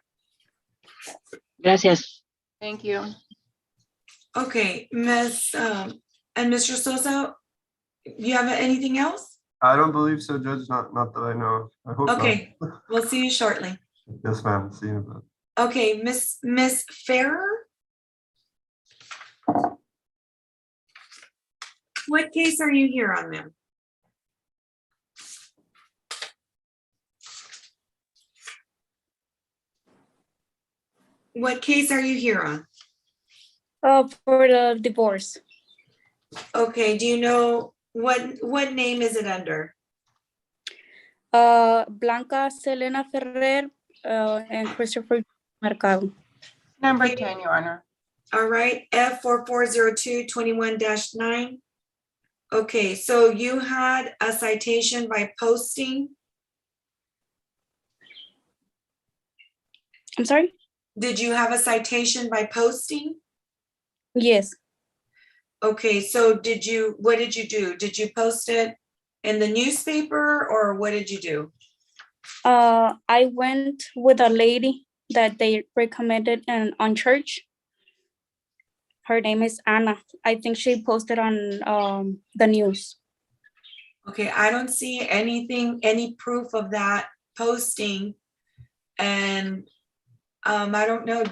Gracias. Thank you. Okay, Ms. And Mr. Sosa, you have anything else? I don't believe so, Judge, not that I know of. I hope not. Okay, we'll see you shortly. Yes, ma'am, see you in a bit. Okay, Miss Farrer? What case are you here on, ma'am? What case are you here on? For the divorce. Okay, do you know what name is it under? Blanca Selena Ferrer and Christopher Mercado. Number 10, Your Honor. All right, F440221-9. Okay, so you had a citation by posting. I'm sorry? Did you have a citation by posting? Yes. Okay, so what did you do? Did you post it in the newspaper or what did you do? I went with a lady that they recommended on church. Her name is Anna. I think she posted on the news. Okay, I don't see any proof of that posting. And I don't know,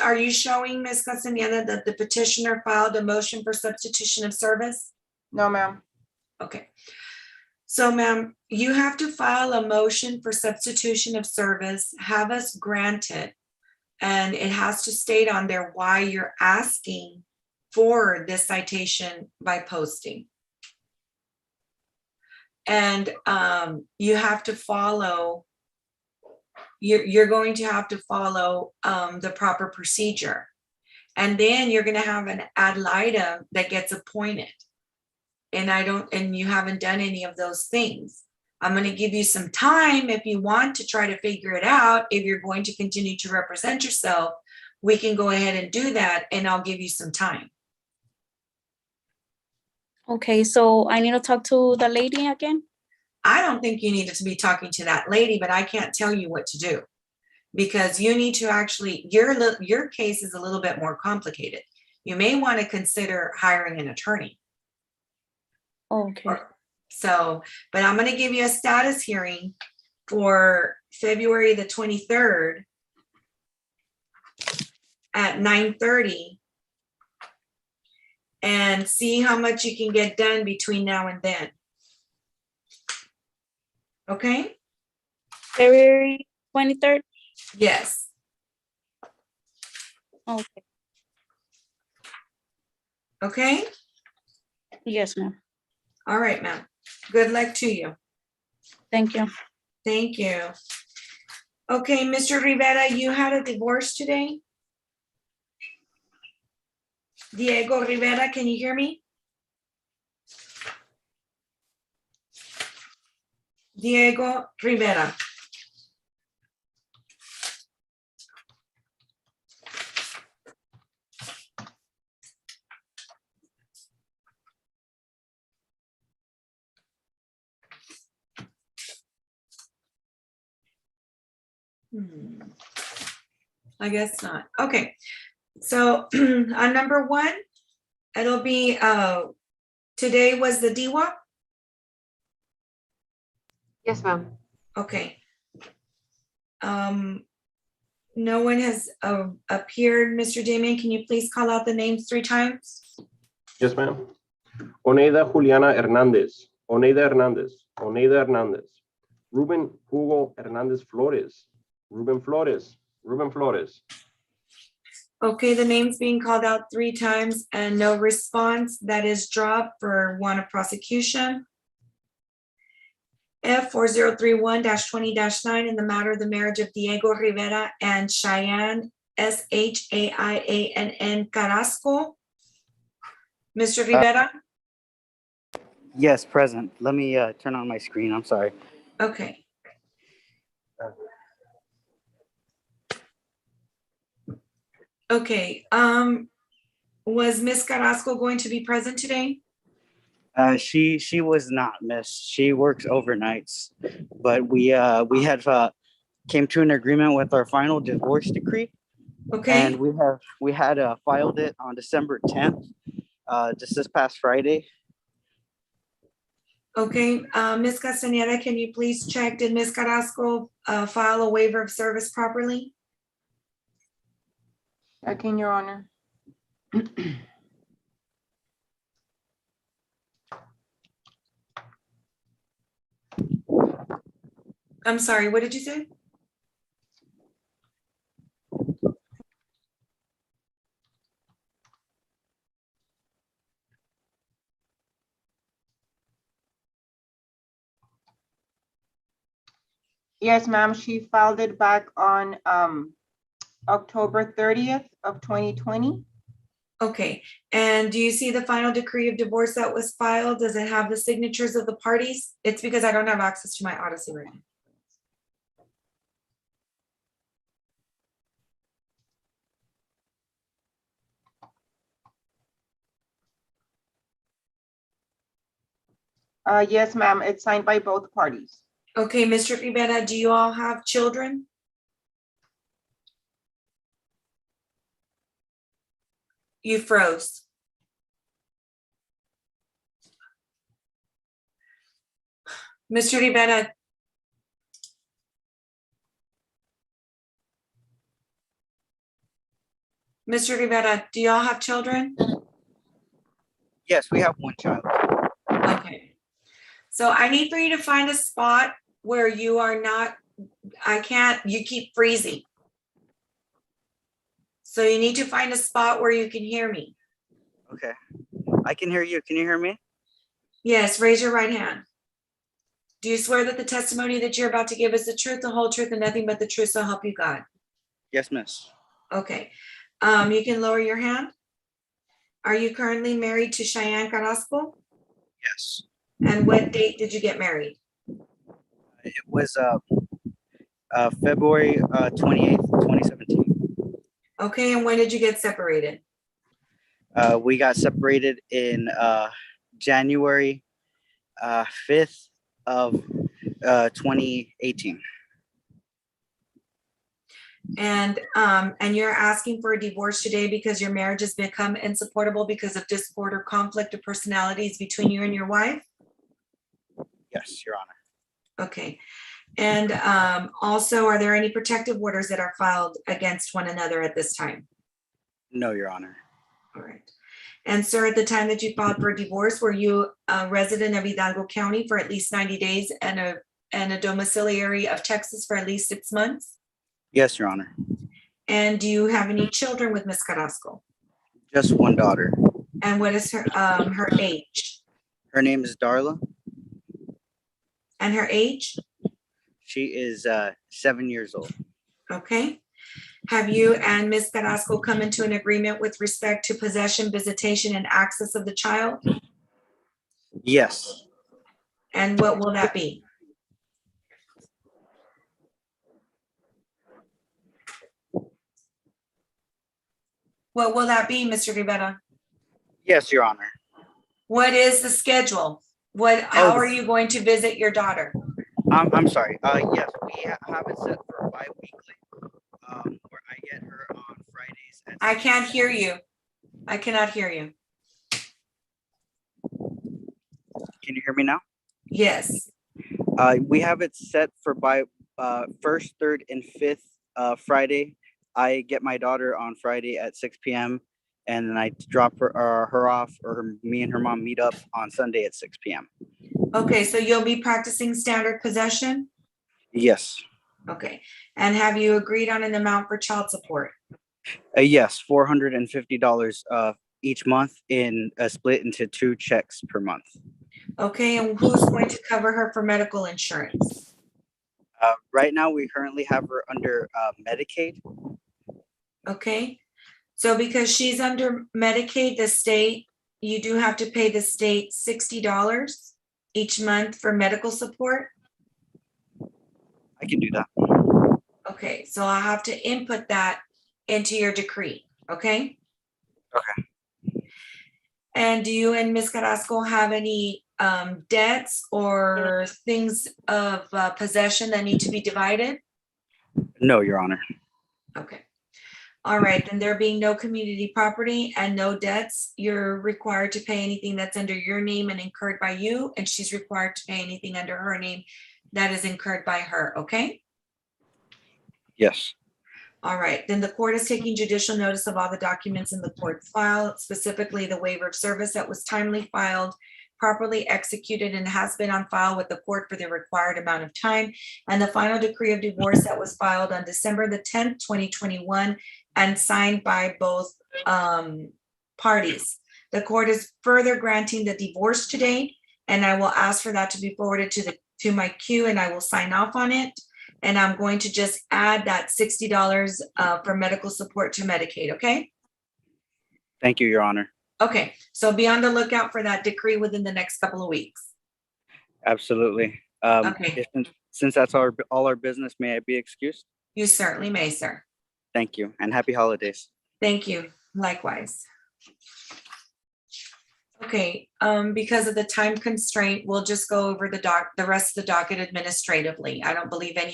are you showing, Ms. Castaneda, that the petitioner filed a motion for substitution of service? No, ma'am. Okay. So, ma'am, you have to file a motion for substitution of service, have us granted, and it has to state on there why you're asking for this citation by posting. And you have to follow, you're going to have to follow the proper procedure. And then you're going to have an ad litem that gets appointed. And you haven't done any of those things. I'm going to give you some time if you want to try to figure it out. If you're going to continue to represent yourself, we can go ahead and do that, and I'll give you some time. Okay, so I need to talk to the lady again? I don't think you needed to be talking to that lady, but I can't tell you what to do. Because you need to actually, your case is a little bit more complicated. You may want to consider hiring an attorney. Okay. So, but I'm going to give you a status hearing for February the 23rd at 9:30 and see how much you can get done between now and then. Okay? February 23rd? Yes. Okay. Okay? Yes, ma'am. All right, ma'am. Good luck to you. Thank you. Thank you. Okay, Mr. Rivera, you had a divorce today? Diego Rivera, can you hear me? Diego Rivera. I guess not. Okay. So on number 1, it'll be today was the DWAP. Yes, ma'am. Okay. No one has appeared. Mr. Damien, can you please call out the names 3 times? Yes, ma'am. Oneida Juliana Hernandez. Oneida Hernandez. Oneida Hernandez. Ruben Hugo Hernandez Flores. Ruben Flores. Ruben Flores. Okay, the name's being called out 3 times and no response. That is dropped for want of prosecution. F4031-20-9 in the matter of the marriage of Diego Rivera and Cheyenne Shaiann Carrasco. Mr. Rivera? Yes, present. Let me turn on my screen. I'm sorry. Okay. Okay, was Ms. Carrasco going to be present today? She was not, miss. She works overnights, but we had came to an agreement with our final divorce decree, Okay, and we had filed it on December 10th, just this past Friday. okay, Ms. Castaneda, can you please check, did Ms. Carrasco file a waiver of service properly? Second, Your Honor. I'm sorry, what did you say? Yes, ma'am, she filed it back on October 30th of 2020. Okay, and do you see the final decree of divorce that was filed? Does it have the signatures of the parties? It's because I don't have access to my Odyssey right now. Yes, ma'am, it's signed by both parties. Okay, Mr. Rivera, do you all have children? You froze. Mr. Rivera. Mr. Rivera, do y'all have children? Yes, we have one child. Okay. So I need for you to find a spot where you are not, you keep freezing. So you need to find a spot where you can hear me. Okay, I can hear you. Can you hear me? Yes, raise your right hand. Do you swear that the testimony that you're about to give is the truth, the whole truth, and nothing but the truth, so help you God? Yes, miss. Okay. You can lower your hand. Are you currently married to Cheyenne Carrasco? Yes. And what date did you get married? It was February 28th, 2017. Okay, and when did you get separated? We got separated in January 5th of 2018. And you're asking for a divorce today because your marriage has become insupportable because of discord or conflict of personalities between you and your wife? Yes, Your Honor. Okay. And also, are there any protective orders that are filed against one another at this time? No, Your Honor. All right. And sir, at the time that you filed for divorce, were you a resident of Hidalgo County for at least 90 days and a domiciliary of Texas for at least 6 months? Yes, Your Honor. And do you have any children with Ms. Carrasco? Just one daughter. And what is her age? Her name is Darla. And her age? She is 7 years old. Okay. Have you and Ms. Carrasco come into an agreement with respect to possession, visitation, and access of the child? Yes. And what will that be? What will that be, Mr. Rivera? Yes, Your Honor. What is the schedule? How are you going to visit your daughter? I'm sorry. Yes, we have it set for bi-weekly, where I get her on Fridays. I can't hear you. I cannot hear you. Can you hear me now? Yes. We have it set for first, third, and fifth Friday. I get my daughter on Friday at 6 p.m. and then I drop her off, or me and her mom meet up on Sunday at 6 p.m. Okay, so you'll be practicing standard possession? Yes. Okay. And have you agreed on an amount for child support? Yes, $450 each month in split into 2 checks per month. Okay, and who's going to cover her for medical insurance? Right now, we currently have her under Medicaid. Okay, so because she's under Medicaid, the state, you do have to pay the state $60 each month for medical support? I can do that. Okay, so I'll have to input that into your decree. Okay? Okay. And do you and Ms. Carrasco have any debts or things of possession that need to be divided? No, Your Honor. Okay. All right, then there being no community property and no debts, you're required to pay anything that's under your name and incurred by you, and she's required to pay anything under her name that is incurred by her, okay? Yes. All right, then the court is taking judicial notice of all the documents in the court file, specifically the waiver of service that was timely filed, properly executed, and has been on file with the court for the required amount of time, and the final decree of divorce that was filed on December the 10th, 2021, and signed by both parties. The court is further granting the divorce today, and I will ask for that to be forwarded to my queue, and I will sign off on it. And I'm going to just add that $60 for medical support to Medicaid, okay? Thank you, Your Honor. Okay, so be on the lookout for that decree within the next couple of weeks. Absolutely. Okay. Since that's all our business, may I be excused? You certainly may, sir. Thank you, and happy holidays. Thank you, likewise. Okay, because of the time constraint, we'll just go over the rest of the docket administratively. I don't believe any